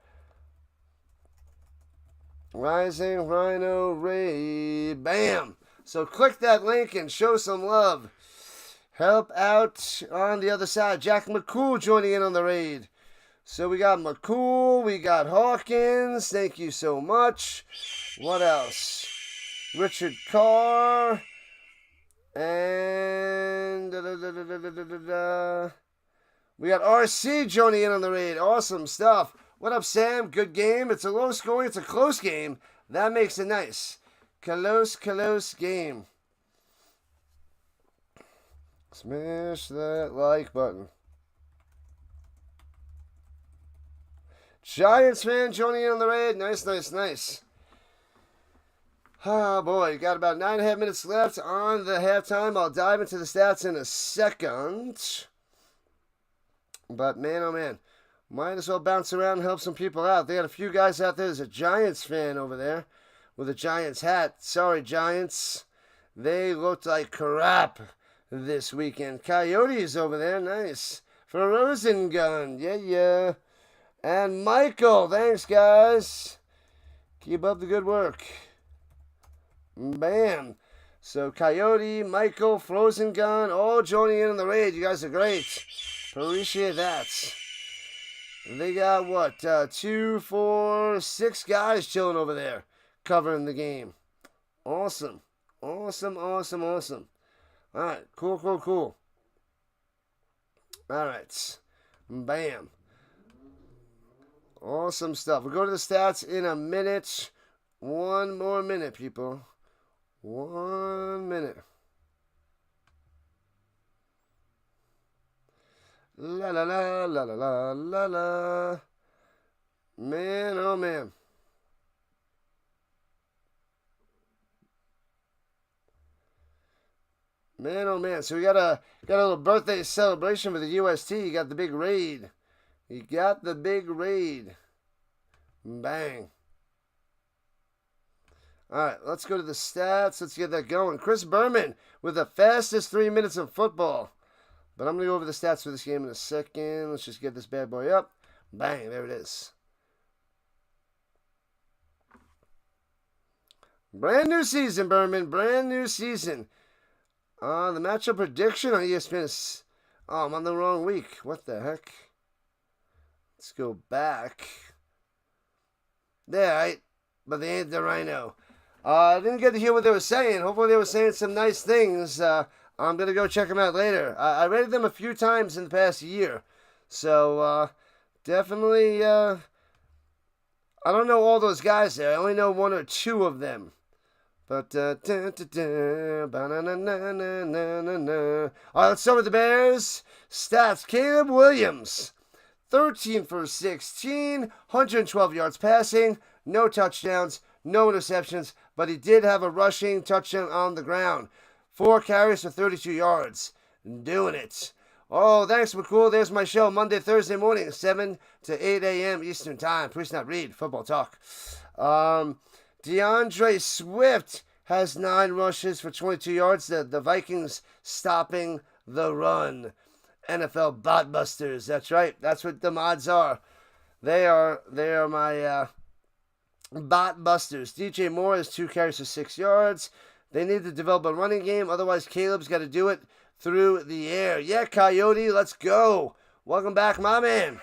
Rising Rhino Raid. Bam. So click that link and show some love. Help out on the other side. Jack McCool joining in on the raid. So we got McCool. We got Hawkins. Thank you so much. What else? Richard Carr. And we got RC joining in on the raid. Awesome stuff. What up, Sam? Good game. It's a low scoring. It's a close game. That makes it nice. Close game. Smash that like button. Giants fan joining in on the raid. Nice. Oh boy, got about 9.5 minutes left on the halftime. I'll dive into the stats in a second. But man, oh man, might as well bounce around and help some people out. They got a few guys out there. There's a Giants fan over there with a Giants hat. Sorry, Giants. They looked like crap this weekend. Coyotes over there. Nice. For Rosengun. Yeah. And Michael, thanks, guys. Keep up the good work. Bam. So, Coyote, Michael, Frozen Gun, all joining in the raid. You guys are great. Appreciate that. They got, what, 2, 4, 6 guys chilling over there covering the game. Awesome. Awesome, awesome, awesome. All right, cool, cool, cool. All right. Bam. Awesome stuff. We'll go to the stats in a minute. One more minute, people. 1 minute. La la la la la la la la. Man, oh man. Man, oh man. So we got a little birthday celebration for the UST. You got the big raid. You got the big raid. Bang. All right, let's go to the stats. Let's get that going. Chris Berman with the fastest 3 minutes of football. But I'm going to go over the stats for this game in a second. Let's just get this bad boy up. Bang, there it is. Brand new season, Berman. Brand new season. The matchup prediction on ESPN is... Oh, I'm on the wrong week. What the heck? Let's go back. There, right? But they ain't the Rhino. I didn't get to hear what they were saying. Hopefully they were saying some nice things. I'm going to go check them out later. I rated them a few times in the past year. So, definitely, I don't know all those guys there. I only know 1 or 2 of them. But, all right, let's start with the Bears. Stats, Caleb Williams. 13 for 16, 112 yards passing, no touchdowns, no interceptions, but he did have a rushing touchdown on the ground. 4 carries for 32 yards. Doing it. Oh, thanks, McCool. There's my show Monday, Thursday morning, 7 to 8 a.m. Eastern Time. Please not read. Football talk. DeAndre Swift has 9 rushes for 22 yards. The Vikings stopping the run. NFL bot busters. That's right. That's what the mods are. They are my bot busters. DJ Moore has 2 carries for 6 yards. They need to develop a running game. Otherwise, Caleb's got to do it through the air. Yeah, Coyote, let's go. Welcome back, my man.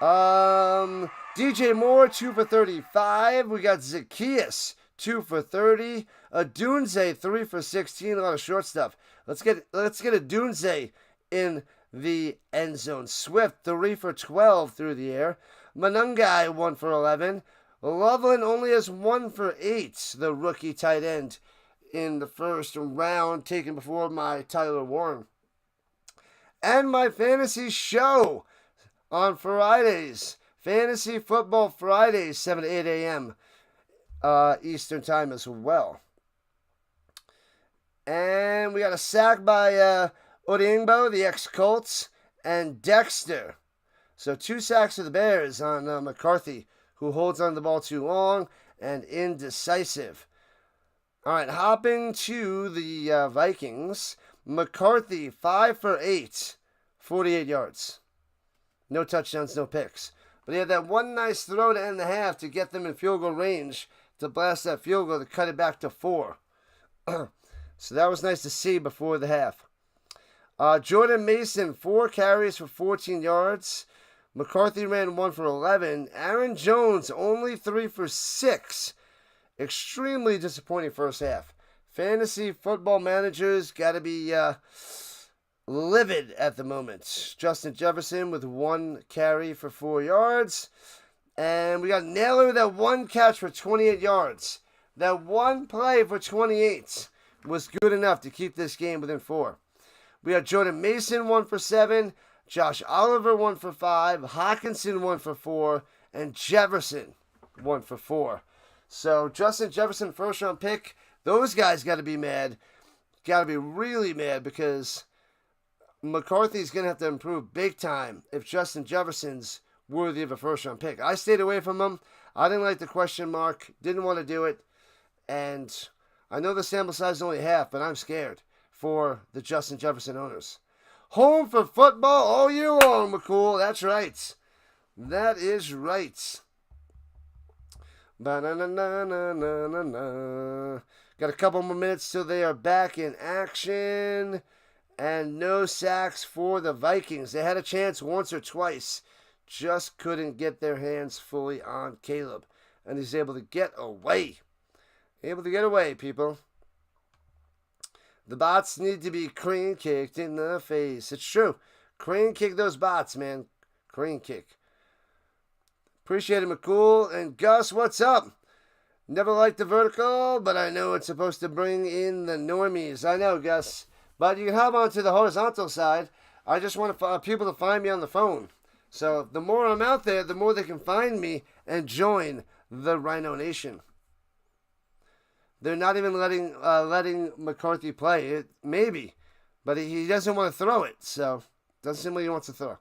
DJ Moore, 2 for 35. We got Zacchaeus, 2 for 30. Dunze, 3 for 16. A lot of short stuff. Let's get a Dunze in the end zone. Swift, 3 for 12 through the air. Manungai, 1 for 11. Loveland only has 1 for 8, the rookie tight end in the first round, taken before my Tyler Warren. And my fantasy show on Fridays. Fantasy Football Fridays, 7 to 8 a.m. Eastern Time as well. And we got a sack by Odingbo, the ex-Colts, and Dexter. So 2 sacks for the Bears on McCarthy, who holds on the ball too long and indecisive. All right, hopping to the Vikings. McCarthy, 5 for 8, 48 yards. No touchdowns, no picks. But he had that one nice throw to end the half to get them in field goal range to blast that field goal to cut it back to 4. So that was nice to see before the half. Jordan Mason, 4 carries for 14 yards. McCarthy ran 1 for 11. Aaron Jones, only 3 for 6. Extremely disappointing first half. Fantasy football managers got to be livid at the moment. Justin Jefferson with 1 carry for 4 yards. And we got Naylor with that 1 catch for 28 yards. That 1 play for 28 was good enough to keep this game within 4. We got Jordan Mason, 1 for 7. Josh Oliver, 1 for 5. Hawkinson, 1 for 4. And Jefferson, 1 for 4. So, Justin Jefferson, first-round pick. Those guys got to be mad. Got to be really mad because McCarthy's going to have to improve big time if Justin Jefferson's worthy of a first-round pick. I stayed away from him. I didn't like the question mark. Didn't want to do it. And I know the sample size is only half, but I'm scared for the Justin Jefferson owners. Home for football all year long, McCool. That's right. That is right. Ba-na-na-na-na-na-na. Got a couple more minutes till they are back in action. And no sacks for the Vikings. They had a chance once or twice. Just couldn't get their hands fully on Caleb. And he's able to get away. Able to get away, people. The bots need to be crane kicked in the face. It's true. Crane kick those bots, man. Crane kick. Appreciate it, McCool. And Gus, what's up? Never liked the vertical, but I know it's supposed to bring in the normies. I know, Gus. But you can hop onto the horizontal side. I just want people to find me on the phone. So the more I'm out there, the more they can find me and join the Rhino Nation. They're not even letting McCarthy play. Maybe. But he doesn't want to throw it. So doesn't seem like he wants to throw.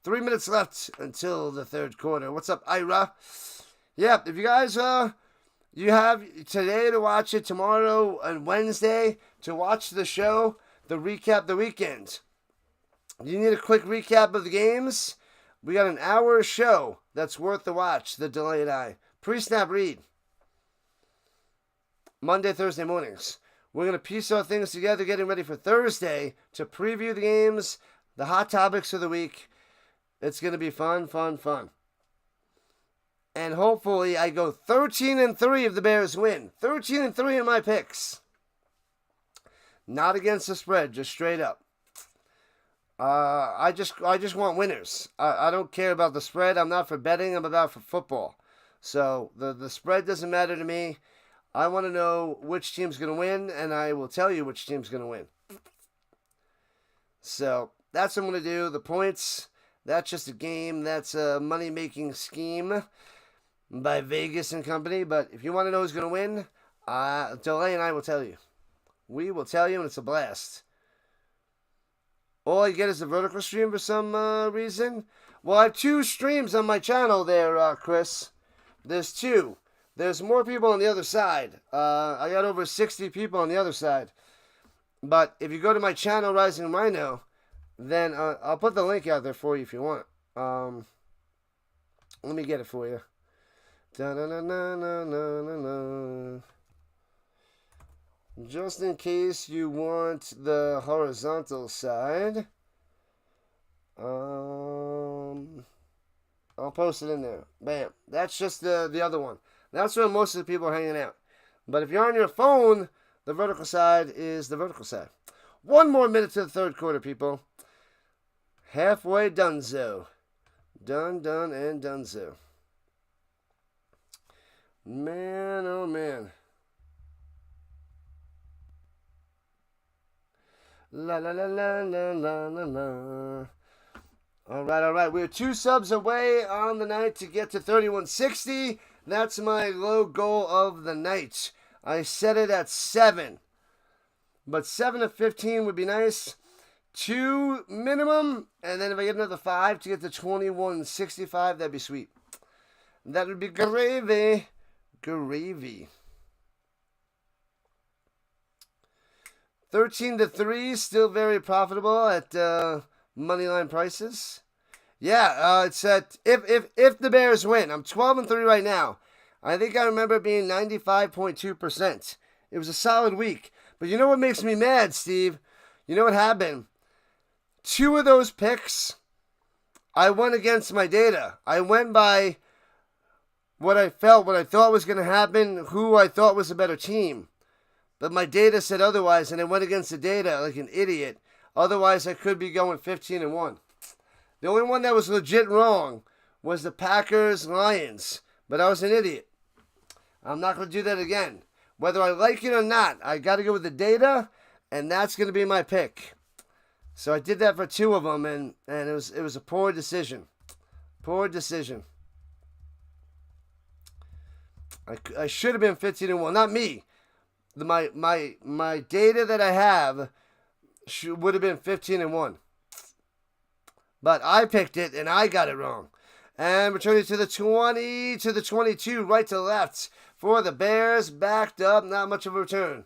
3 minutes left until the third quarter. What's up, Ira? Yeah, if you guys... you have today to watch it, tomorrow and Wednesday to watch the show, the recap the weekend. You need a quick recap of the games? We got an hour show that's worth the watch, the delayed eye. Pre-snap read. Monday, Thursday mornings. We're going to piece our things together, getting ready for Thursday to preview the games, the hot topics of the week. It's going to be fun, fun, fun. And hopefully I go 13-3 if the Bears win. 13-3 in my picks. Not against the spread, just straight up. I just want winners. I don't care about the spread. I'm not for betting. I'm about for football. So the spread doesn't matter to me. I want to know which team's going to win, and I will tell you which team's going to win. So that's what I'm going to do. The points, that's just a game. That's a money-making scheme by Vegas and company. But if you want to know who's going to win, Delay and I will tell you. We will tell you, and it's a blast. All I get is a vertical stream for some reason. Well, I have 2 streams on my channel there, Chris. There's 2. There's more people on the other side. I got over 60 people on the other side. But if you go to my channel, Rising Rhino, then I'll put the link out there for you if you want. Let me get it for you. Da-na-na-na-na-na-na. Just in case you want the horizontal side, I'll post it in there. Bam. That's just the other one. That's where most of the people are hanging out. But if you're on your phone, the vertical side is the vertical side. 1 more minute to the third quarter, people. Halfway donezo. Done, and donezo. Man, oh man. La la la la la la la la. All right. We're 2 subs away on the night to get to 3160. That's my low goal of the night. I set it at 7. But 7 to 15 would be nice. 2 minimum. And then if I get another 5 to get to 2165, that'd be sweet. That would be gravy. Gravy. 13-3, still very profitable at moneyline prices. Yeah, it's at if the Bears win. I'm 12-3 right now. I think I remember it being 95.2%. It was a solid week. But you know what makes me mad, Steve? You know what happened? 2 of those picks, I went against my data. I went by what I thought was going to happen, who I thought was a better team. But my data said otherwise, and I went against the data like an idiot. Otherwise, I could be going 15-1. The only one that was legit wrong was the Packers-Lions. But I was an idiot. I'm not going to do that again. Whether I like it or not, I got to go with the data, and that's going to be my pick. So I did that for 2 of them, and it was a poor decision. Poor decision. I should have been 15-1. Not me. My data that I have would have been 15-1. But I picked it and I got it wrong. And returning to the 20 to the 22, right to left for the Bears, backed up, not much of a return.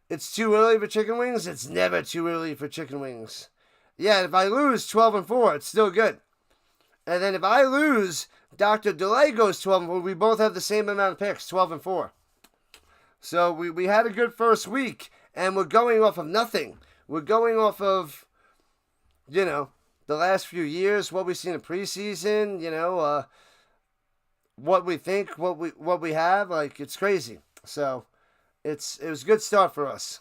It's too early for chicken wings. It's never too early for chicken wings. Yeah, if I lose 12-4, it's still good. And then if I lose, Dr. Delay goes 12-4. We both have the same amount of picks, 12-4. So we had a good first week, and we're going off of nothing. We're going off of, the last few years, what we've seen in preseason, what we think, what we have. Like, it's crazy. So it was a good start for us.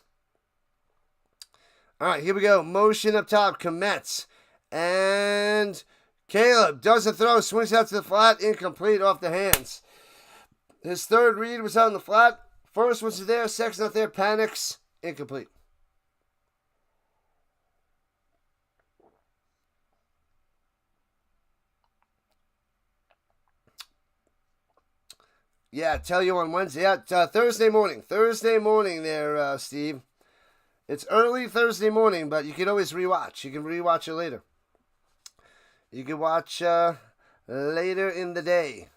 All right, here we go. Motion up top, Komets. And Caleb doesn't throw, swings out to the flat, incomplete off the hands. His third read was out in the flat. First was there, second's not there, panics, incomplete. Yeah, tell you on Wednesday. Yeah, Thursday morning. Thursday morning there, Steve. It's early Thursday morning, but you can always rewatch. You can rewatch it later. You can watch later in the day.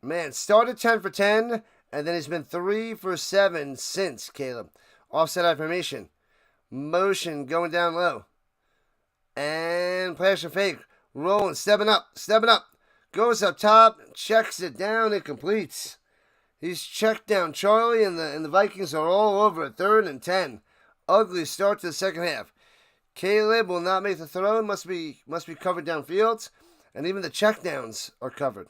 Man, started 10 for 10, and then he's been 3 for 7 since, Caleb. Offset affirmation. Motion going down low. And play action fake. Rolling, stepping up. Goes up top, checks it down, and completes. He's checked down Charlie, and the Vikings are all over it. 3rd and 10. Ugly start to the second half. Caleb will not make the throw. Must be covered downfield. And even the checkdowns are covered.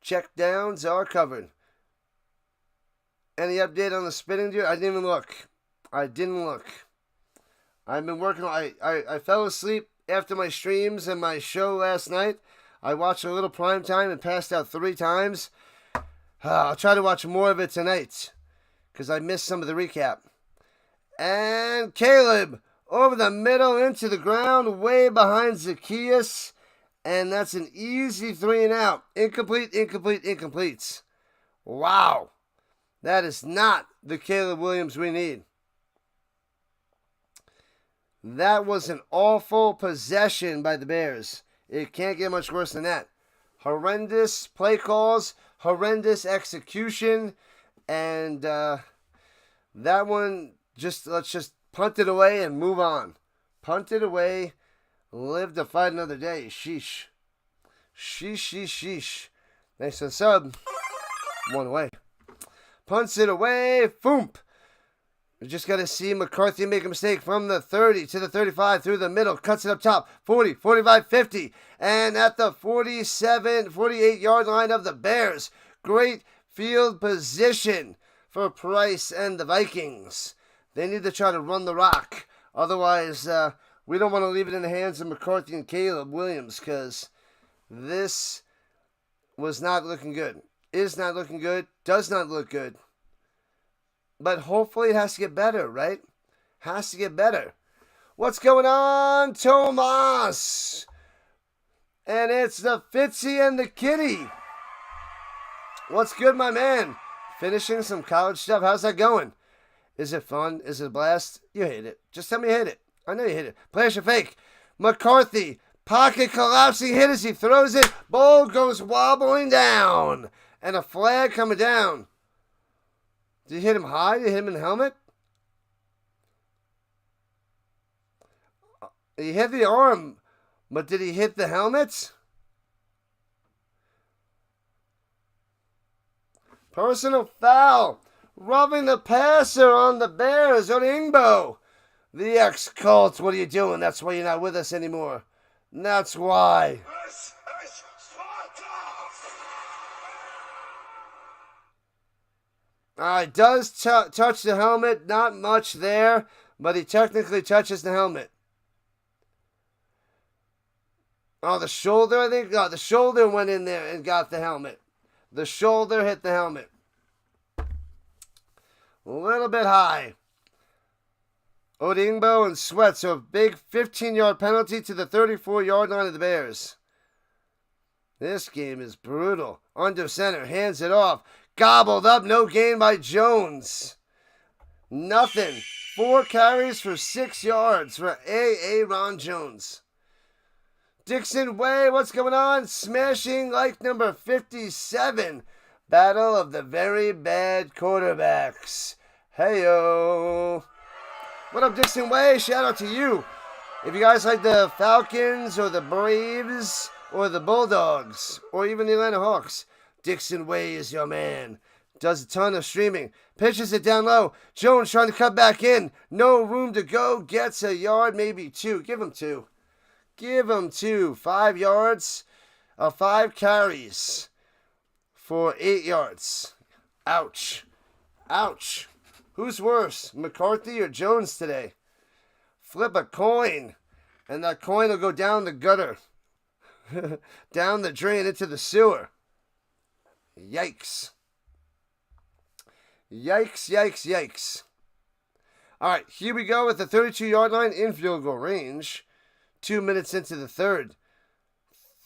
Checkdowns are covered. Any update on the spinning dude? I didn't even look. I've been working. I fell asleep after my streams and my show last night. I watched a little Primetime and passed out 3 times. I'll try to watch more of it tonight because I missed some of the recap. And Caleb over the middle into the ground, way behind Zacchaeus. And that's an easy 3 and out. Incomplete. Wow. That is not the Caleb Williams we need. That was an awful possession by the Bears. It can't get much worse than that. Horrendous play calls, horrendous execution, and that one, let's just punt it away and move on. Punt it away, live to fight another day. Sheesh. Thanks for the sub. 1 away. Punts it away, foomp. We just got to see McCarthy make a mistake from the 30 to the 35 through the middle. Cuts it up top. 40, 45, 50. And at the 48-yard line of the Bears. Great field position for Price and the Vikings. They need to try to run the rock. Otherwise, we don't want to leave it in the hands of McCarthy and Caleb Williams because this was not looking good. Is not looking good. Does not look good. But hopefully it has to get better, right? Has to get better. What's going on, Tomas? And it's the Fitzy and the Kitty. What's good, my man? Finishing some college stuff. How's that going? Is it fun? Is it a blast? You hate it. Just tell me you hate it. I know you hate it. Flash or fake. McCarthy. Pocket collapsing hit as he throws it. Ball goes wobbling down. And a flag coming down. Did you hit him high? Did you hit him in the helmet? He hit the arm, but did he hit the helmet? Personal foul. Rubbing the passer on the Bears. Odingbo. The ex-Colts. What are you doing? That's why you're not with us anymore. That's why. Does touch the helmet. Not much there, but he technically touches the helmet. Oh, the shoulder, I think. Oh, the shoulder went in there and got the helmet. The shoulder hit the helmet. A little bit high. Odingbo and Sweat. So a big 15-yard penalty to the 34-yard line of the Bears. This game is brutal. Under center, hands it off. Gobbled up, no gain by Jones. Nothing. 4 carries for 6 yards for Ron Jones. Dixon Way, what's going on? Smashing like number 57. Battle of the very bad quarterbacks. Heyo. What up, Dixon Way? Shout out to you. If you guys like the Falcons or the Braves or the Bulldogs or even the Atlanta Hawks, Dixon Way is your man. Does a ton of streaming. Pitches it down low. Jones trying to cut back in. No room to go. Gets a yard, maybe 2. Give him 2. Give him 2. 5 yards. 5 carries for 8 yards. Ouch. Ouch. Who's worse, McCarthy or Jones today? Flip a coin, and that coin will go down the gutter. Down the drain into the sewer. Yikes. Yikes, yikes, yikes. All right, here we go with the 32-yard line in field goal range. 2 minutes into the third.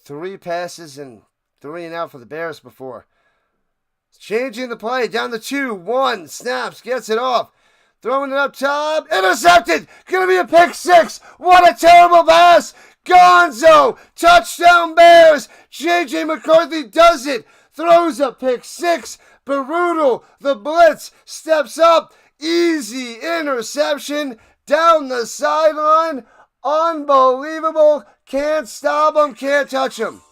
3 passes and 3 and out for the Bears before. Changing the play down the 2-1. Snaps, gets it off. Throwing it up top. Intercepted. Gonna be a pick 6. What a terrible pass. Gonzo. Touchdown Bears. J.J. McCarthy does it. Throws a pick 6. Brutal. The blitz steps up. Easy interception. Down the sideline. Unbelievable. Can't stop him. Can't touch him.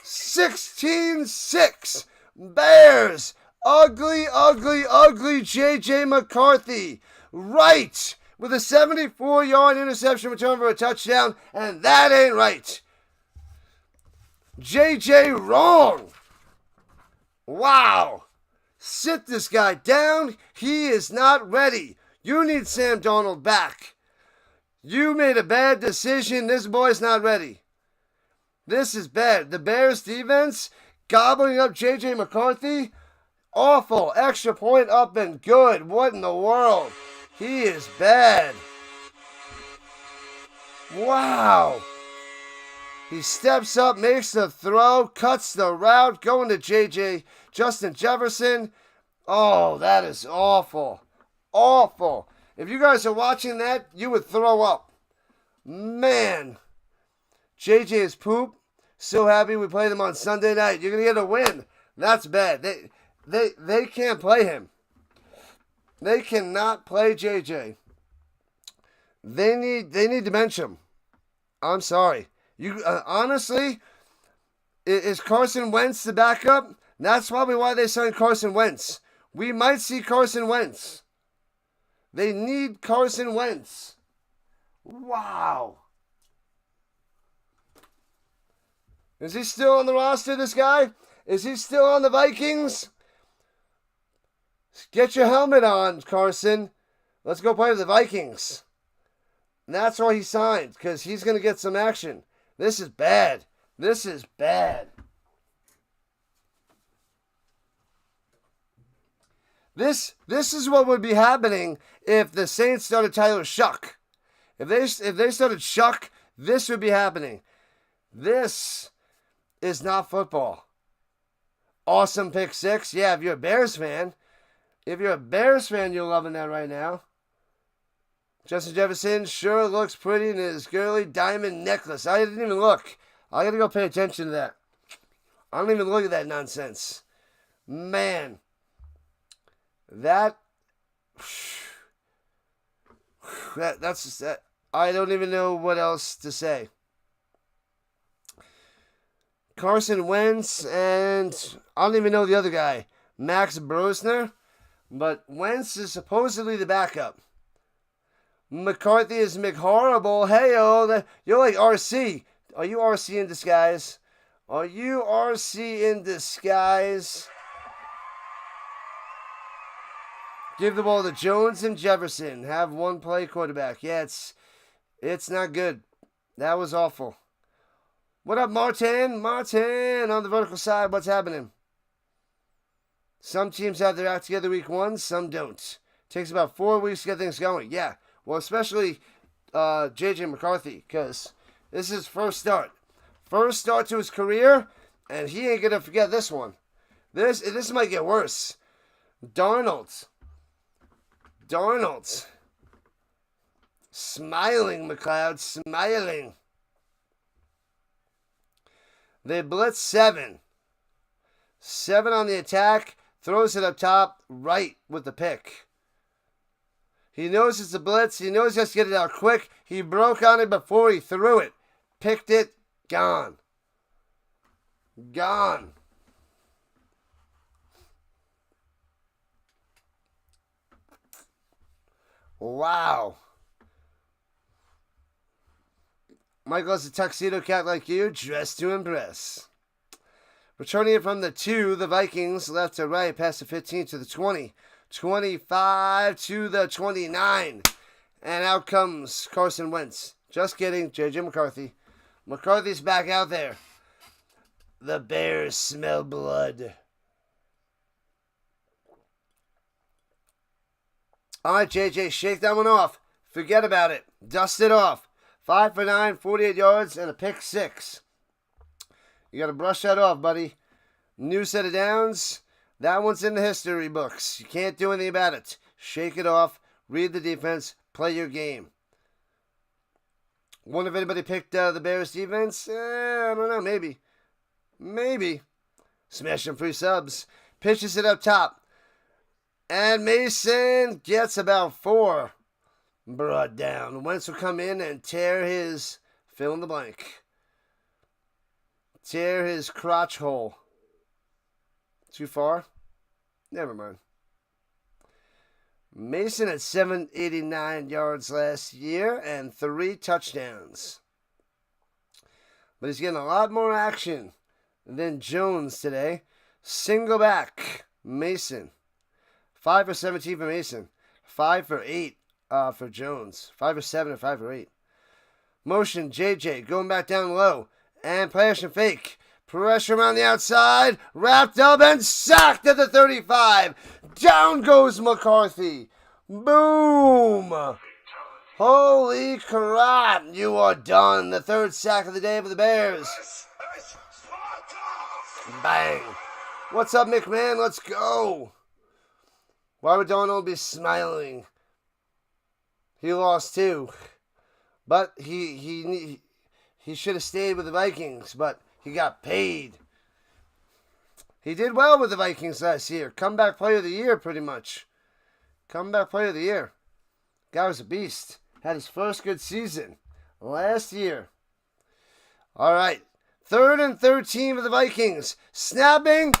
16-6. Bears. Ugly, ugly, ugly J.J. McCarthy. Right. With a 74-yard interception return for a touchdown. And that ain't right. J.J. wrong. Wow. Sit this guy down. He is not ready. You need Sam Darnold back. You made a bad decision. This boy's not ready. This is bad. The Bears defense gobbling up J.J. McCarthy. Awful. Extra point up and good. What in the world? He is bad. Wow. He steps up, makes the throw, cuts the route, going to J.J. Justin Jefferson. Oh, that is awful. Awful. If you guys are watching that, you would throw up. Man. J.J. is poop. So happy we played him on Sunday night. You're going to get a win. That's bad. They can't play him. They cannot play JJ. They need to bench him. I'm sorry. You honestly, is Carson Wentz the backup? That's probably why they signed Carson Wentz. We might see Carson Wentz. They need Carson Wentz. Wow. Is he still on the roster, this guy? Is he still on the Vikings? Get your helmet on, Carson. Let's go play with the Vikings. And that's why he signed, because he's going to get some action. This is bad. This is bad. This is what would be happening if the Saints started Tyler Shuck. If they started Shuck, this would be happening. This is not football. Awesome pick 6. Yeah, if you're a Bears fan. If you're a Bears fan, you're loving that right now. Justin Jefferson sure looks pretty in his girly diamond necklace. I didn't even look. I gotta go pay attention to that. I don't even look at that nonsense. Man. That's just that. I don't even know what else to say. Carson Wentz and I don't even know the other guy. Max Brosner. But Wentz is supposedly the backup. McCarthy is McHorrible. Hey-oh, you're like RC. Are you RC in disguise? Are you RC in disguise? Give the ball to Jones and Jefferson. Have one play quarterback. Yeah, it's not good. That was awful. What up, Martin? Martin on the vertical side. What's happening? Some teams have their act together week 1. Some don't. Takes about 4 weeks to get things going. Yeah. Well, especially J.J. McCarthy, because this is his first start. First start to his career, and he ain't going to forget this one. This might get worse. Darnold. Smiling, McLeod. Smiling. They blitz 7. 7 on the attack. Throws it up top, right with the pick. He knows it's a blitz. He knows he has to get it out quick. He broke on it before he threw it. Picked it. Gone. Gone. Wow. Michael's a tuxedo cat like you, dressed to impress. Returning it from the 2, the Vikings left to right, past the 15 to the 20. 25 to the 29. And out comes Carson Wentz. Just kidding, J.J. McCarthy. McCarthy's back out there. The Bears smell blood. All right, J.J., shake that one off. Forget about it. Dust it off. 5 for 9, 48 yards, and a pick 6. You got to brush that off, buddy. New set of downs. That one's in the history books. You can't do anything about it. Shake it off. Read the defense. Play your game. Wonder if anybody picked the Bears defense? I don't know. Maybe. Maybe. Smashing free subs. Pitches it up top. And Mason gets about 4 brought down. Wentz will come in and tear his fill in the blank. Tear his crotch hole. Too far? Never mind. Mason had 789 yards last year and 3 touchdowns. But he's getting a lot more action than Jones today. Single back, Mason. 5 for 17 for Mason. 5 for 8 for Jones. 5 for 7 and 5 for 8. Motion, JJ going back down low. And play action fake. Pressure around the outside. Wrapped up and sacked at the 35. Down goes McCarthy. Boom. Holy crap. You are done. The 3rd sack of the day for the Bears. Bang. What's up, McMahon? Let's go. Why would Donald be smiling? He lost too. But he should have stayed with the Vikings, but he got paid. He did well with the Vikings last year. Comeback player of the year, pretty much. Comeback player of the year. Guy was a beast. Had his first good season last year. All right. 3rd and 13 for the Vikings. Snapping,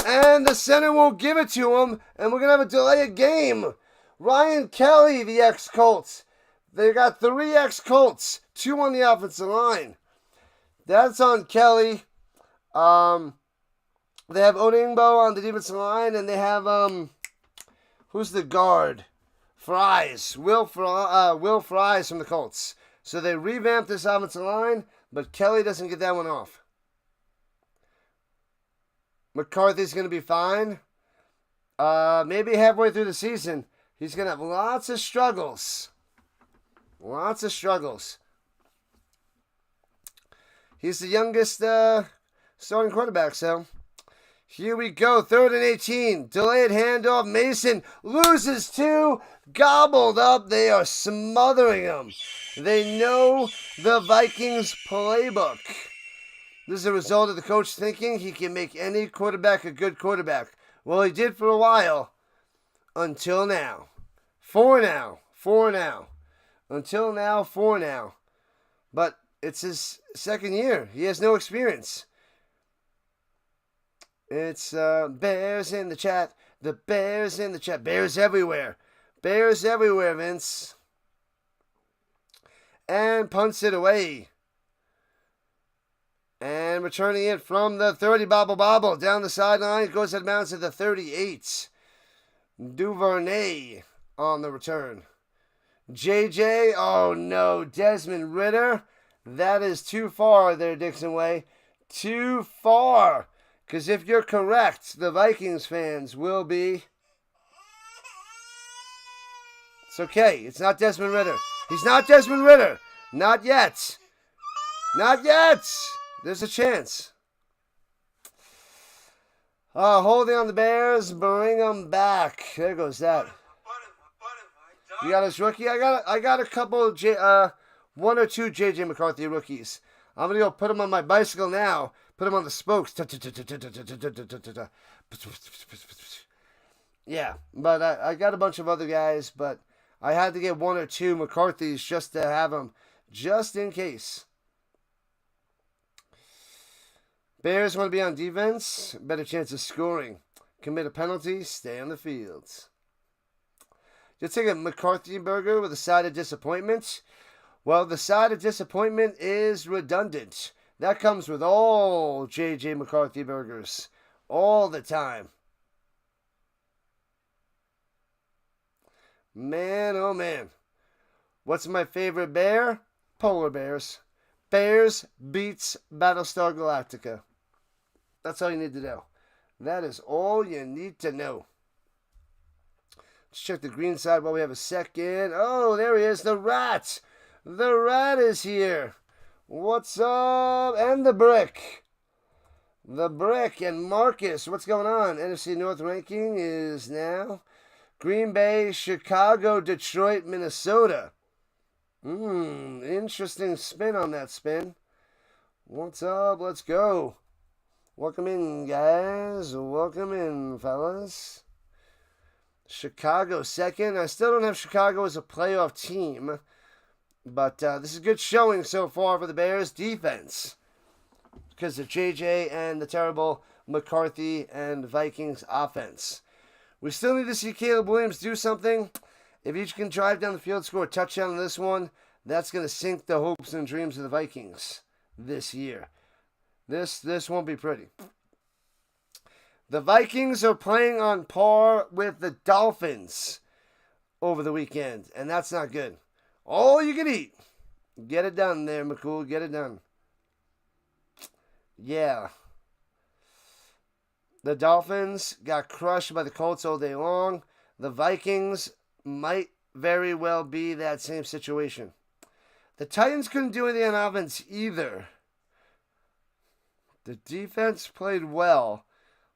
and the center won't give it to him, and we're going to have a delay of game. Ryan Kelly, the ex-Colts. They got 3 ex-Colts. 2 on the offensive line. That's on Kelly. They have Odingbo on the defensive line, and they have who's the guard? Fries. Will Fries from the Colts. So they revamped this offensive line, but Kelly doesn't get that one off. McCarthy's going to be fine. Maybe halfway through the season, he's going to have lots of struggles. Lots of struggles. He's the youngest starting quarterback, so here we go. 3rd and 18. Delayed handoff. Mason loses 2. Gobbled up. They are smothering him. They know the Vikings playbook. This is a result of the coach thinking he can make any quarterback a good quarterback. Well, he did for a while. Until now. 4 now. 4 now. Until now, 4 now. But it's his 2nd year. He has no experience. It's Bears in the chat. The Bears in the chat. Bears everywhere. Bears everywhere, Vince. And punts it away. And returning it from the 30. Bobble. Down the sideline. Goes out of bounds to the 38. Duvernay on the return. JJ. Oh, no. Desmond Ridder. That is too far there, Dixon Way. Too far. Because if you're correct, the Vikings fans will be... It's okay. It's not Desmond Ridder. He's not Desmond Ridder. Not yet. Not yet. There's a chance. Holding on the Bears. Bring them back. There goes that. You got his rookie? I got a couple of 1 or 2 J.J. McCarthy rookies. I'm going to go put them on my bicycle now. Put them on the spokes. Yeah, but I got a bunch of other guys, but I had to get 1 or 2 McCarthy's just to have them, just in case. Bears want to be on defense. Better chance of scoring. Commit a penalty. Stay on the field. You'll take a McCarthy burger with a side of disappointment. Well, the side of disappointment is redundant. That comes with all J.J. McCarthy burgers. All the time. Man, oh man. What's my favorite bear? Polar bears. Bears beats Battlestar Galactica. That's all you need to know. That is all you need to know. Let's check the green side while we have a second. Oh, there he is, the Rat. The Rat is here. What's up? And the Brick. The Brick and Marcus. What's going on? NFC North ranking is now Green Bay, Chicago, Detroit, Minnesota. Interesting spin on that spin. What's up? Let's go. Welcome in, guys. Welcome in, fellas. Chicago second. I still don't have Chicago as a playoff team, but this is a good showing so far for the Bears defense because of JJ and the terrible McCarthy and Vikings offense. We still need to see Caleb Williams do something. If each can drive down the field, score a touchdown in this one, that's going to sink the hopes and dreams of the Vikings this year. This won't be pretty. The Vikings are playing on par with the Dolphins over the weekend, and that's not good. All you can eat. Get it done there, McCool. Get it done. Yeah. The Dolphins got crushed by the Colts all day long. The Vikings might very well be that same situation. The Titans couldn't do anything on offense either. The defense played well,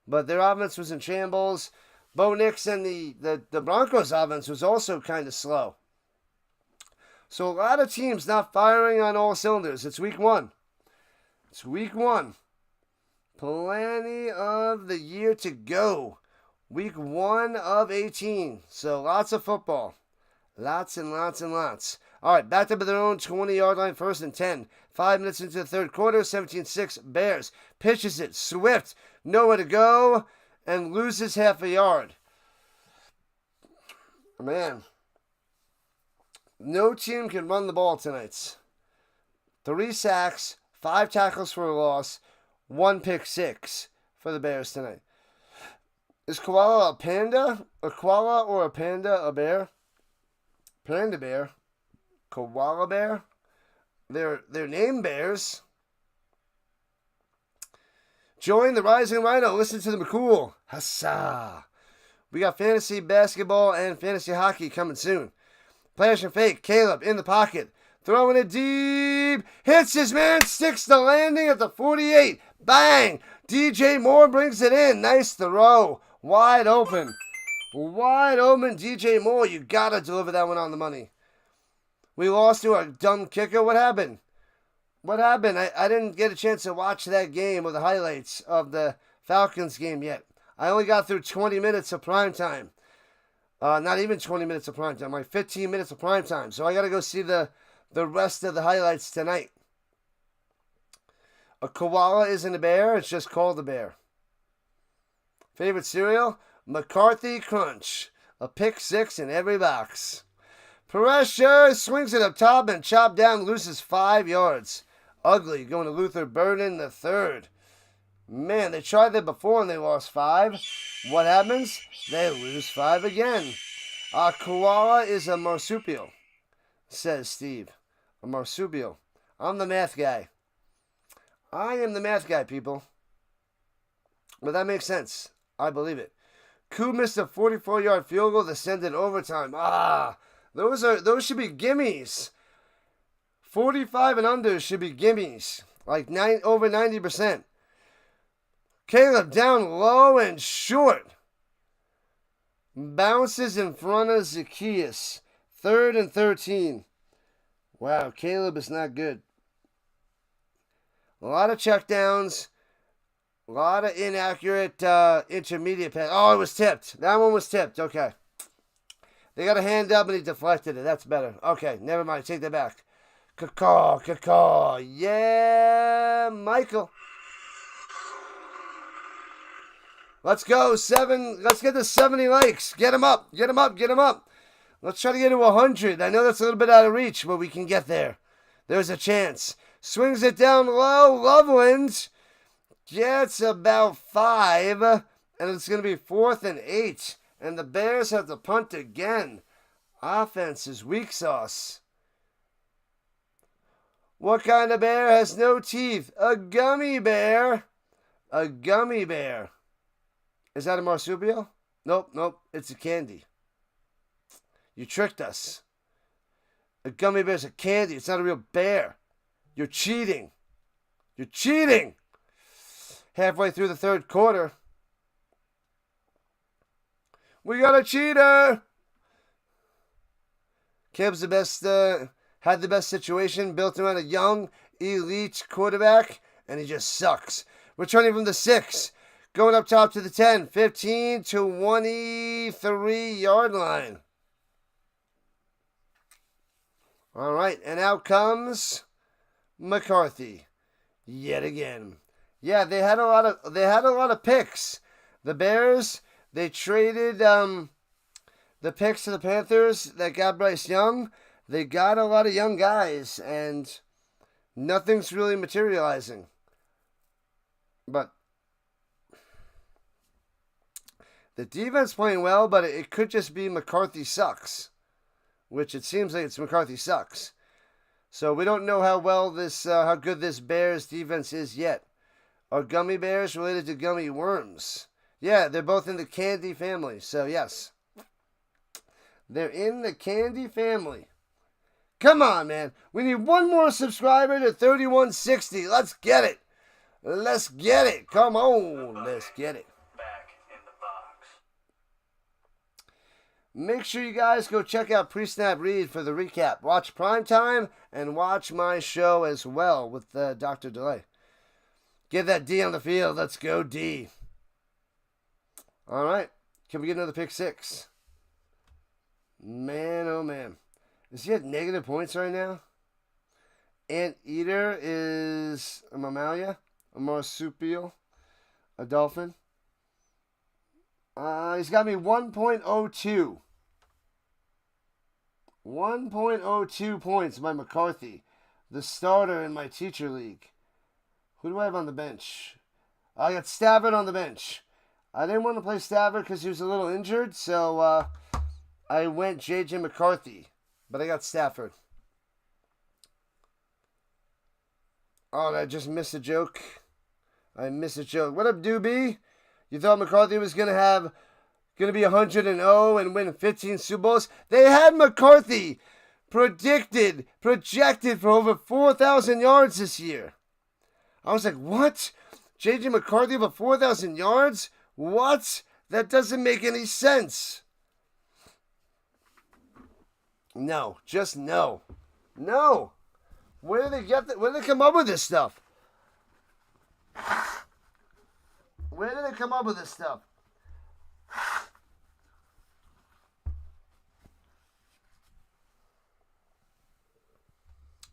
but their offense was in shambles. Bo Nix and the Broncos' offense was also kind of slow. So a lot of teams not firing on all cylinders. It's week 1. It's week 1. Plenty of the year to go. Week 1 of 18. So lots of football. Lots and lots and lots. All right, back up at their own 20-yard line, 1st and 10. 5 minutes into the third quarter, 17-6 Bears. Pitches it, Swift, nowhere to go, and loses half a yard. Man, no team can run the ball tonight. 3 sacks, 5 tackles for a loss, 1 pick six for the Bears tonight. Is koala a panda? A koala or a panda a bear? Panda bear. Koala bear. They're named bears. Join the Rising Rhino. Listen to the McCool. Huzzah. We got fantasy basketball and fantasy hockey coming soon. Flash and fake. Caleb in the pocket. Throwing it deep. Hits his man. Sticks the landing at the 48. Bang. DJ Moore brings it in. Nice throw. Wide open. Wide open DJ Moore. You got to deliver that one on the money. We lost to a dumb kicker. What happened? What happened? I didn't get a chance to watch that game or the highlights of the Falcons game yet. I only got through 20 minutes of primetime. Not even 20 minutes of primetime. Like 15 minutes of primetime. So I got to go see the rest of the highlights tonight. A koala isn't a bear. It's just called a bear. Favorite cereal? McCarthy Crunch. A pick six in every box. Pressure, swings it up top and chopped down, loses 5 yards. Ugly, going to Luther Burden the third. Man, they tried that before and they lost 5. What happens? They lose 5 again. A koala is a marsupial, says Steve. A marsupial. I'm the math guy. I am the math guy, people. But that makes sense. I believe it. Koo missed a 44-yard field goal that sent it overtime. Those should be gimmies. 45 and under should be gimmies. Like over 90%. Caleb down low and short. Bounces in front of Zacchaeus. 3rd and 13. Wow, Caleb is not good. A lot of checkdowns. A lot of inaccurate intermediate pass. Oh, it was tipped. That one was tipped. Okay. They got a hand up and he deflected it. That's better. Okay, never mind. Take that back. Caw. Yeah, Michael. Let's go. 7. Let's get to 70 likes. Get him up. Let's try to get to 100. I know that's a little bit out of reach, but we can get there. There's a chance. Swings it down low. Loveland gets about 5. And it's going to be 4th and 8. And the Bears have to punt again. Offense is weak sauce. What kind of bear has no teeth? A gummy bear. A gummy bear. Is that a marsupial? Nope. It's a candy. You tricked us. A gummy bear's a candy. It's not a real bear. You're cheating. Halfway through the 3rd quarter. We got a cheater. Kibb's had the best situation built around a young, elite quarterback, and he just sucks. Returning from the 6, going up top to the 10, 15 to 23-yard line. All right, and out comes McCarthy yet again. Yeah, they had a lot of picks. The Bears, they traded the picks to the Panthers that got Bryce Young. They got a lot of young guys, and nothing's really materializing. But the defense playing well, but it could just be McCarthy sucks, which it seems like it's McCarthy sucks. So we don't know how good this Bears defense is yet. Are gummy bears related to gummy worms? Yeah, they're both in the candy family. So yes, they're in the candy family. Come on, man. We need one more subscriber to 3160. Let's get it. Come on. Let's get it. Back in the box. Make sure you guys go check out Pre-Snap Read for the recap. Watch Primetime and watch my show as well with Dr. Delay. Get that D on the field. Let's go, D. All right. Can we get another pick 6? Man, oh man. Is he at negative points right now? Anteater is a mammalia, a marsupial, a dolphin. He's got me 1.02. 1.02 points by McCarthy, the starter in my teacher league. Who do I have on the bench? I got Stafford on the bench. I didn't want to play Stafford because he was a little injured, so I went J.J. McCarthy. But I got Stafford. Oh, I just missed a joke. What up, Doobie? You thought McCarthy was gonna be 100-0 and win 15 Super Bowls? They had McCarthy projected for over 4,000 yards this year. I was like, what? J.J. McCarthy over 4,000 yards? What? That doesn't make any sense. No, just no. No. Where do they come up with this stuff? Where do they come up with this stuff?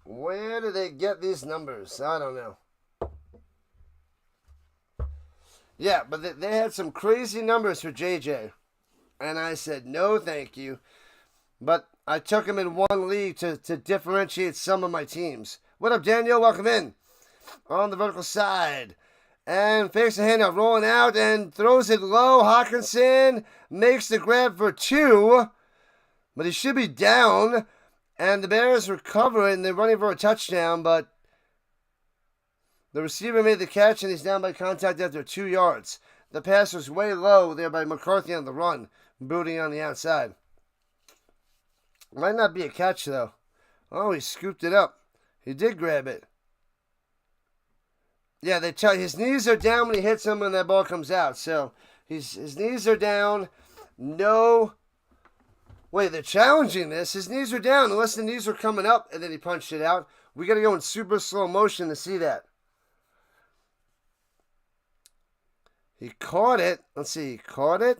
Where do they get these numbers? I don't know. Yeah, but they had some crazy numbers for JJ. And I said, no, thank you. But I took him in one league to differentiate some of my teams. What up, Daniel? Welcome in. On the vertical side. And fakes the handout, rolling out and throws it low. Hawkinson makes the grab for 2. But he should be down. And the Bears recover it, and they're running for a touchdown. But the receiver made the catch, and he's down by contact after 2 yards. The pass was way low there by McCarthy on the run. Booting on the outside. Might not be a catch, though. Oh, he scooped it up. He did grab it. Yeah, his knees are down when he hits him when that ball comes out. So, his knees are down. No. Wait, they're challenging this. His knees are down unless the knees were coming up and then he punched it out. We got to go in super slow motion to see that. He caught it. Let's see. He caught it.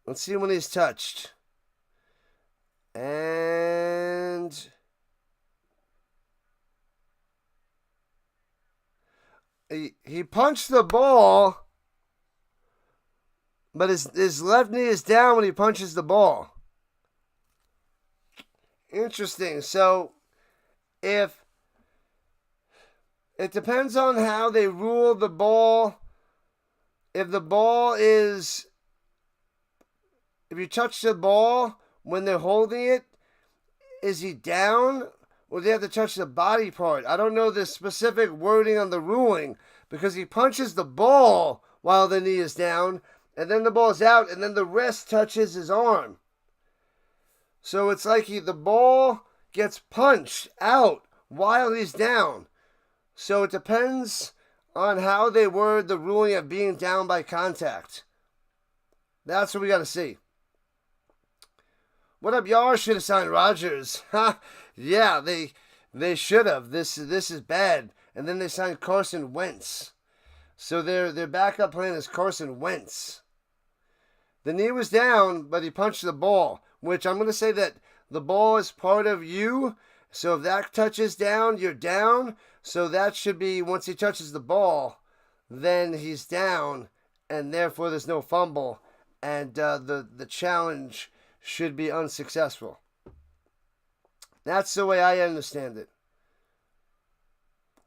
Let's see when he's touched. And he punched the ball, but his left knee is down when he punches the ball. Interesting. So, if it depends on how they rule the ball. If the ball is, if you touch the ball when they're holding it, is he down? Or do they have to touch the body part? I don't know the specific wording on the ruling, because he punches the ball while the knee is down, and then the ball's out, and then the wrist touches his arm. So it's like the ball gets punched out while he's down. So it depends on how they word the ruling of being down by contact. That's what we got to see. What up, y'all? Should have signed Rodgers. Ha! Yeah, they should have. This is bad. And then they signed Carson Wentz. So their backup plan is Carson Wentz. The knee was down, but he punched the ball, which I'm going to say that the ball is part of you. So if that touches down, you're down. So that should be, once he touches the ball, then he's down, and therefore there's no fumble, and the challenge should be unsuccessful. That's the way I understand it.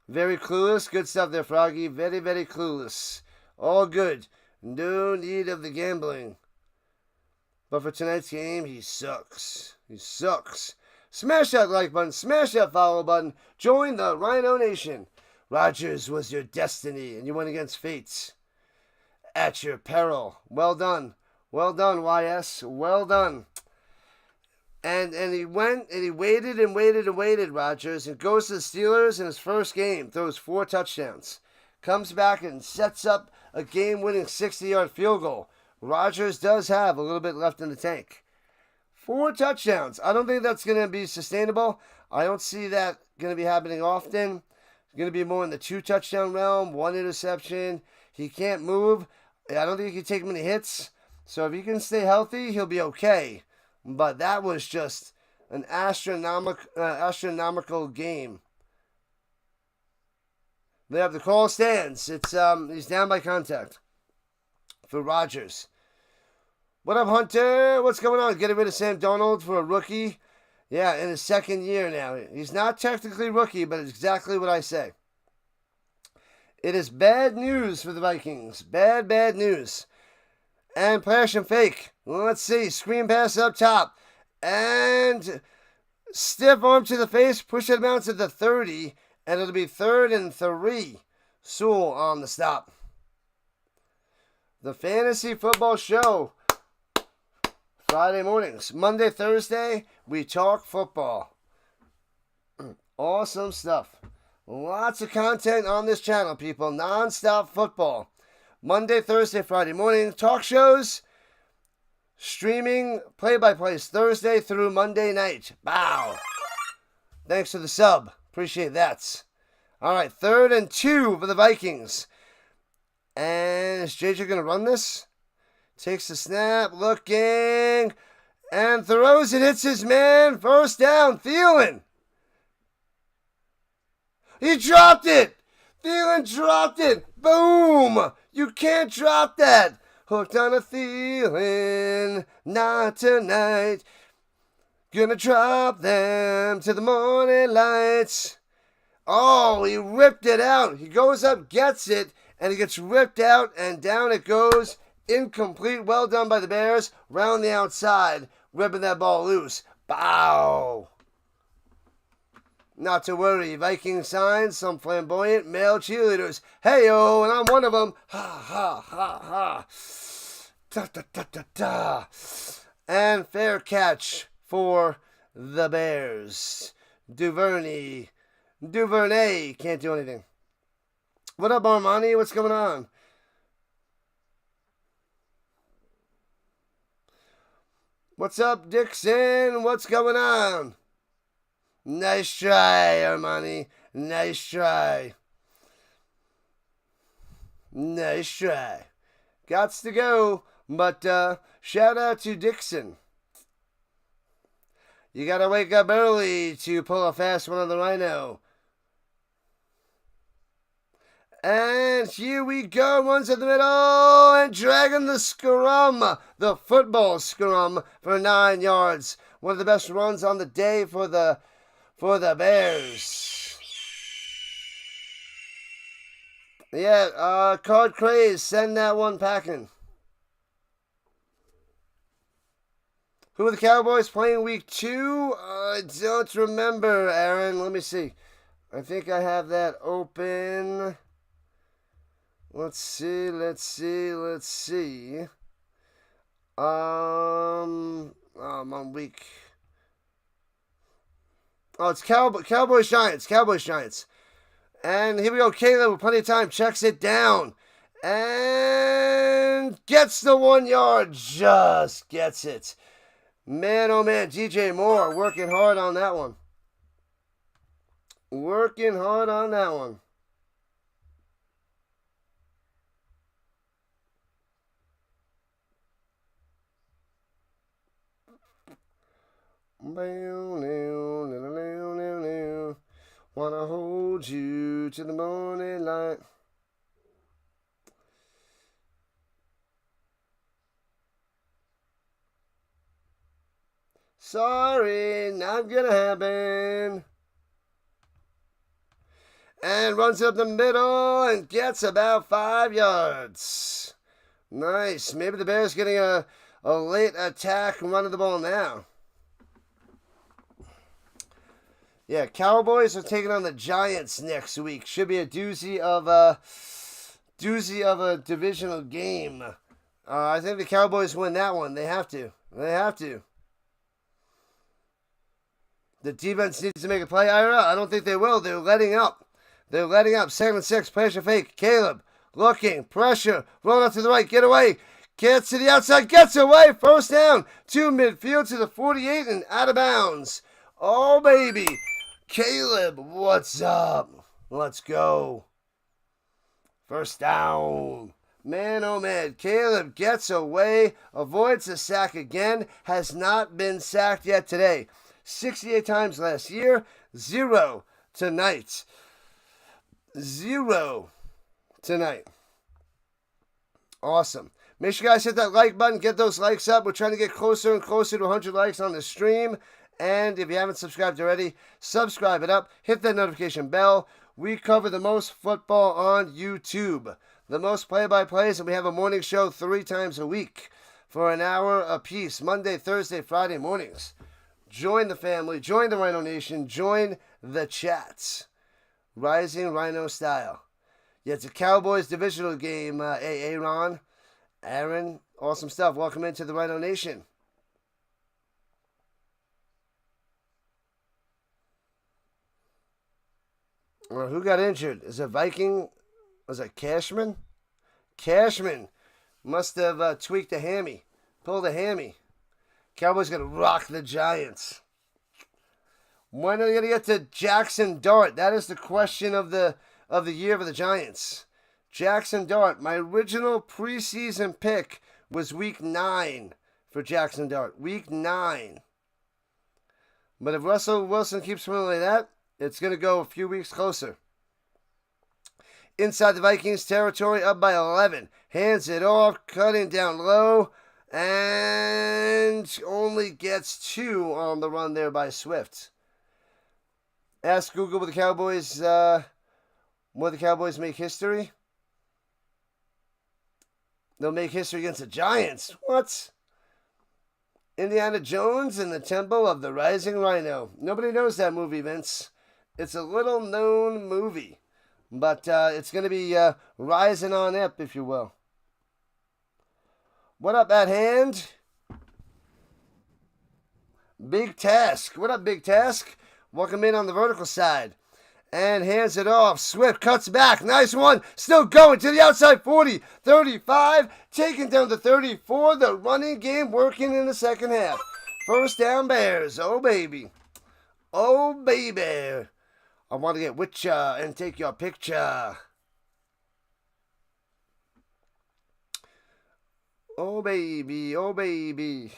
Very clueless. Good stuff there, Froggy. Very, very clueless. All good. No need of the gambling. But for tonight's game, he sucks. He sucks. Smash that like button. Smash that follow button. Join the Rhino Nation. Rodgers was your destiny, and you went against fate. At your peril. Well done. Well done, YS. Well done. And he went and he waited and waited and waited, Rodgers, and goes to the Steelers in his first game, throws 4 touchdowns. Comes back and sets up a game-winning 60-yard field goal. Rodgers does have a little bit left in the tank. 4 touchdowns. I don't think that's going to be sustainable. I don't see that going to be happening often. It's going to be more in the 2-touchdown realm, 1 interception. He can't move. I don't think he can take many hits. So if he can stay healthy, he'll be okay. But that was just an astronomical game. They have the call stands. It's he's down by contact for Rodgers. What up, Hunter? What's going on? Getting rid of Sam Darnold for a rookie? Yeah, in his second year now. He's not technically rookie, but it's exactly what I say. It is bad news for the Vikings. Bad news. And play action fake. Let's see. Screen pass up top. And stiff arm to the face. Push it down to the 30. And it'll be 3rd and 3. Sewell on the stop. The Fantasy Football Show. Friday mornings. Monday, Thursday, we talk football. Awesome stuff. Lots of content on this channel, people. Non-stop football. Monday, Thursday, Friday morning. Talk shows. Streaming play-by-plays Thursday through Monday night. Bow. Thanks for the sub. Appreciate that. All right, 3rd and 2 for the Vikings. And is JJ going to run this? Takes the snap, looking, and throws it, hits his man. First down, Thielen. He dropped it. Thielen dropped it. Boom. You can't drop that. Hooked on a Thielen, not tonight. Gonna drop them to the morning lights. Oh, he ripped it out. He goes up, gets it, and it gets ripped out, and down it goes. Incomplete. Well done by the Bears. Round the outside. Ripping that ball loose. Bow. Not to worry. Viking signs. Some flamboyant male cheerleaders. Hey-oh, and I'm one of them. Ha, ha, ha, ha. Da, da, da, da, da. And fair catch for the Bears. Duvernay can't do anything. What up, Armani? What's going on? What's up, Dixon? What's going on? Nice try, Armani. Nice try. Nice try. Gots to go, but shout out to Dixon. You got to wake up early to pull a fast one on the Rhino. And here we go. Runs at the middle and dragging the scrum. The football scrum for 9 yards. One of the best runs on the day for the Bears. Yeah, Card Craze, send that one packing. Who are the Cowboys playing week 2? I don't remember, Aaron. Let me see. I think I have that open. Let's see. I'm on week. Oh, it's Cowboys Giants. And here we go. Caleb with plenty of time checks it down and gets the 1 yard. Just gets it. Man, oh man, DJ Moore working hard on that one. Wanna hold you to the morning light. Sorry, not gonna happen. And runs up the middle and gets about 5 yards. Nice. Maybe the Bears getting a late attack and running the ball now. Yeah, Cowboys are taking on the Giants next week. Should be a doozy of a divisional game. I think the Cowboys win that one. They have to. The defense needs to make a play. I don't think they will. They're letting up. 2nd and 6. Pressure fake. Caleb looking. Pressure. Rolling up to the right. Get away. Gets to the outside. Gets away. First down. To midfield to the 48 and out of bounds. Oh, baby. Caleb, what's up? Let's go. First down. Man, oh man. Caleb gets away. Avoids the sack again. Has not been sacked yet today. 68 times last year. 0 tonight. Awesome. Make sure you guys hit that like button. Get those likes up. We're trying to get closer and closer to 100 likes on the stream. And if you haven't subscribed already, subscribe it up. Hit that notification bell. We cover the most football on YouTube. The most play-by-plays, and we have a morning show 3 times a week for an hour apiece. Monday, Thursday, Friday mornings. Join the family. Join the Rhino Nation. Join the chats. Rising Rhino style. Yeah, it's a Cowboys divisional game, Aaron. Aaron, awesome stuff. Welcome into the Rhino Nation. Who got injured? Is it Viking? Was it Cashman? Cashman must have tweaked a hammy. Pulled a hammy. Cowboys going to rock the Giants. When are they going to get to Jackson Dart? That is the question of the year for the Giants. Jackson Dart. My original preseason pick was week 9 for Jackson Dart. Week 9. But if Russell Wilson keeps winning like that, it's going to go a few weeks closer. Inside the Vikings territory, up by 11. Hands it off, cutting down low, and only gets 2 on the run there by Swift. Ask Google, will the Cowboys make history? They'll make history against the Giants. What? Indiana Jones and the Temple of the Rising Rhino. Nobody knows that movie, Vince. It's a little known movie, but it's going to be rising on up, if you will. What up, at hand? Big Task. What up, Big Task? Welcome in on the vertical side. And hands it off. Swift cuts back. Nice one. Still going to the outside 40. 35. Taking down the 34. The running game working in the second half. First down Bears. Oh, baby. Oh, baby. I want to get with ya and take your picture. Oh, baby. Oh, baby.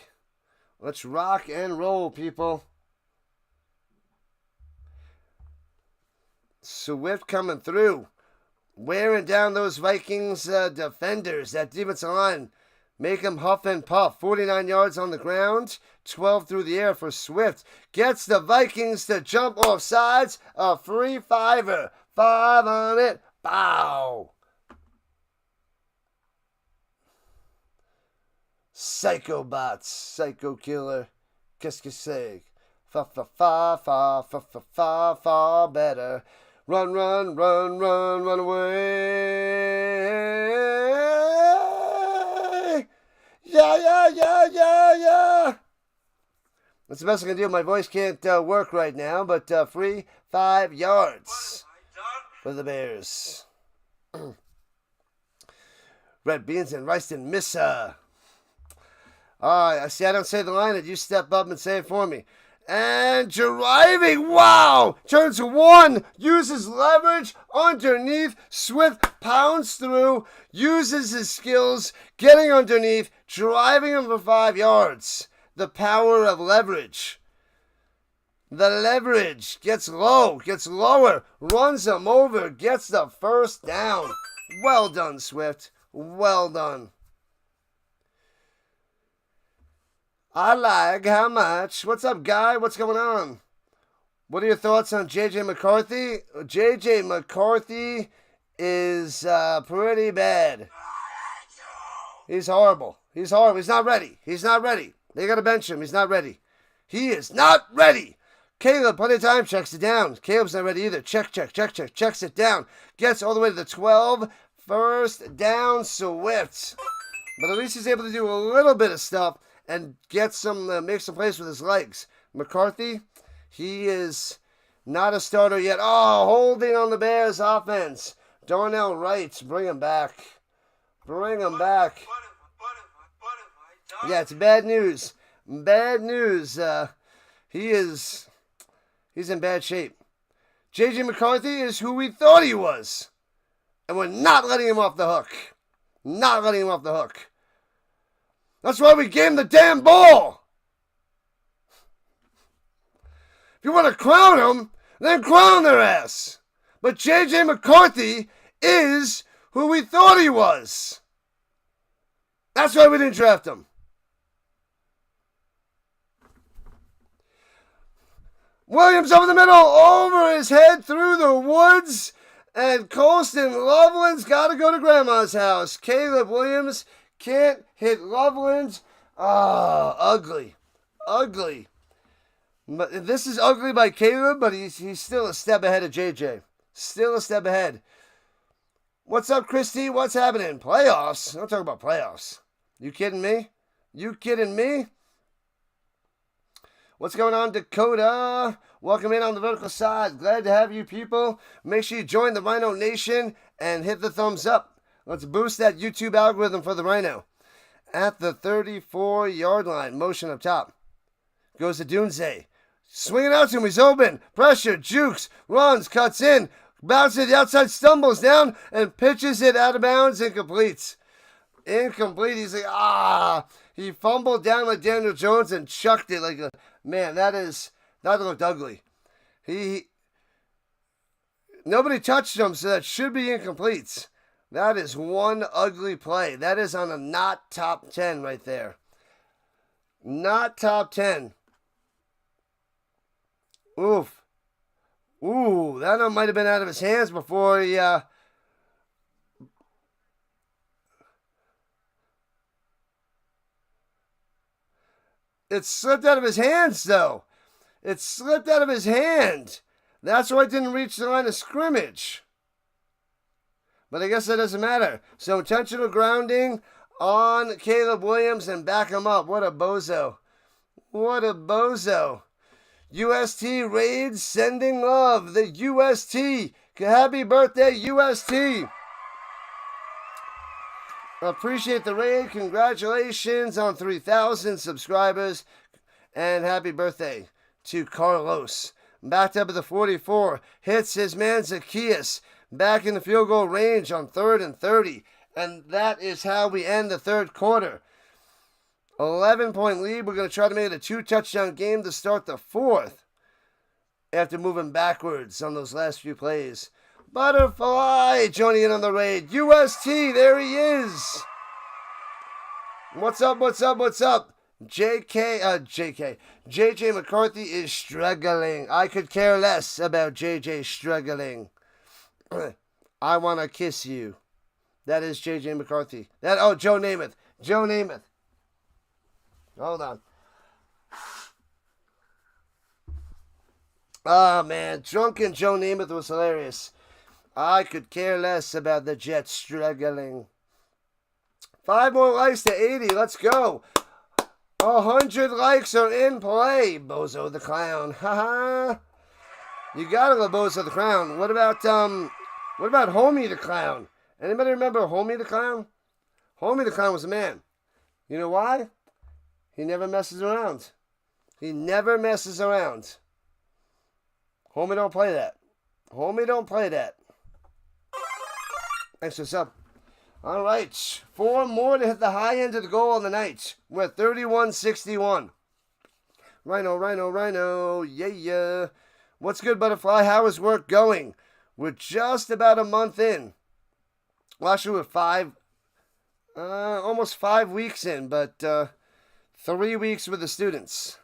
Let's rock and roll, people. Swift coming through. Wearing down those Vikings defenders. That defensive line. Make him huff and puff. 49 yards on the ground. 12 through the air for Swift. Gets the Vikings to jump off sides. A free fiver. 5 on it. Bow. Psycho bots. Psycho killer. Qu'est-ce que c'est? Fa fa fa fa fa fa fa fa better. Run, run, run, run, run away. Yeah, yeah, yeah, yeah, yeah. That's the best I can do. My voice can't work right now, but free 5 yards for the Bears. Red beans and rice and missa. I see I don't say the line, and you step up and say it for me. And driving, wow! Turns one, uses leverage underneath. Swift pounds through, uses his skills, getting underneath, driving him for 5 yards. The power of leverage. The leverage gets low, gets lower, runs him over, gets the first down. Well done, Swift. Well done. I like how much. What's up, guy? What's going on? What are your thoughts on J.J. McCarthy? J.J. McCarthy is pretty bad. He's horrible. He's horrible. He's not ready. He's not ready. They got to bench him. He's not ready. He is not ready. Caleb, plenty of time, checks it down. Caleb's not ready either. Checks it down. Gets all the way to the 12. First down, Swift. But at least he's able to do a little bit of stuff and get some, make some plays with his legs. McCarthy, he is not a starter yet. Oh, holding on the Bears offense. Darnell Wright, bring him back. Bring him back. Yeah, it's bad news. Bad news. He's in bad shape. J.J. McCarthy is who we thought he was. And we're not letting him off the hook. Not letting him off the hook. That's why we gave him the damn ball. If you want to crown him, then crown their ass. But J.J. McCarthy is who we thought he was. That's why we didn't draft him. Williams over the middle, over his head, through the woods. And Colston Loveland's got to go to Grandma's house. Caleb Williams can't hit Loveland. Ugly. Ugly. But this is ugly by Caleb, but he's still a step ahead of JJ. Still a step ahead. What's up, Christy? What's happening? Playoffs? Don't talk about playoffs. You kidding me? You kidding me? What's going on, Dakota? Welcome in on the vertical side. Glad to have you people. Make sure you join the Rhino Nation and hit the thumbs up. Let's boost that YouTube algorithm for the Rhino. At the 34-yard line, motion up top. Goes to Dunze. Swinging out to him, he's open. Pressure, jukes, runs, cuts in. Bounces the outside, stumbles down, and pitches it out of bounds and completes. Incomplete. He's like, He fumbled down like Daniel Jones and chucked it like a... Man, that looked ugly. Nobody touched him, so that should be incomplete. That is one ugly play. That is on a not top 10 right there. Not top 10. Oof. Ooh, that one might have been out of his hands before he... It slipped out of his hands, though. It slipped out of his hand. That's why it didn't reach the line of scrimmage. But I guess that doesn't matter. So intentional grounding on Caleb Williams and back him up. What a bozo. What a bozo. UST Raids sending love. The UST. Happy birthday, UST. Appreciate the raid. Congratulations on 3,000 subscribers. And happy birthday to Carlos. Backed up at the 44. Hits his man Zacchaeus. Back in the field goal range on 3rd and 30. And that is how we end the third quarter. 11-point lead. We're going to try to make it a 2-touchdown game to start the fourth. after moving backwards on those last few plays. Butterfly joining in on the raid. UST, there he is. What's up, what's up, what's up? JJ McCarthy is struggling. I could care less about JJ struggling. I want to kiss you. That is JJ McCarthy. Joe Namath. Joe Namath. Hold on. Oh, man. Drunken Joe Namath was hilarious. I could care less about the Jets struggling. 5 more likes to 80. Let's go. 100 likes are in play. Bozo the Clown. Haha. You gotta love Bozo the Clown. What about Homie the Clown? Anybody remember Homie the Clown? Homie the Clown was a man. You know why? He never messes around. He never messes around. Homie don't play that. Homie don't play that. Thanks for sub. All right. 4 more to hit the high end of the goal of the night. We're at 31-61. Rhino. Yeah. What's good, Butterfly? How is work going? We're just about a month in. Well, actually, we're almost 5 weeks in, but 3 weeks with the students.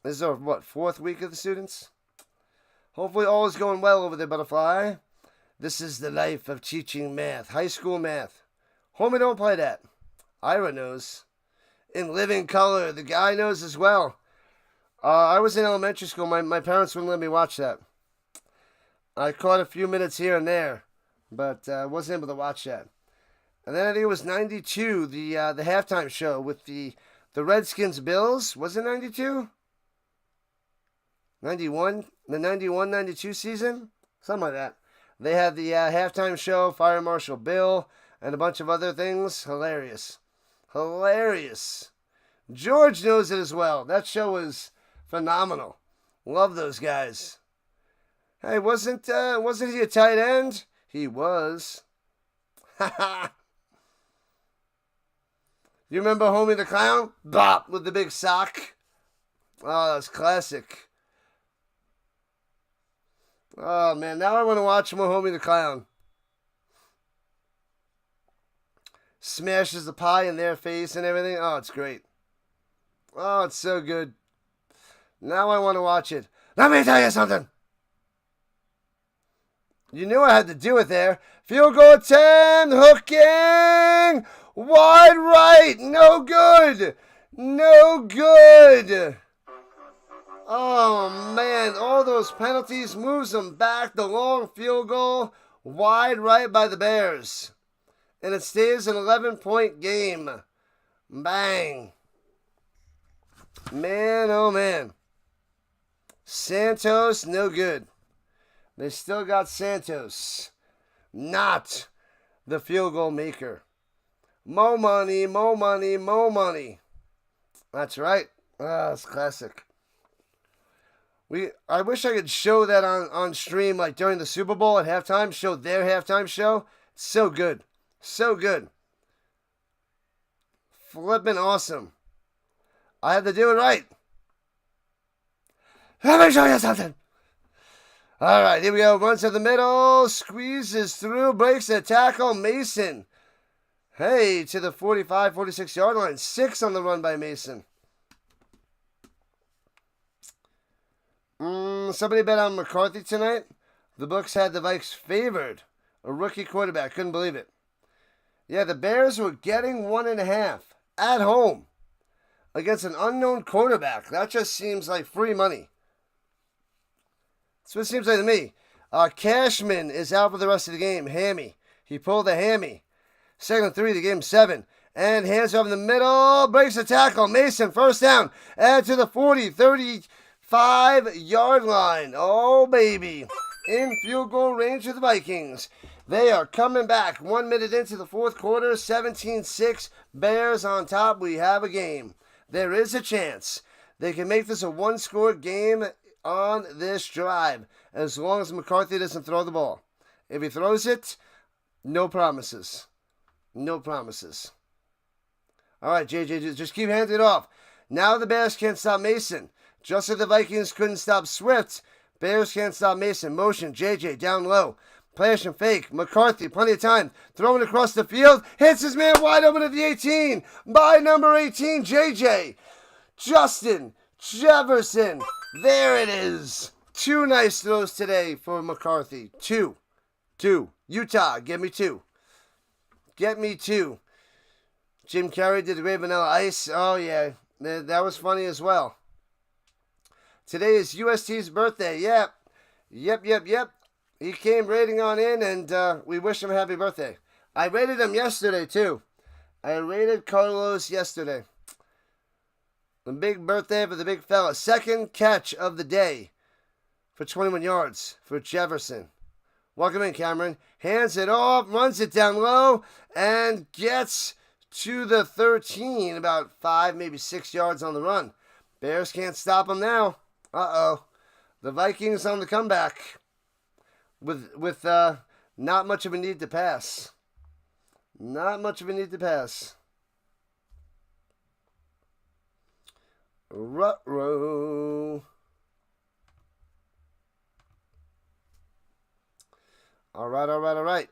This is our, 4th week of the students? Hopefully all is going well over there, Butterfly. This is the life of teaching math. High school math. Homie, don't play that. Ira knows. In living color, the guy knows as well. I was in elementary school. My parents wouldn't let me watch that. I caught a few minutes here and there, but wasn't able to watch that. And then I think it was 92, the halftime show with the Redskins Bills. Was it 92? 91? The 91-92 season? Something like that. They had the halftime show, Fire Marshal Bill, and a bunch of other things. Hilarious. George knows it as well. That show was phenomenal. Love those guys. Hey, wasn't he a tight end? He was. You remember Homie the Clown? Bop, with the big sock. Oh, that's classic. Oh, man, now I want to watch more Homie the Clown. Smashes the pie in their face and everything. Oh, it's great. Oh, it's so good. Now I want to watch it. Let me tell you something. You knew I had to do it there. Field goal attempt. Hooking. Wide right. No good. Oh, man. All those penalties moves them back. The long field goal. Wide right by the Bears. And it stays an 11-point game. Bang. Man, oh, man. Santos, no good. They still got Santos. Not the field goal maker. Mo money. That's right. Ah, it's classic. I wish I could show that on stream, like during the Super Bowl at halftime. Show their halftime show. It's so good. Flippin' awesome. I had to do it right. Let me show you something. All right, here we go. Runs to the middle. Squeezes through. Breaks the tackle. Mason. Hey, to the 45, 46-yard line. 6 on the run by Mason. Somebody bet on McCarthy tonight. The books had the Vikes favored. A rookie quarterback. Couldn't believe it. Yeah, the Bears were getting 1.5 at home against an unknown quarterback. That just seems like free money. That's what it seems like to me. Cashman is out for the rest of the game. Hammy. He pulled a hammy. 2nd and 3 to game 7. And hands over the middle. Breaks the tackle. Mason, first down. And to the 40, 35-yard line. Oh, baby. In field goal range of the Vikings. They are coming back 1 minute into the 4th quarter. 17-6. Bears on top. We have a game. There is a chance they can make this a 1-score game on this drive, as long as McCarthy doesn't throw the ball. If he throws it, no promises. All right, JJ, just keep handing it off. Now the Bears can't stop Mason. Just like the Vikings couldn't stop Swift, Bears can't stop Mason. Motion, JJ down low. Play action fake. McCarthy, plenty of time. Throwing across the field. Hits his man wide open at the 18. By number 18, JJ. Justin Jefferson. There it is. 2 nice throws today for McCarthy. 2. Utah, give me 2. Get me 2. Jim Carrey did the Ray Vanilla Ice. Oh, yeah. That was funny as well. Today is UST's birthday. Yep. He came raiding on in, and we wish him a happy birthday. I rated him yesterday, too. I rated Carlos yesterday. The big birthday for the big fella. Second catch of the day for 21 yards for Jefferson. Welcome in, Cameron. Hands it off, runs it down low, and gets to the 13. About 5, maybe 6 yards on the run. Bears can't stop him now. Uh-oh. The Vikings on the comeback with not much of a need to pass. Not much of a need to pass. Ruh-roh. All right.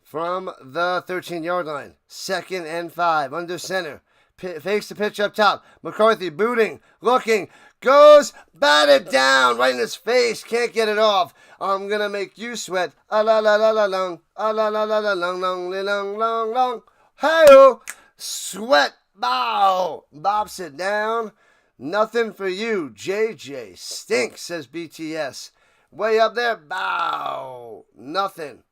From the 13-yard line, 2nd and 5, under center. Fakes the pitch up top. McCarthy booting, looking, goes, batted down right in his face. Can't get it off. I'm gonna make you sweat. Ah la la la la long, ah la la la la long, long, long, long, long. Hey-oh, sweat. Bow! Bops it down. Nothing for you. JJ stinks, says BTS. Way up there. Bow. Nothing.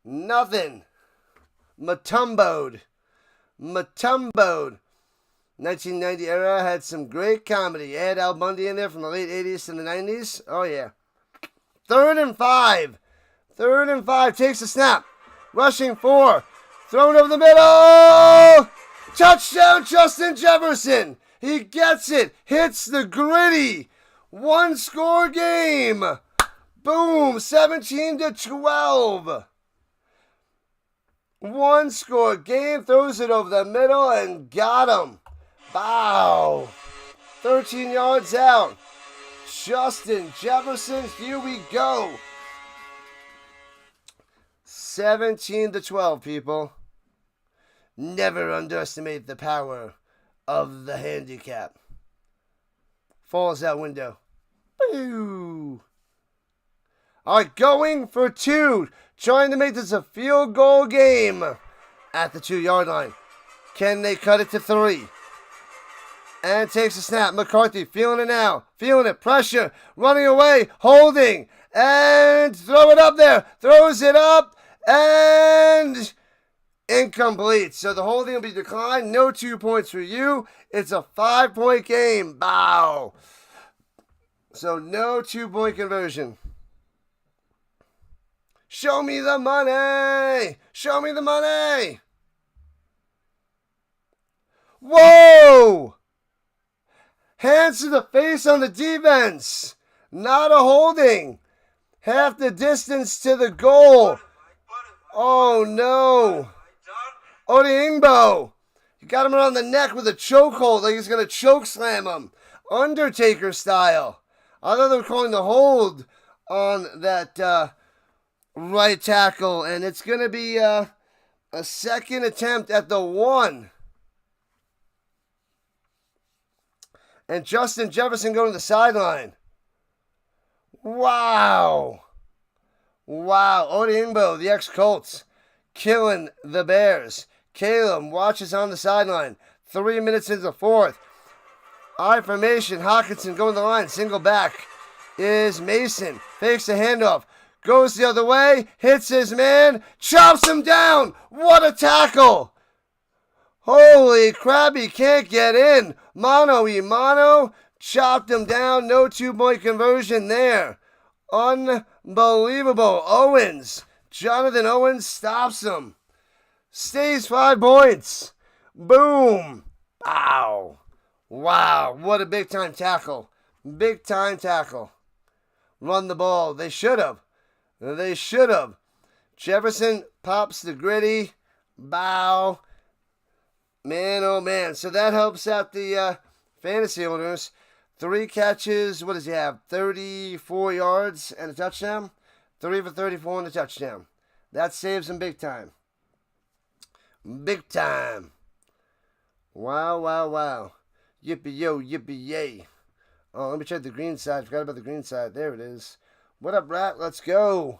1990 1990 era had some great comedy. Add Al Bundy in there from the late 80s to the 90s. Oh, yeah. 3rd and 5. Takes a snap. Rushing 4. Thrown over the middle. Touchdown, Justin Jefferson. He gets it. Hits the gritty. 1-score game. Boom. 17-12. 1-score game. Throws it over the middle and got him. Bow. 13 yards out. Justin Jefferson. Here we go. 17-12, people. Never underestimate the power of the handicap. Falls out window. Boo. All right, going for 2. Trying to make this a field goal game at the 2-yard line. Can they cut it to 3? And takes a snap. McCarthy feeling it now. Feeling it. Pressure. Running away. Holding. And throw it up there. Throws it up. And incomplete. So the holding will be declined. No 2 points for you. It's a 5-point game. Bow. So no 2-point conversion. Show me the money. Show me the money. Whoa. Hands to the face on the defense. Not a holding. Half the distance to the goal. Oh, no. Odiingbo. You got him around the neck with a chokehold like he's going to choke slam him. Undertaker style. I thought they were calling the hold on that right tackle. And it's going to be a second attempt at the 1. And Justin Jefferson going to the sideline. Wow. Odiingbo, the ex-Colts, killing the Bears. Caleb watches on the sideline. 3 minutes into the 4th. I formation. Hawkinson going to the line. Single back is Mason. Fakes the handoff. Goes the other way. Hits his man. Chops him down. What a tackle. Holy crap, he can't get in. Mano. Chopped him down. No 2-point conversion there. Unbelievable. Owens. Jonathan Owens stops him. Stays 5 points. Boom. Wow. What a big-time tackle. Big-time tackle. Run the ball. They should have. Jefferson pops the gritty. Bow. Man, oh man. So that helps out the fantasy owners. 3 catches, what does he have? 34 yards and a touchdown? 3 for 34 and a touchdown. That saves him big time. Big time. Wow, wow, wow. Yippee-yo, yippee-yay. Oh, let me check the green side. Forgot about the green side. There it is. What up, Rat? Let's go.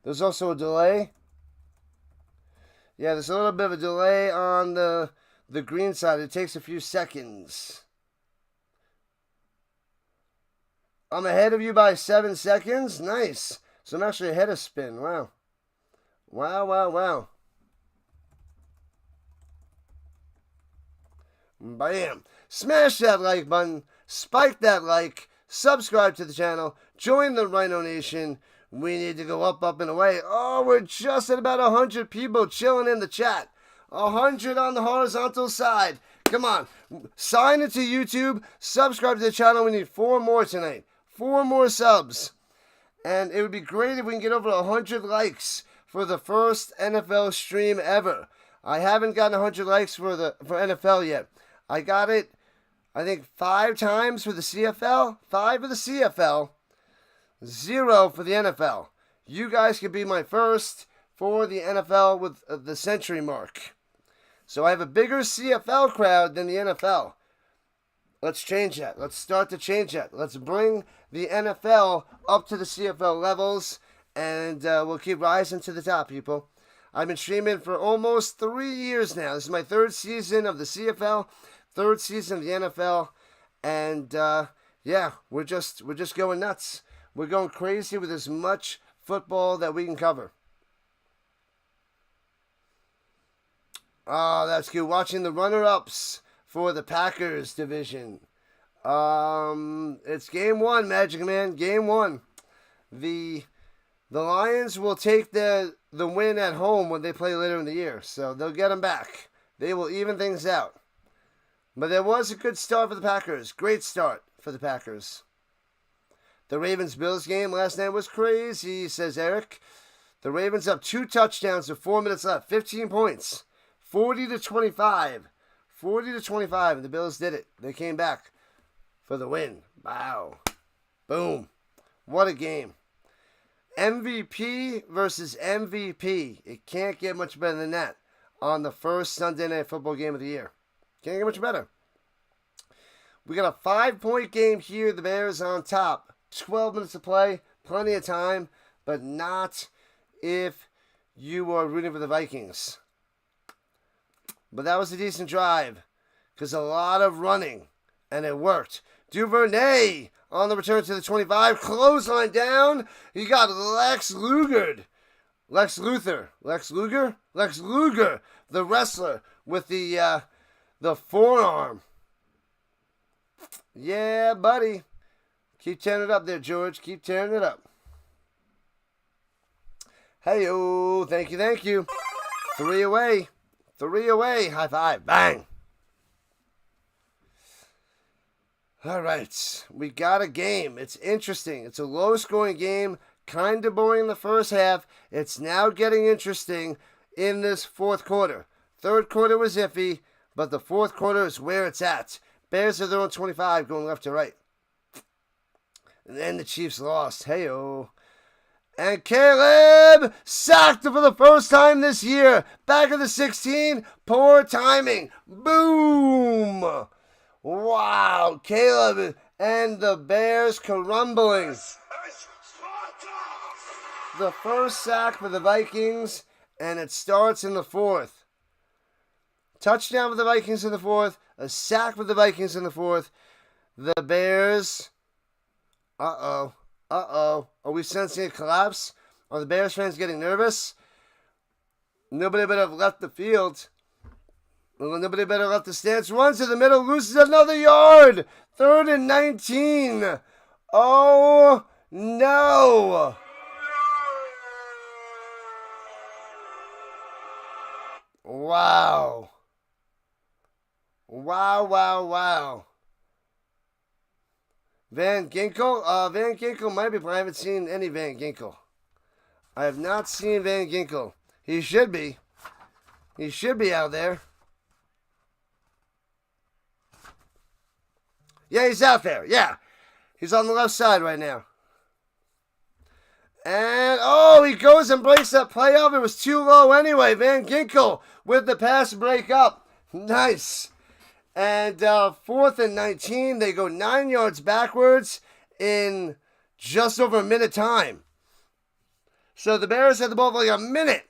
There's also a delay. Yeah, there's a little bit of a delay on the green side. It takes a few seconds. I'm ahead of you by 7 seconds. Nice. So I'm actually ahead of Spin. Wow. Wow, wow, wow. Bam. Smash that like button. Spike that like. Subscribe to the channel. Join the Rhino Nation. We need to go up, up, and away. Oh, we're just at about 100 people chilling in the chat. 100 on the horizontal side. Come on. Sign into YouTube. Subscribe to the channel. We need 4 more tonight. 4 more subs. And it would be great if we can get over 100 likes for the first NFL stream ever. I haven't gotten 100 likes for NFL yet. I got it, I think, 5 times for the CFL. 5 for the CFL. 0 for the NFL. You guys could be my first for the NFL with the century mark. So I have a bigger CFL crowd than the NFL. Let's change that. Let's start to change that. Let's bring the NFL up to the CFL levels, and we'll keep rising to the top, people. I've been streaming for almost 3 years now. This is my 3rd season of the CFL, 3rd season of the NFL, and yeah, we're just going nuts. We're going crazy with as much football that we can cover. Oh, that's good. Watching the runner-ups for the Packers division. It's game 1, Magic Man. Game 1. The Lions will take the win at home when they play later in the year, so they'll get them back. They will even things out. But there was a good start for the Packers. Great start for the Packers. The Ravens-Bills game last night was crazy, says Eric. The Ravens up 2 touchdowns with 4 minutes left. 15 points. 40-25. 40-25, and the Bills did it. They came back for the win. Wow. Boom. What a game. MVP versus MVP. It can't get much better than that on the first Sunday Night Football game of the year. Can't get much better. We got a 5-point game here. The Bears on top. 12 minutes to play. Plenty of time, but not if you are rooting for the Vikings. But that was a decent drive because a lot of running, and it worked. Duvernay on the return to the 25. Clothesline down. He got Lex Luger. Lex Luger, the wrestler with the forearm. Yeah, buddy. Keep tearing it up there, George. Keep tearing it up. Hey-o. Thank you, thank you. 3 away. 3 away. High five. Bang. All right. We got a game. It's interesting. It's a low-scoring game. Kind of boring in the first half. It's now getting interesting in this 4th quarter. 3rd quarter was iffy, but the 4th quarter is where it's at. Bears are their own 25 going left to right. And then the Chiefs lost. Hey-o. And Caleb sacked for the first time this year. Back of the 16. Poor timing. Boom. Wow. Caleb and the Bears crumbling. The first sack for the Vikings, and it starts in the 4th. Touchdown for the Vikings in the 4th. A sack for the Vikings in the 4th. The Bears... Uh-oh. Are we sensing a collapse? Are the Bears fans getting nervous? Nobody better have left the field. Nobody better left the stance. Runs to the middle. Loses another yard. 3rd and 19. Oh, no. Wow. Wow. Van Ginkel? Van Ginkel might be, but I haven't seen any Van Ginkel. I have not seen Van Ginkel. He should be. He should be out there. Yeah, he's out there. Yeah. He's on the left side right now. And, he goes and breaks that play up. It was too low anyway. Van Ginkel with the pass break up. Nice. And 4th and 19. They go 9 yards backwards in just over a minute time. So the Bears had the ball for like a minute.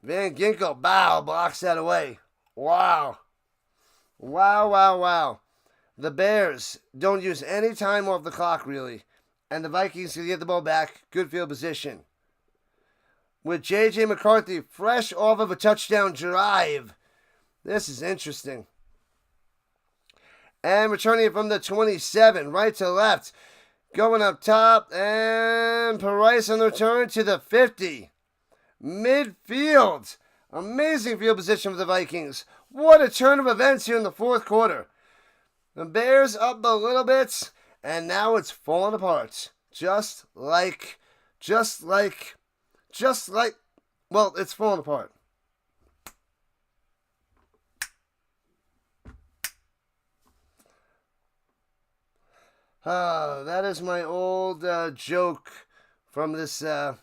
Van Ginkel, blocks that away. Wow. Wow. The Bears don't use any time off the clock, really. And the Vikings can get the ball back. Good field position. With J.J. McCarthy fresh off of a touchdown drive. This is interesting. And returning it from the 27, right to left. Going up top. And Price on the return to the 50. Midfield. Amazing field position for the Vikings. What a turn of events here in the fourth quarter. The Bears up a little bit. And now it's falling apart. Just like, well, it's falling apart. That is my old joke from this, what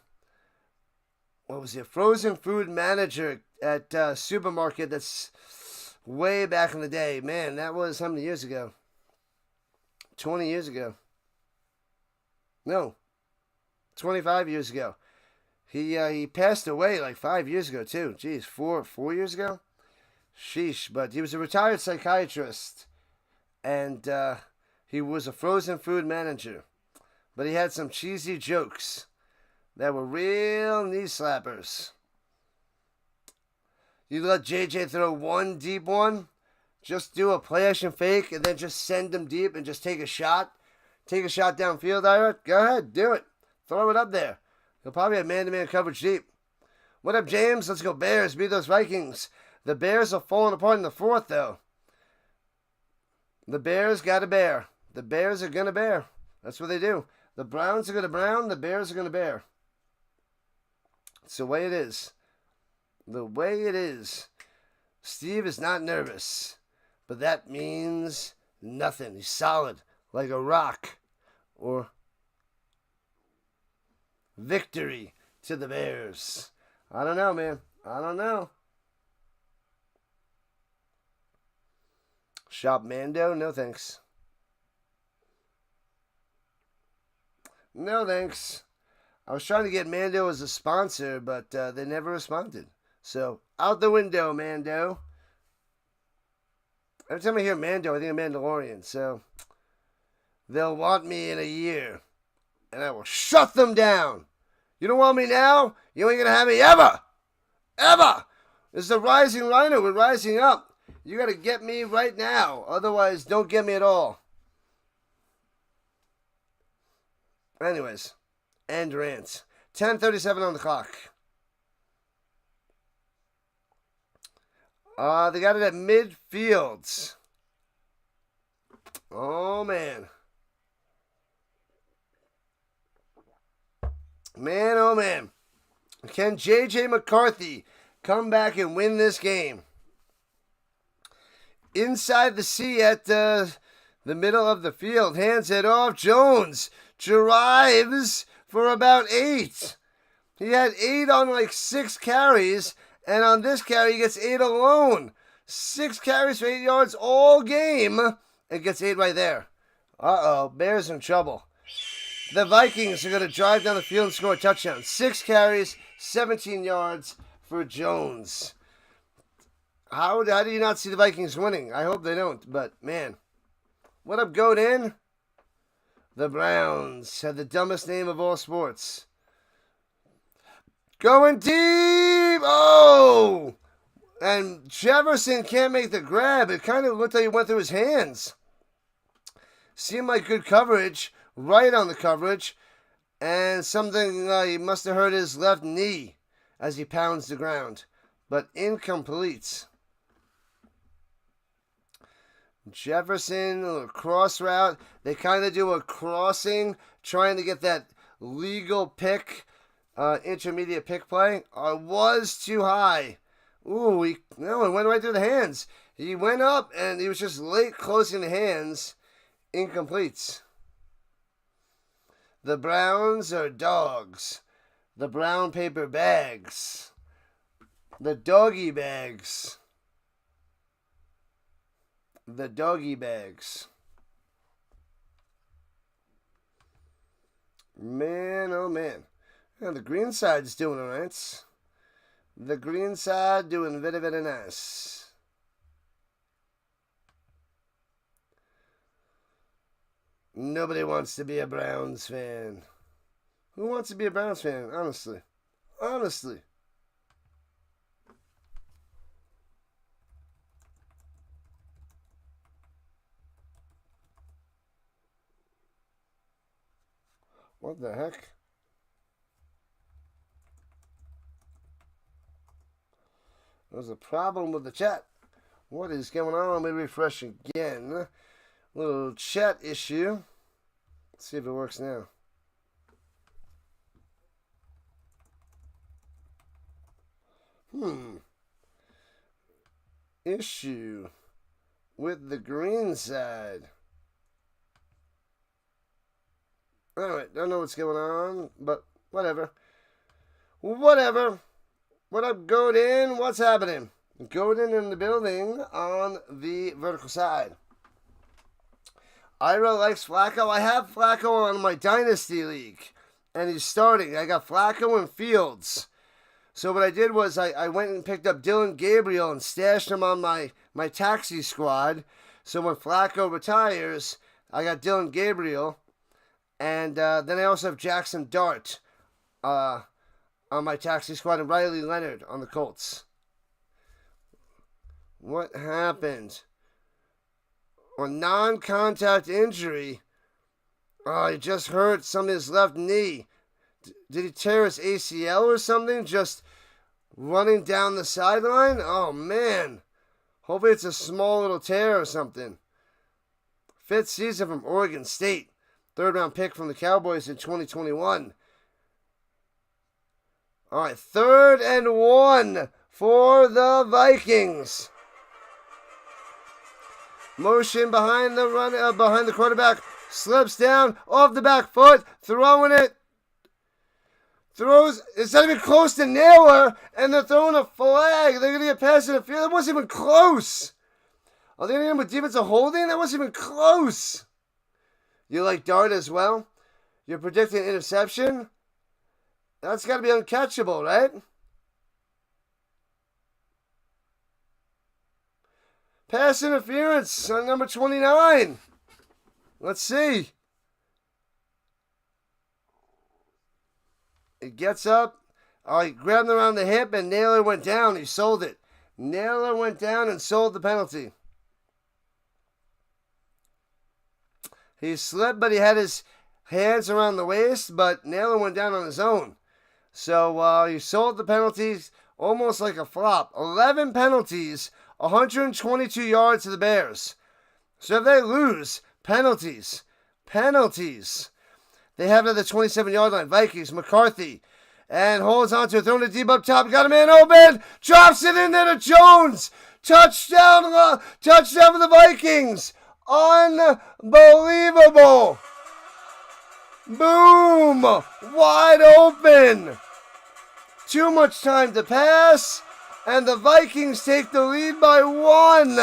was it? Frozen food manager at supermarket that's way back in the day. Man, that was how many years ago? 20 years ago. No, 25 years ago. He passed away like 5 years ago too. Jeez, 4 years ago? Sheesh, but he was a retired psychiatrist. And he was a frozen food manager. But he had some cheesy jokes that were real knee slappers. You let JJ throw one deep one. Just do a play action fake and then just send them deep and just take a shot. Take a shot downfield, Ira. Go ahead, do it. Throw it up there. He'll probably have man-to-man coverage deep. What up, James? Let's go Bears. Beat those Vikings. The Bears are falling apart in the fourth, though. The Bears got to bear. The Bears are going to bear. That's what they do. The Browns are going to brown. The Bears are going to bear. It's the way it is. The way it is. Steve is not nervous. But that means nothing. He's solid, like a rock. Or victory to the Bears. I don't know, man. I don't know. Shop Mando? No thanks. No thanks. I was trying to get Mando as a sponsor, but they never responded. So, out the window, Mando. Every time I hear Mando, I think of Mandalorian. So, they'll want me in a year. And I will shut them down. You don't want me now? You ain't going to have me ever. Ever. This is a rising Rhino. We're rising up. You got to get me right now. Otherwise, don't get me at all. Anyways. End rant. 10:37 on the clock. They got it at midfield. Oh, man. Man, oh, man. Can J.J. McCarthy come back and win this game? Inside the C at the middle of the field. Hands it off. Jones drives for about 8. He had 8 on like 6 carries. And on this carry, he gets 8 alone. 6 carries for 8 yards all game. And gets 8 right there. Uh-oh. Bears in trouble. The Vikings are going to drive down the field and score a touchdown. 6 carries, 17 yards for Jones. How do you not see the Vikings winning? I hope they don't. But, man. What up, Goat In? The Browns have the dumbest name of all sports. Going deep! Oh! And Jefferson can't make the grab. It kind of looked like it went through his hands. Seemed like good coverage. Right on the coverage. And something, he must have hurt his left knee as he pounds the ground. But incomplete. Jefferson, a little cross route. They kind of do a crossing, trying to get that legal pick. Intermediate pick play was too high. Ooh, it went right through the hands. He went up and he was just late closing the hands. Incomplete. The Browns are dogs. The brown paper bags. The doggy bags. The doggy bags. Man, oh man. Yeah, the green side's doing alright. The green side doing very, very nice. Nobody wants to be a Browns fan. Who wants to be a Browns fan, honestly? Honestly. What the heck? There's a problem with the chat. What is going on? Let me refresh again. Little chat issue. Let's see if it works now. Issue with the green side. Alright, don't know what's going on, but whatever. Whatever. What up, Godin? What's happening? Godin in the building on the vertical side. Ira likes Flacco. I have Flacco on my Dynasty League, and he's starting. I got Flacco and Fields. So what I did was I went and picked up Dylan Gabriel and stashed him on my taxi squad. So when Flacco retires, I got Dylan Gabriel. And then I also have Jackson Dart on my taxi squad and Riley Leonard on the Colts. What happened? A non-contact injury. Oh, he just hurt some of his left knee. Did he tear his ACL or something? Just running down the sideline? Oh, man. Hopefully it's a small little tear or something. 5th season from Oregon State. 3rd-round pick from the Cowboys in 2021. All right, 3rd and 1 for the Vikings. Motion behind the behind the quarterback. Slips down off the back foot, throwing it. Throws. It's not even close to Naylor, and they're throwing a flag. They're gonna get past the field. That wasn't even close. Are they gonna get him with defensive holding? That wasn't even close. You like Dart as well? You're predicting interception? That's got to be uncatchable, right? Pass interference on number 29. Let's see. It gets up. Oh, he grabbed him around the hip, and Naylor went down. He sold it. Naylor went down and sold the penalty. He slipped, but he had his hands around the waist, but Naylor went down on his own. So he sold the penalties almost like a flop. 11 penalties, 122 yards to the Bears. So if they lose, penalties. They have it at the 27-yard line. Vikings, McCarthy, and holds on to it, throwing it deep up top. Got a man open, drops it in there to Jones. Touchdown for the Vikings. Unbelievable. Boom. Wide open. Too much time to pass. And the Vikings take the lead by 1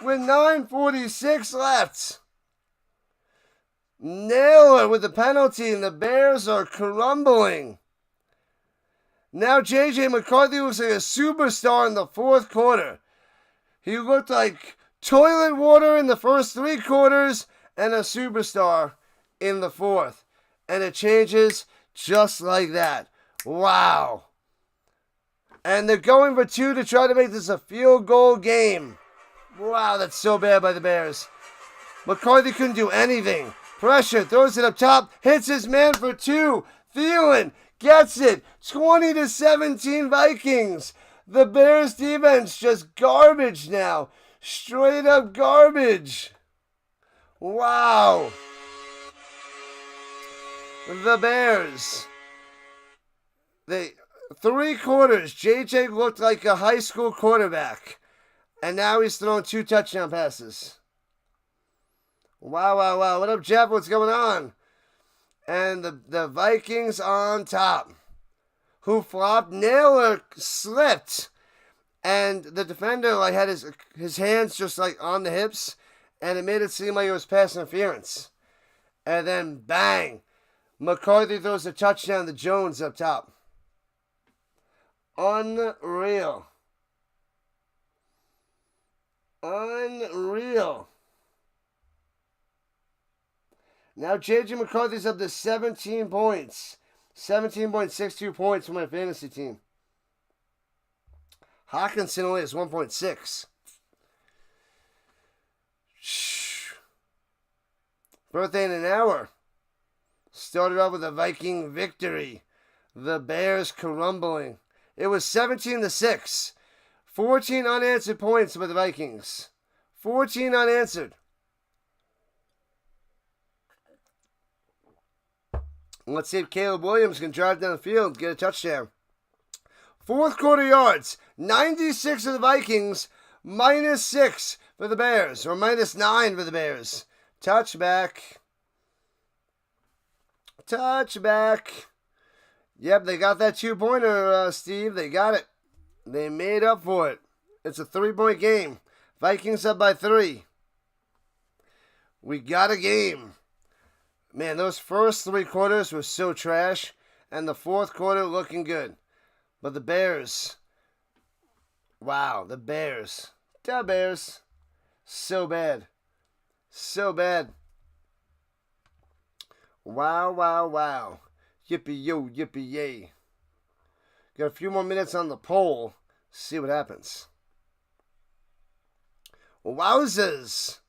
with 9:46 left. Naylor with the penalty, and the Bears are crumbling. Now J.J. McCarthy looks like a superstar in the 4th quarter. He looked like toilet water in the first 3 quarters and a superstar in the 4th. And it changes just like that. Wow. And they're going for 2 to try to make this a field goal game. Wow, that's so bad by the Bears. McCarthy couldn't do anything. Pressure, throws it up top, hits his man for 2. Thielen gets it. 20-17 Vikings. The Bears defense just garbage now. Straight up garbage. Wow. The Bears. 3 quarters, JJ looked like a high school quarterback. And now he's thrown 2 touchdown passes. Wow, wow, wow. What up, Jeff? What's going on? And the Vikings on top. Who flopped? Naylor slipped. And the defender like had his hands just like on the hips. And it made it seem like it was pass interference. And then bang. McCarthy throws a touchdown to Jones up top. Unreal. Unreal. Now J.J. McCarthy's up to 17 points. 17.62 points for my fantasy team. Hawkinson only has 1.6. Birthday in an hour. Started off with a Viking victory. The Bears crumbling. It was 17-6. 14 unanswered points by the Vikings. 14 unanswered. Let's see if Caleb Williams can drive down the field and get a touchdown. Fourth quarter yards. 96 for the Vikings. -6 for the Bears. Or -9 for the Bears. Touchback. Touchback. Yep, they got that 2-pointer, Steve. They got it. They made up for it. It's a 3-point game. Vikings up by 3. We got a game. Man, those first 3 quarters were so trash, and the fourth quarter looking good. But the Bears, wow, the Bears, so bad, so bad. Wow, wow, wow. Yippee-yo, yippee-yay. Got a few more minutes on the poll. See what happens. Wowzers.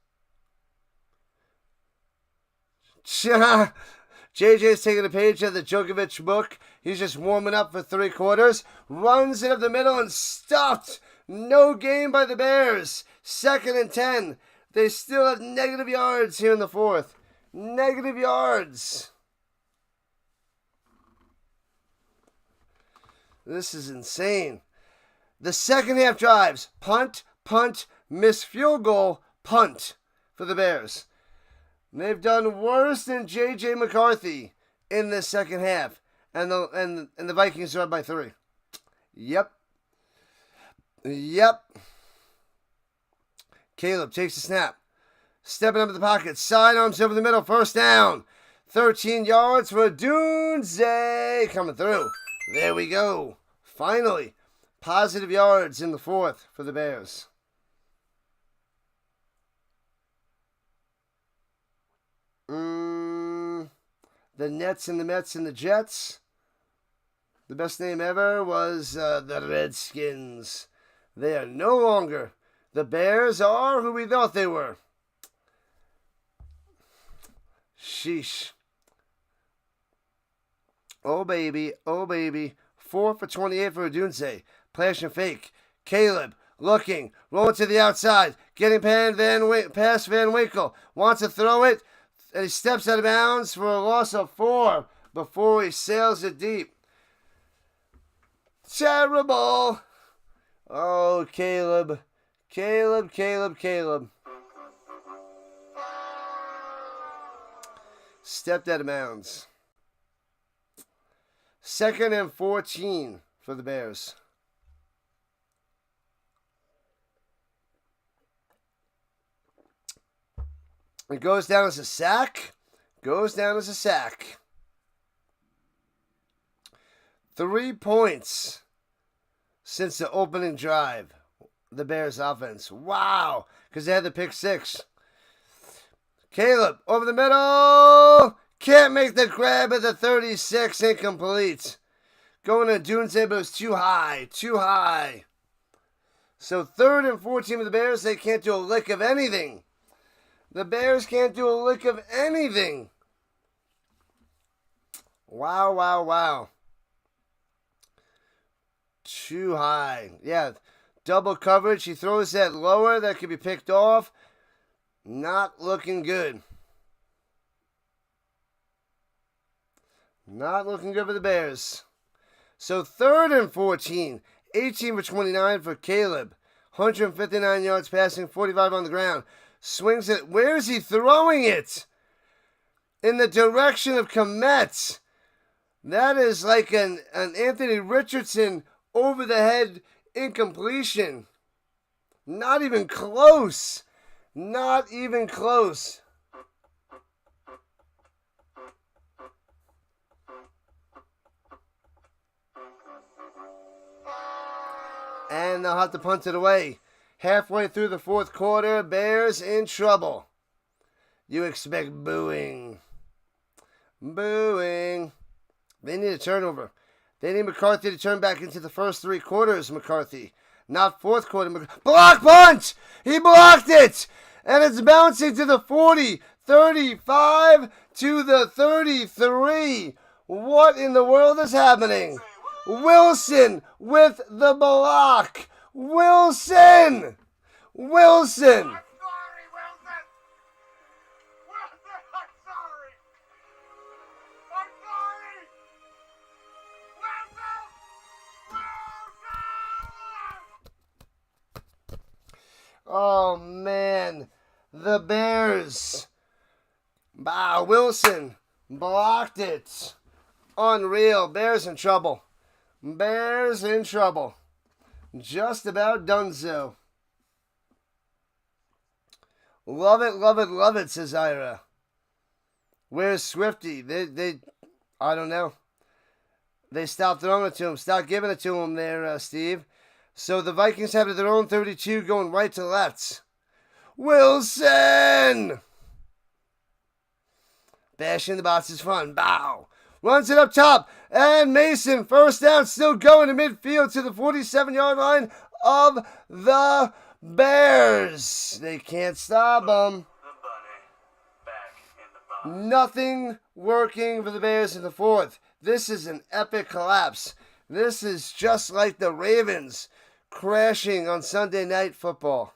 JJ's taking a page out of the Djokovic book. He's just warming up for 3 quarters. Runs it up the middle and stuffed. No gain by the Bears. 2nd and 10. They still have negative yards here in the fourth. Negative yards. This is insane. The second half drives. Punt, miss field goal, punt for the Bears. They've done worse than J.J. McCarthy in this second half. And the Vikings are up by 3. Yep. Caleb takes the snap. Stepping up in the pocket. Sidearms over the middle. First down. 13 yards for Dunze. Coming through. There we go. Finally. Positive yards in the fourth for the Bears. The Nets and the Mets and the Jets. The best name ever was the Redskins. They are no longer. The Bears are who we thought they were. Sheesh. Oh, baby. 4 for 28 for Odunze. Flash and fake. Caleb looking. Rolling to the outside. Getting past Van Winkle. Wants to throw it. And he steps out of bounds for a loss of 4 before he sails it deep. Terrible. Oh, Caleb. Stepped out of bounds. 2nd and 14 for the Bears. It goes down as a sack. 3 points since the opening drive. The Bears offense. Wow. Because they had the pick 6. Caleb over the middle. Can't make the grab at the 36. Incomplete. Going to Dunze, but it was too high. So 3rd and 14 for the Bears. They can't do a lick of anything. The Bears can't do a lick of anything. Wow. Too high. Yeah, double coverage. He throws that lower. That could be picked off. Not looking good. Not looking good for the Bears. So 3rd and 14. 18 for 29 for Caleb. 159 yards passing, 45 on the ground. Swings it. Where is he throwing it? In the direction of Komet. That is like an Anthony Richardson over the head incompletion. Not even close. Not even close. And they'll have to punt it away. Halfway through the fourth quarter, Bears in trouble. You expect booing. Booing. They need a turnover. They need McCarthy to turn back into the first three quarters, McCarthy. Not fourth quarter. Block punt! He blocked it! And it's bouncing to the 40, 35, to the 33. What in the world is happening? Wilson with the block. Wilson! Wilson! I'm sorry, Wilson! Wilson, I'm sorry! I'm sorry! Wilson! Wilson! Oh, man. The Bears. Wilson blocked it. Unreal. Bears in trouble. Bears in trouble. Just about donezo. Love it, love it, love it, says Ira. Where's Swifty? I don't know. They stopped throwing it to him. Stopped giving it to him there, Steve. So the Vikings have their own 32 going right to left. Wilson! Bashing the box is fun. Bow. Runs it up top. And Mason, first down, still going to midfield to the 47-yard line of the Bears. They can't stop them. The bunny back in the box. Nothing working for the Bears in the fourth. This is an epic collapse. This is just like the Ravens crashing on Sunday Night Football.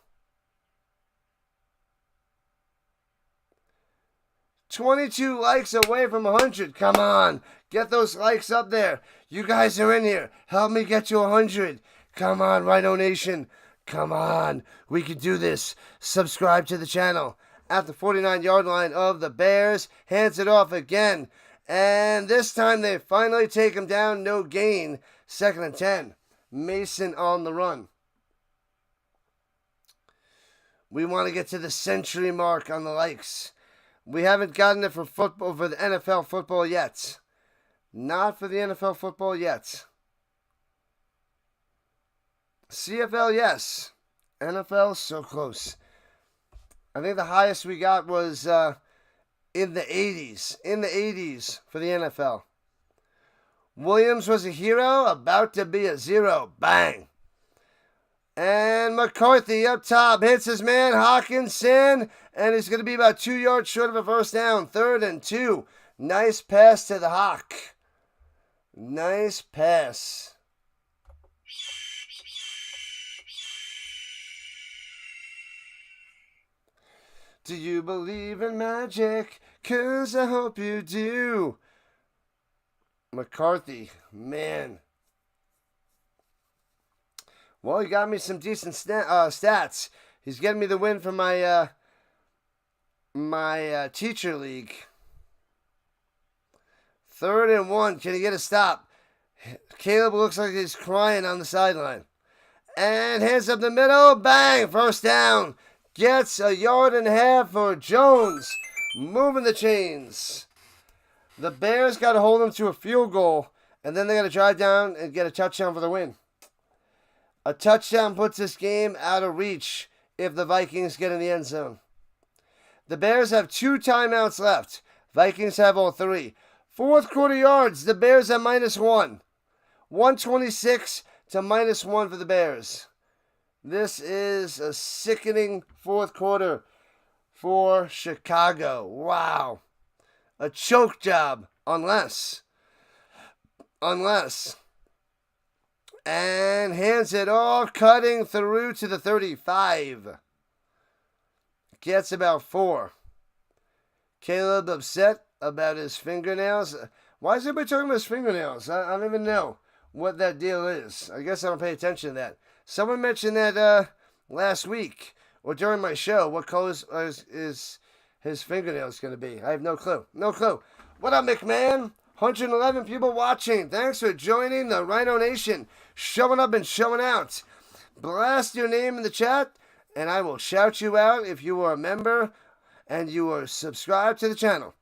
22 likes away from 100. Come on. Get those likes up there. You guys are in here. Help me get you 100. Come on, Rhino Nation. Come on. We can do this. Subscribe to the channel. At the 49-yard line of the Bears. Hands it off again. And this time they finally take him down. No gain. 2nd and 10. Mason on the run. We want to get to the century mark on the likes. We haven't gotten it for football, for the NFL football yet. Not for the NFL football yet. CFL, yes. NFL, so close. I think the highest we got was in the 80s. In the 80s for the NFL. Williams was a hero, about to be a zero. Bang. And McCarthy up top hits his man Hawkinson, and he's going to be about 2 yards short of a first down. 3rd and 2. Nice pass to the Hawk. Nice pass. Do you believe in magic? 'Cause I hope you do. McCarthy, man. Well, he got me some decent stats. He's getting me the win for my teacher league. 3rd and 1. Can he get a stop? Caleb looks like he's crying on the sideline. And hands up the middle. Bang. First down. Gets a yard and a half for Jones. Moving the chains. The Bears got to hold him to a field goal. And then they got to drive down and get a touchdown for the win. A touchdown puts this game out of reach if the Vikings get in the end zone. The Bears have 2 timeouts left. Vikings have all 3. Fourth quarter yards, the Bears have -1. 126 to -1 for the Bears. This is a sickening fourth quarter for Chicago. Wow. A choke job, unless. And hands it off, cutting through to the 35. Gets about 4. Caleb upset about his fingernails. Why is everybody talking about his fingernails? I don't even know what that deal is. I guess I don't pay attention to that. Someone mentioned that last week or during my show what color is his fingernails going to be. I have no clue. No clue. What up, McMahon? 111 people watching. Thanks for joining the Rhino Nation. Showing up and showing out. Blast your name in the chat, and I will shout you out if you are a member and you are subscribed to the channel.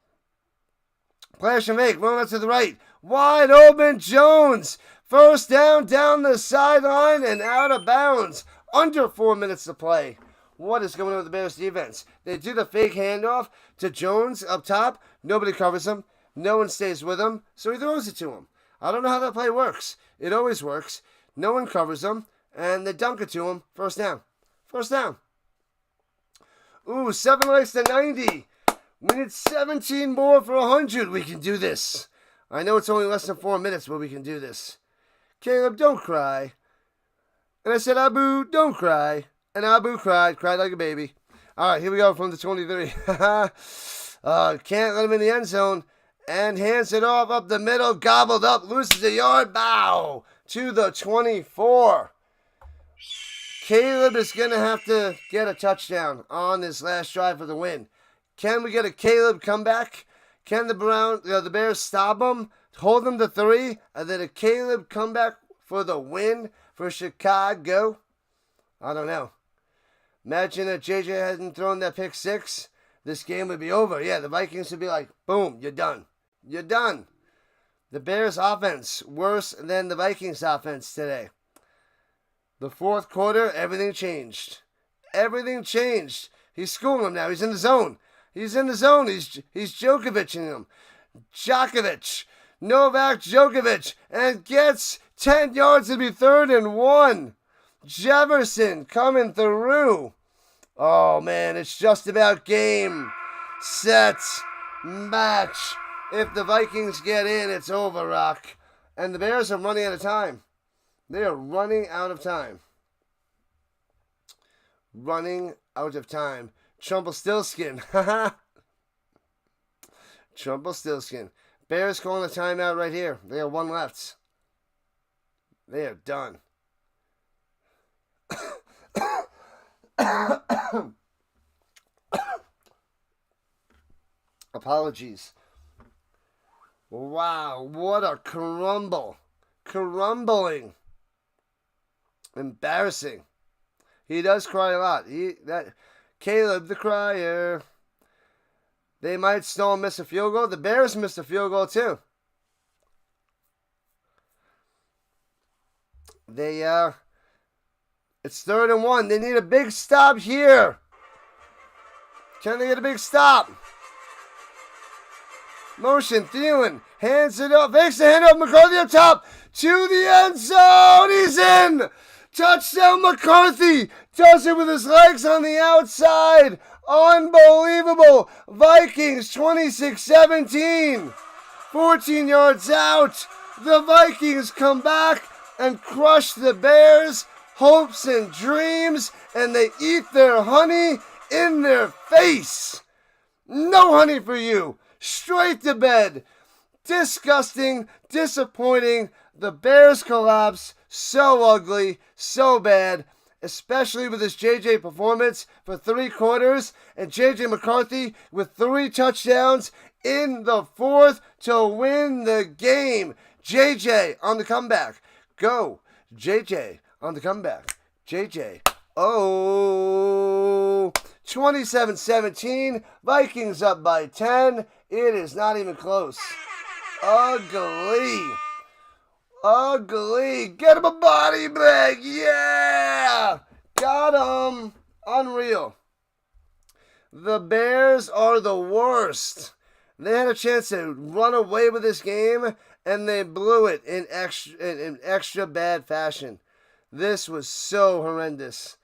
Flash and fake, rolling out to the right. Wide open Jones. First down the sideline and out of bounds. Under 4 minutes to play. What is going on with the Bears defense? They do the fake handoff to Jones up top. Nobody covers him. No one stays with him, so he throws it to him. I don't know how that play works. It always works. No one covers him, and they dunk it to him. First down. First down. Ooh, 7 likes to 90. We need 17 more for 100. We can do this. I know it's only less than 4 minutes, but we can do this. Caleb, don't cry. And I said, Abu, don't cry. And Abu cried like a baby. All right, here we go from the 23. Can't let him in the end zone. And hands it off up the middle, gobbled up, loses a yard, bow, to the 24. Caleb is going to have to get a touchdown on this last drive for the win. Can we get a Caleb comeback? Can the Bears stop them, hold them to 3, and then a Caleb comeback for the win for Chicago? I don't know. Imagine if JJ hadn't thrown that pick 6, this game would be over. Yeah, the Vikings would be like, boom, you're done. You're done. The Bears offense, worse than the Vikings offense today. The fourth quarter, everything changed. Everything changed. He's schooling him now. He's in the zone. He's in the zone. He's Djokovicing him. Novak Djokovic. And gets 10 yards to be 3rd and 1. Jefferson coming through. Oh, man, it's just about game, set, match. If the Vikings get in, it's over, Rock. And the Bears are running out of time. They are running out of time. Running out of time. Trumpelstiltskin. Trumpelstiltskin. Bears calling a timeout right here. They have 1 left. They are done. Apologies. Wow, what a crumble. Crumbling. Embarrassing. He does cry a lot. Caleb the crier. They might still miss a field goal. The Bears missed a field goal too. It's 3rd and 1. They need a big stop here. Can they get a big stop? Motion, Thielen, hands it up, fakes the handoff, McCarthy up top, to the end zone, he's in! Touchdown McCarthy, does it with his legs on the outside, unbelievable, Vikings 26-17, 14 yards out, the Vikings come back and crush the Bears, hopes and dreams, and they eat their honey in their face. No honey for you. Straight to bed. Disgusting, disappointing. The Bears collapse. So ugly, so bad. Especially with this JJ performance for 3 quarters. And JJ McCarthy with 3 touchdowns in the 4th to win the game. JJ on the comeback. Go. JJ on the comeback. JJ. Oh. 27-17. Vikings up by 10. It is not even close. Ugly. Ugly. Get him a body bag. Yeah. Got him. Unreal. The Bears are the worst. They had a chance to run away with this game, and they blew it in extra bad fashion. This was so horrendous.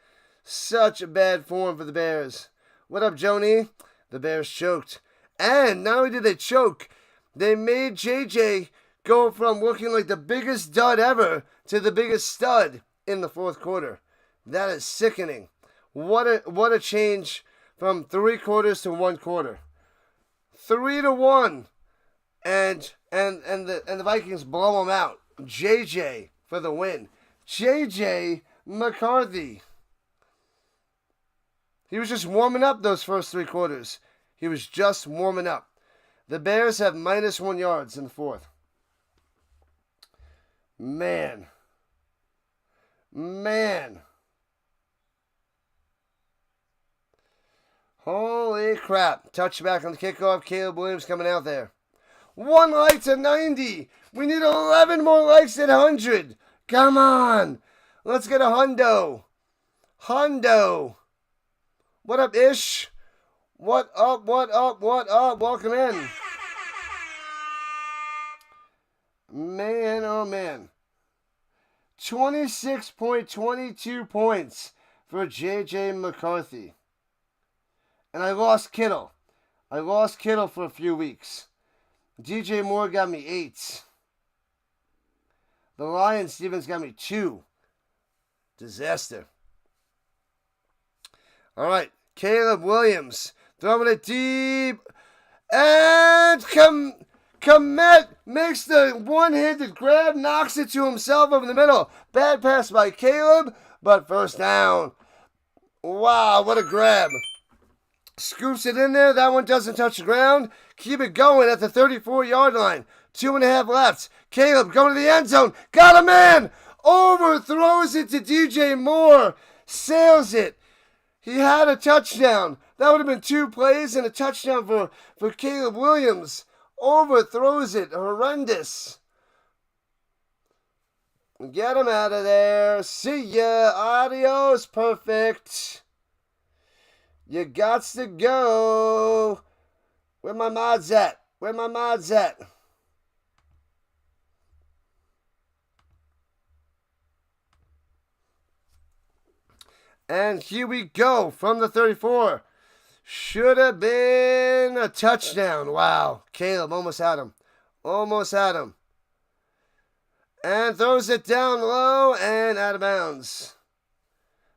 Such a bad form for the Bears. What up, Joni? The Bears choked. And not only did they choke, they made JJ go from looking like the biggest dud ever to the biggest stud in the 4th quarter. That is sickening. What a change from 3 quarters to 1 quarter. 3-1. And the Vikings blow them out. JJ for the win. JJ McCarthy. He was just warming up those first 3 quarters. He was just warming up. The Bears have -1 yards in the fourth. Man. Holy crap. Touchback on the kickoff. Caleb Williams coming out there. 1 like to 90. We need 11 more likes at 100. Come on. Let's get a hundo. What up, Ish? What up? Welcome in. Man, oh man. 26.22 points for J.J. McCarthy. And I lost Kittle. For a few weeks. DJ Moore got me 8. The Lion Stevens got me 2. Disaster. All right, Caleb Williams throwing it deep. And Komet makes the one-handed grab, knocks it to himself over the middle. Bad pass by Caleb, but first down. Wow, what a grab. Scoops it in there. That one doesn't touch the ground. Keep it going at the 34-yard line. 2.5 left. Caleb going to the end zone. Got a man. Overthrows it to DJ Moore. Sails it. He had a touchdown. That would have been 2 plays and a touchdown for Caleb Williams. Overthrows it. Horrendous. Get him out of there. See ya. Adios. Perfect. You gots to go. Where my mods at? And here we go from the 34. Should have been a touchdown. Wow. Caleb almost had him. And throws it down low and out of bounds.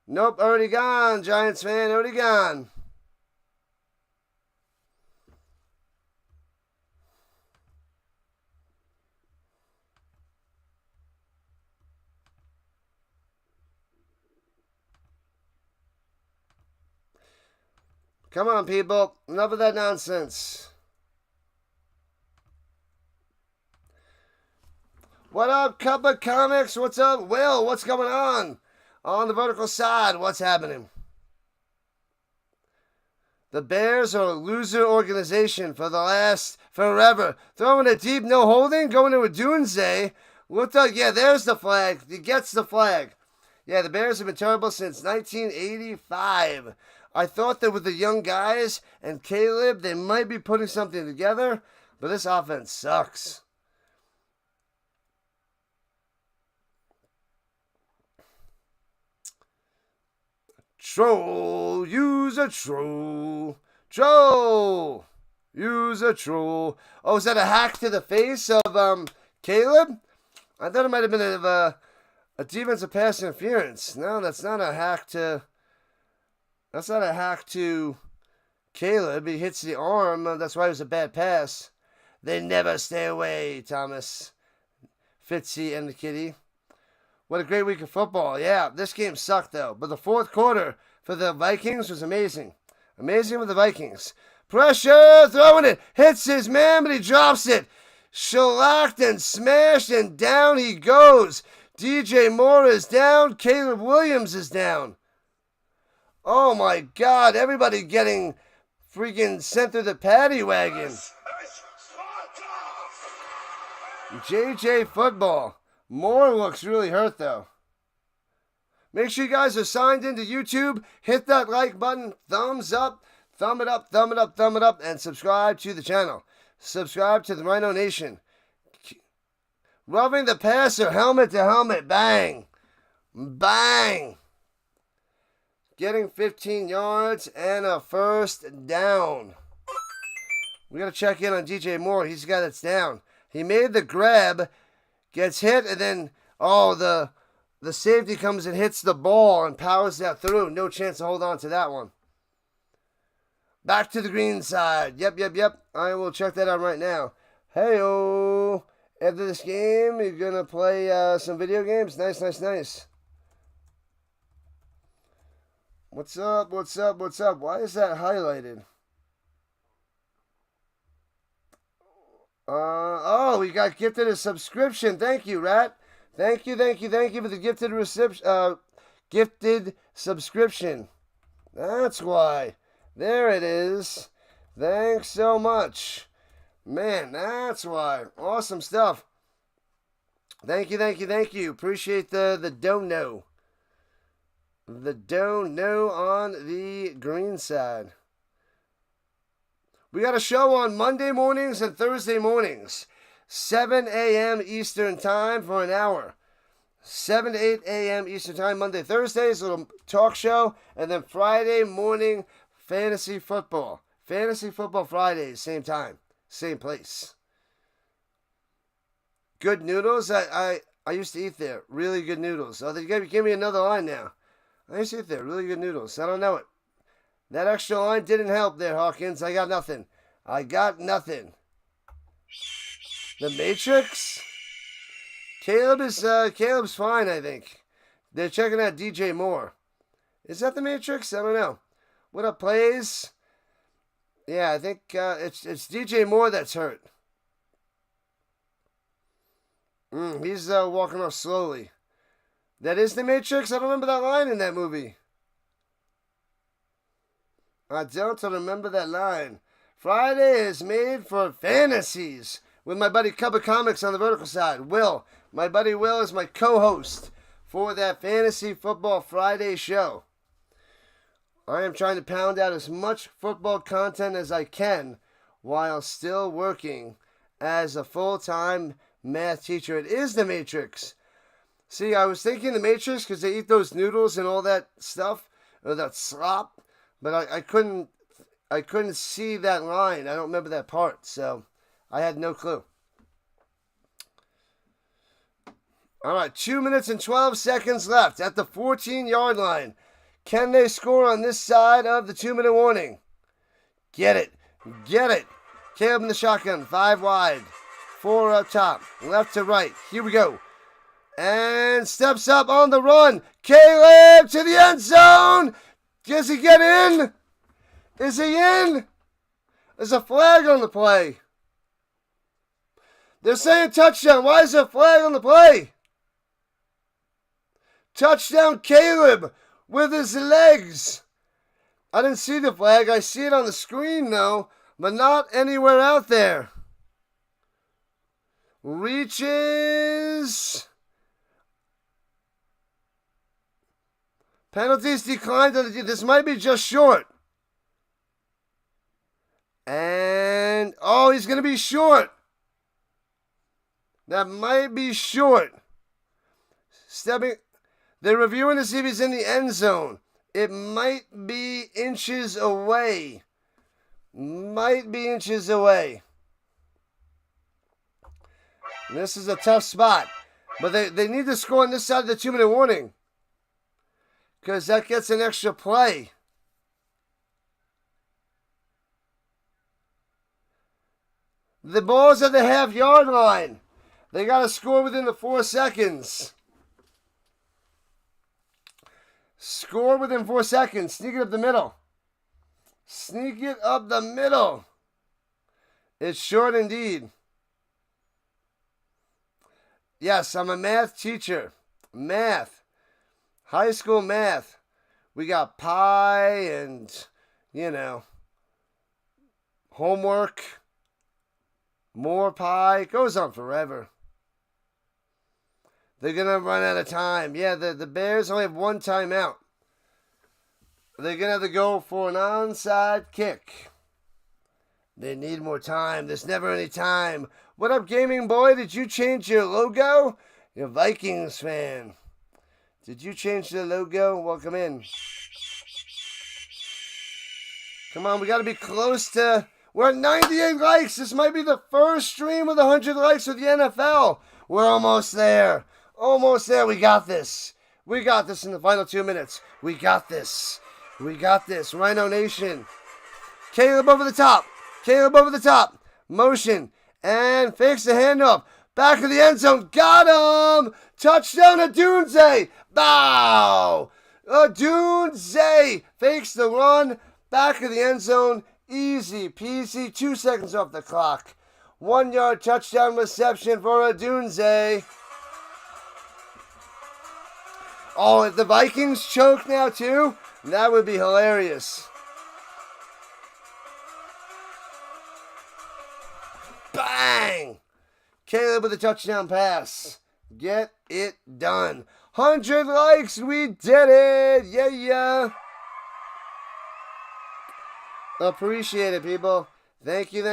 Nope, already gone, Giants fan, already gone. Come on, people. Enough of that nonsense. What up, Cup of Comics? What's up, Will? What's going on? On the vertical side, what's happening? The Bears are a loser organization for forever. Throwing it deep, no holding, going to a Dunze. Looked up, yeah, there's the flag. He gets the flag. Yeah, the Bears have been terrible since 1985. I thought that with the young guys and Caleb, they might be putting something together, but this offense sucks. Troll, use a troll. Use a troll. Oh, is that a hack to the face of Caleb? I thought it might have been a defensive pass interference. No, that's not a hack to. That's not a hack to Caleb. He hits the arm. That's why it was a bad pass. They never stay away, Thomas. Fitzy and the kitty. What a great week of football. Yeah, this game sucked, though. But the fourth quarter for the Vikings was amazing. Amazing with the Vikings. Pressure, throwing it. Hits his man, but he drops it. Shellacked and smashed, and down he goes. DJ Moore is down. Caleb Williams is down. Oh, my God. Everybody getting freaking sent through the paddy wagon. JJ football. Moore looks really hurt, though. Make sure you guys are signed into YouTube. Hit that like button. Thumbs up. Thumb it up. And subscribe to the channel. Subscribe to the Rhino Nation. Rubbing the passer. Helmet to helmet. Bang. Bang. Getting 15 yards and a first down. We got to check in on DJ Moore. He's the guy that's down. He made the grab. Gets hit, and then, the safety comes and hits the ball and powers that through. No chance to hold on to that one. Back to the green side. Yep. I will check that out right now. Hey-o. After this game, you're going to play some video games? Nice. What's up? What's up? What's up? Why is that highlighted? Oh, we got gifted a subscription. Thank you, Rat. Thank you for the gifted subscription. That's why. There it is. Thanks so much. Man, that's why. Awesome stuff. Thank you. Appreciate the dono. The dono on the green side. We got a show on Monday mornings and Thursday mornings. 7 a.m. Eastern Time for an hour. 7 to 8 a.m. Eastern Time, Monday, Thursdays, a little talk show. And then Friday morning, fantasy football. Fantasy football Fridays, same time, same place. Good noodles. I used to eat there. Really good noodles. Oh, they gave me another line now. I used to eat there. Really good noodles. I don't know it. That extra line didn't help there, Hawkins. I got nothing. The Matrix? Caleb's fine, I think. They're checking out DJ Moore. Is that the Matrix? I don't know. What up, plays? Yeah, I think it's DJ Moore that's hurt. He's walking off slowly. That is the Matrix? I don't remember that line in that movie. I don't remember that line. Friday is made for fantasies with my buddy Cub of Comics on the vertical side. Will. My buddy Will is my co-host for that Fantasy Football Friday show. I am trying to pound out as much football content as I can while still working as a full-time math teacher. It is the Matrix. See, I was thinking the Matrix because they eat those noodles and all that stuff, or that slop. But I couldn't see that line. I don't remember that part, so I had no clue. All right, 2 minutes and 12 seconds left at the 14-yard line. Can they score on this side of the 2-minute warning? Get it. Caleb in the shotgun, 5 wide, 4 up top, left to right. Here we go. And steps up on the run. Caleb to the end zone. Does he get in? Is he in? There's a flag on the play. They're saying touchdown. Why is there a flag on the play? Touchdown Caleb with his legs. I didn't see the flag. I see it on the screen though, but not anywhere out there. Reaches. Penalties declined. This might be just short. And, oh, he's going to be short. That might be short. Stepping. They're reviewing to see if he's in the end zone. It might be inches away. This is a tough spot. But they need to score on this side of the 2-minute warning. Because that gets an extra play. The ball's at the half-yard line. They got to score within the 4 seconds. Score within 4 seconds. Sneak it up the middle. It's short indeed. Yes, I'm a math teacher. Math. High school math. We got pie and, homework. More pie. It goes on forever. They're going to run out of time. Yeah, the Bears only have 1 timeout. They're going to have to go for an onside kick. They need more time. There's never any time. What up, gaming boy? Did you change your logo? You're a Vikings fan. Did you change the logo? Welcome in. Come on, we got to be close to... We're at 98 likes. This might be the first stream with 100 likes with the NFL. We're almost there. We got this. We got this in the final 2 minutes. We got this. Rhino Nation. Caleb over the top. Motion. And fakes the handoff. Back of the end zone. Got him. Touchdown to Dunze. Bow. Dunze fakes the run. Back of the end zone. Easy peasy. 2 seconds off the clock. 1 yard touchdown reception for Dunze. Oh, if the Vikings choke now too, that would be hilarious. Bang! Caleb with a touchdown pass. Get it done. 100 likes, we did it! Yeah. Appreciate it, people. Thank you.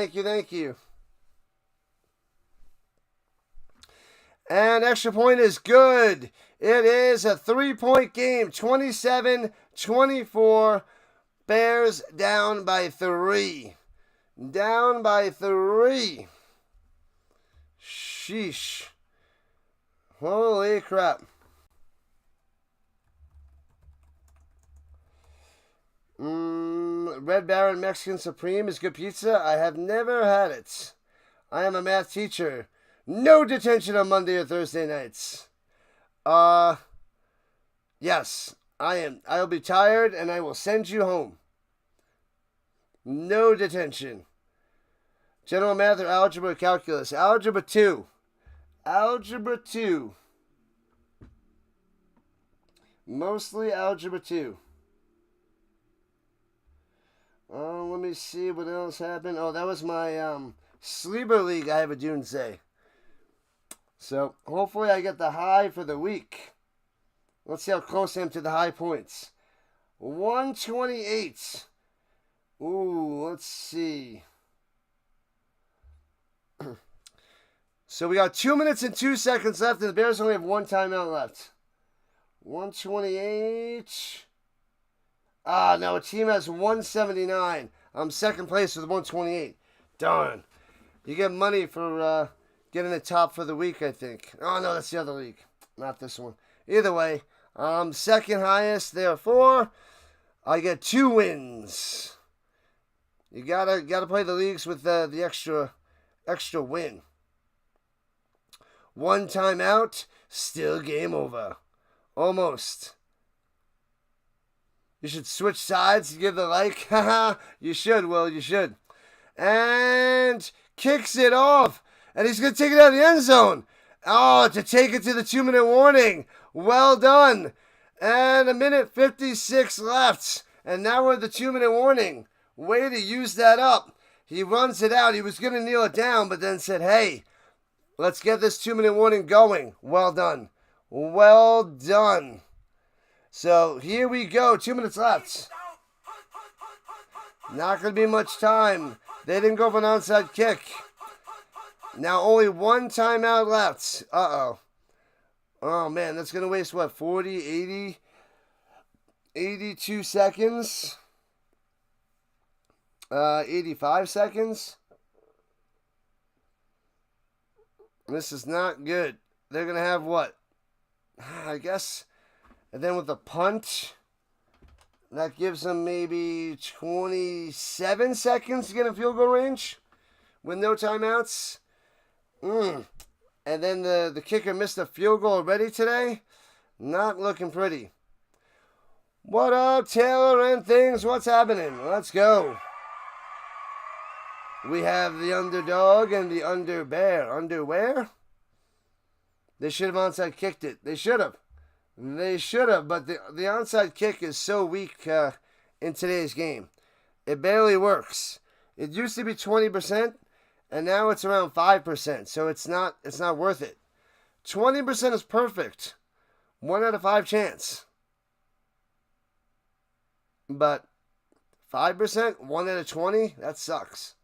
And extra point is good. It is a 3-point game. 27-24. Bears down by 3. Down by 3. Sheesh. Holy crap. Red Baron Mexican Supreme is good pizza. I have never had it. I am a math teacher. No detention on Monday or Thursday nights. Yes, I am. I will be tired and I will send you home. No detention. General math or algebra or calculus? Algebra 2. Algebra 2. Mostly algebra 2. Let me see what else happened. Oh, that was my sleeper league I have a Dunze. So, hopefully I get the high for the week. Let's see how close I am to the high points. 128. Ooh, let's see. So we got 2 minutes and 2 seconds left, and the Bears only have 1 timeout left. 128. No, a team has 179. I'm second place with 128. Darn. You get money for getting the top for the week, I think. Oh, no, that's the other league. Not this one. Either way, I'm second highest. Therefore, I get 2 wins. You gotta play the leagues with the extra win. 1 timeout, still game over. Almost. You should switch sides to give the like. Haha, you should, Will, you should. And kicks it off. And he's going to take it out of the end zone. Oh, to take it to the 2-minute warning. Well done. And 1:56 left. And now we're at the 2-minute warning. Way to use that up. He runs it out. He was going to kneel it down, but then said, hey, let's get this 2-minute warning going. Well done. Well done. So here we go. 2 minutes left. Not going to be much time. They didn't go for an onside kick. Now only 1 timeout left. Uh-oh. Oh, man. That's going to waste, what, 40, 80, 82 seconds? 85 seconds? This is not good. They're going to have what? I guess. And then with the punt, that gives them maybe 27 seconds to get in field goal range with no timeouts. And then the kicker missed a field goal already today. Not looking pretty. What up, Taylor and things? What's happening? Let's go. We have the underdog and the underbear. Underwear? They should have onside kicked it. They should have. But the onside kick is so weak in today's game. It barely works. It used to be 20%, and now it's around 5%. So it's not worth it. 20% is perfect. 1 out of 5 chance. But 5%, 1 out of 20, that sucks.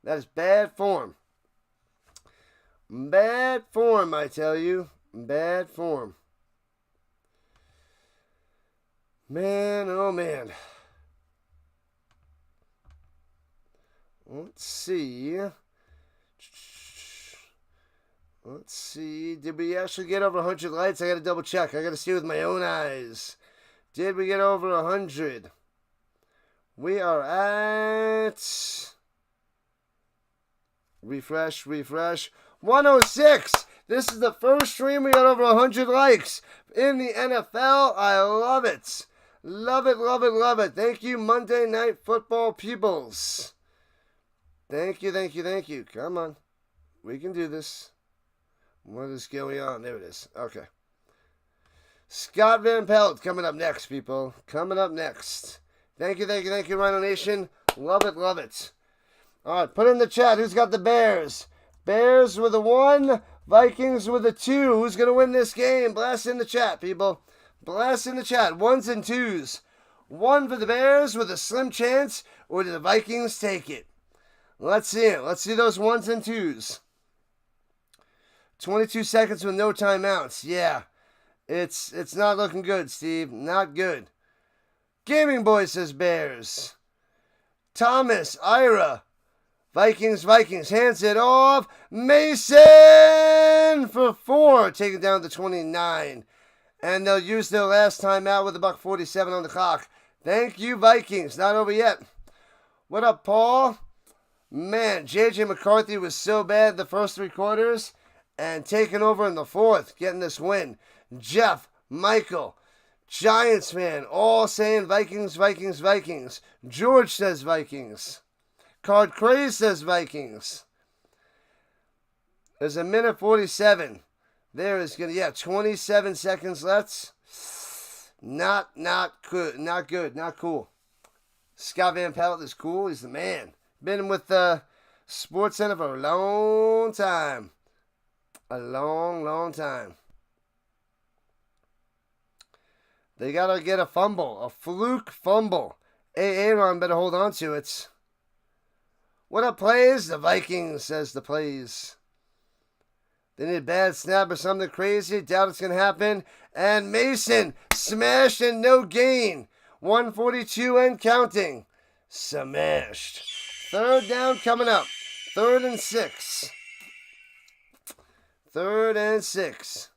That is bad form. Bad form, I tell you. Bad form. Man, oh man. Let's see. Did we actually get over 100 likes? I gotta double check. I gotta see with my own eyes. Did we get over 100? We are at... Refresh. 106. This is the first stream we got over 100 likes in the NFL. I love it. Love it, love it, love it. Thank you, Monday Night Football peoples. Thank you, thank you, thank you. Come on. We can do this. What is going on? There it is. Okay. Scott Van Pelt coming up next, people. Coming up next. Thank you, thank you, thank you, Rhino Nation. Love it, love it. All right, put in the chat. Who's got the Bears? Bears with a 1, Vikings with a 2. Who's going to win this game? Blast in the chat, people. Blast in the chat. 1s and 2s. 1 for the Bears with a slim chance, or do the Vikings take it? Let's see it. Let's see those 1s and 2s. 22 seconds with no timeouts. Yeah, it's not looking good, Steve. Not good. Gaming Boy says Bears. Thomas, Ira. Vikings, hands it off. Mason for 4, taking down the 29. And they'll use their last timeout with $1:47 on the clock. Thank you, Vikings. Not over yet. What up, Paul? Man, J.J. McCarthy was so bad the first 3 quarters and taking over in the 4th, getting this win. Jeff, Michael, Giants fan, all saying Vikings. George says Vikings. Card Craze says Vikings. There's a minute 47. There is gonna 27 seconds left. Not good, not cool. Scott Van Pelt is cool. He's the man. Been with the Sports Center for a long time. A long time. They gotta get a fumble, a fluke fumble. Aaron better hold on to it. What up, plays? The Vikings, says the plays. They need a bad snap or something crazy. Doubt it's going to happen. And Mason smashed and no gain. 142 and counting. Smashed. 3rd down coming up. 3rd and 6. 3rd and 6.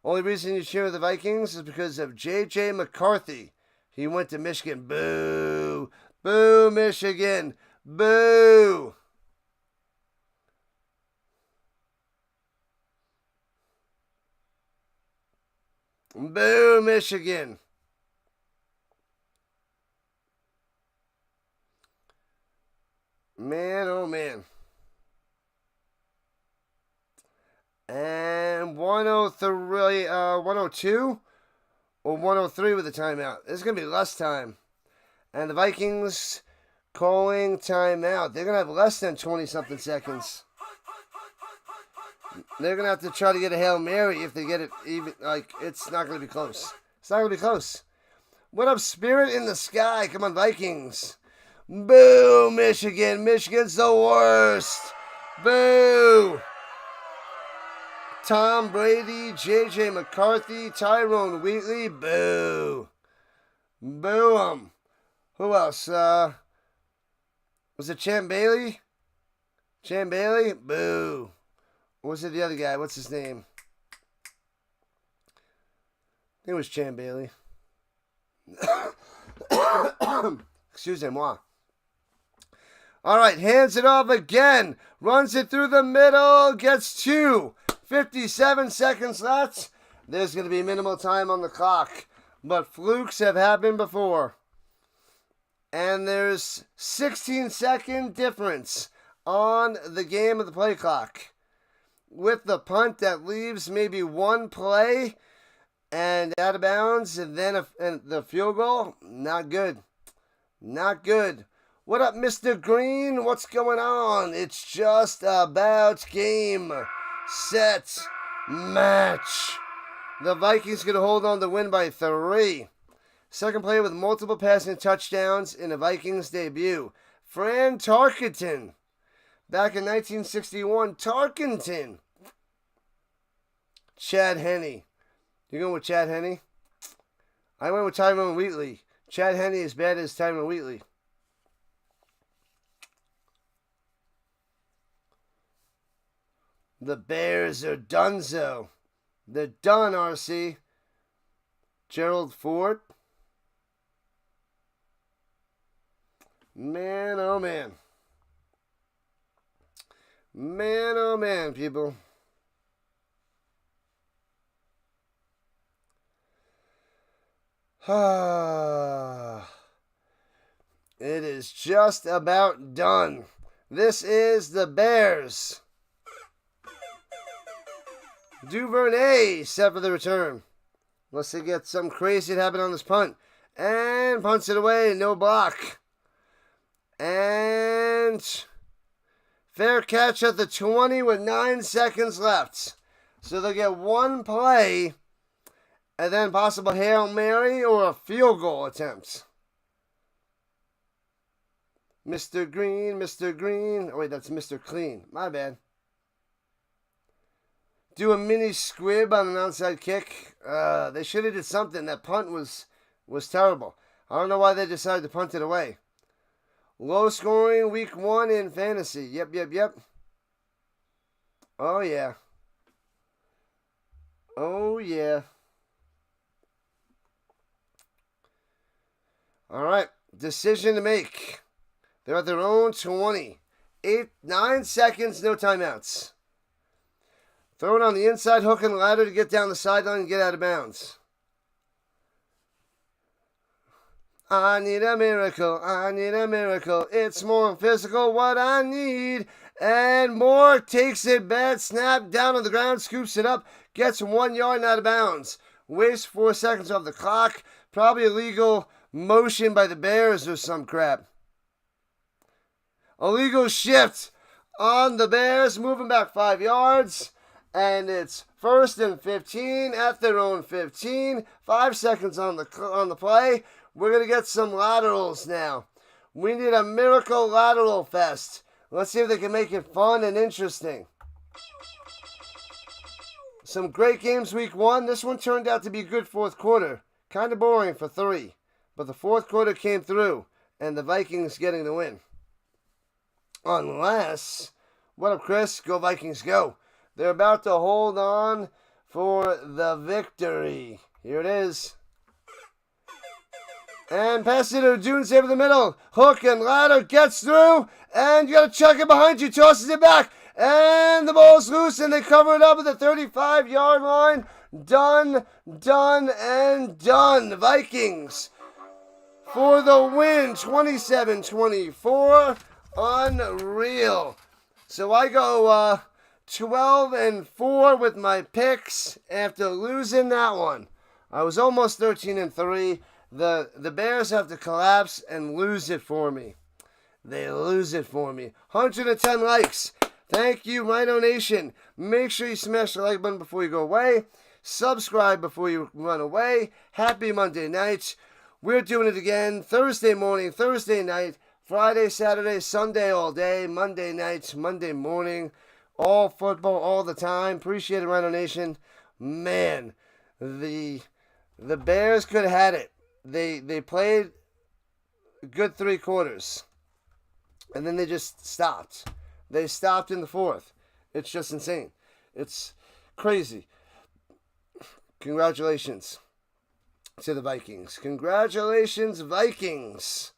Only reason you cheer the Vikings is because of J.J. McCarthy. He went to Michigan. Boo. Boo, Michigan. Boo. Boo, Michigan. Man, oh man. And 103, 102 or 103 with a timeout. There's going to be less time. And the Vikings calling timeout. They're going to have less than 20-something seconds. They're going to have to try to get a Hail Mary if they get it even. Like, it's not going to be close. It's not going to be close. What up, Spirit in the Sky? Come on, Vikings. Boo, Michigan. Michigan's the worst. Boo. Tom Brady, J.J. McCarthy, Tyrone Wheatley, boo. Boo 'em. Who else? Was it Champ Bailey? Champ Bailey? Boo. Or was it the other guy? What's his name? I think it was Champ Bailey. Excusez-moi. All right, hands it off again. Runs it through the middle. Gets 2. 57 seconds left. There's going to be minimal time on the clock. But flukes have happened before. And there's 16-second difference on the game of the play clock. With the punt that leaves maybe one play and out of bounds, and then and the field goal, not good. Not good. What up, Mr. Green? What's going on? It's just about game, set, match. The Vikings going to hold on to win by 3. Second player with multiple passing touchdowns in the Vikings debut. Fran Tarkenton. Back in 1961, Tarkenton. Chad Henne. You going with Chad Henne? I went with Tyrone Wheatley. Chad Henne is bad as Tyrone Wheatley. The Bears are donezo. They're done, RC. Gerald Ford. Man, oh man. Man, oh man, people. It is just about done. This is the Bears. Duvernay set for the return. Unless they get something crazy to happen on this punt. And punts it away. No block. And fair catch at the 20 with 9 seconds left. So they'll get one play. And then possible Hail Mary or a field goal attempt. Mr. Green, Mr. Green. Oh, wait, that's Mr. Clean. My bad. Do a mini squib on an onside kick. They should have did something. That punt was terrible. I don't know why they decided to punt it away. Low scoring week 1 in fantasy. Yep. Oh, yeah. Oh, yeah. All right. Decision to make. They're at their own 20. 9 seconds, no timeouts. Throw it on the inside hook and ladder to get down the sideline and get out of bounds. I need a miracle. I need a miracle. It's more physical what I need. And Moore takes it, bad snap, down on the ground, scoops it up, gets 1 yard and out of bounds. Wastes 4 seconds off the clock. Probably illegal motion by the Bears or some crap. Illegal shift on the Bears, moving back 5 yards. And it's 1st and 15 at their own 15. 5 seconds on the play. We're going to get some laterals now. We need a miracle lateral fest. Let's see if they can make it fun and interesting. Some great games week 1. This one turned out to be a good fourth quarter. Kind of boring for 3. But the fourth quarter came through. And the Vikings getting the win. Unless... What up, Chris? Go Vikings, go. They're about to hold on for the victory. Here it is. And pass it to Dunes over the middle. Hook and ladder gets through. And you got to chuck it behind you. Tosses it back. And the ball's loose. And they cover it up at the 35-yard line. Done, and done. Vikings for the win. 27-24. Unreal. So I go 12-4 with my picks after losing that one. I was almost 13-3. The Bears have to collapse and lose it for me. They lose it for me. 110 likes. Thank you, Rhino Nation. Make sure you smash the like button before you go away. Subscribe before you run away. Happy Monday night. We're doing it again. Thursday morning, Thursday night, Friday, Saturday, Sunday all day, Monday night, Monday morning. All football all the time. Appreciate it, Rhino Nation. Man, the Bears could have had it. They played a good 3 quarters. And then they just stopped. They stopped in the fourth. It's just insane. It's crazy. Congratulations to the Vikings. Congratulations, Vikings.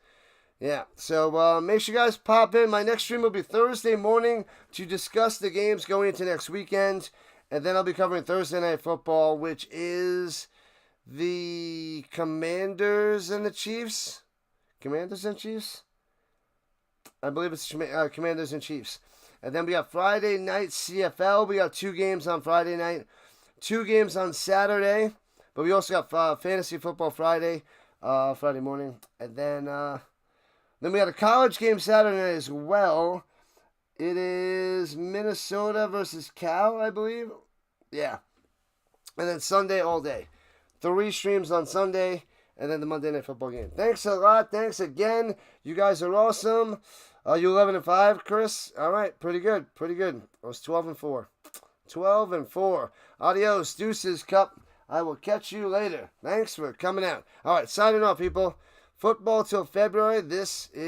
Yeah, so make sure you guys pop in. My next stream will be Thursday morning to discuss the games going into next weekend. And then I'll be covering Thursday Night Football, which is the Commanders and the Chiefs. Commanders and Chiefs? I believe it's Commanders and Chiefs. And then we got Friday Night CFL. We got 2 games on Friday night. 2 games on Saturday. But we also got Fantasy Football Friday. Friday morning. And then we got a college game Saturday night as well. It is Minnesota versus Cal, I believe. Yeah. And then Sunday all day. 3 streams on Sunday. And then the Monday Night Football game. Thanks a lot. Thanks again. You guys are awesome. You 11-5, Chris? All right. Pretty good. Pretty good. I was 12-4. 12-4. Adios. Deuces, Cup. I will catch you later. Thanks for coming out. All right. Signing off, people. Football till February. This is...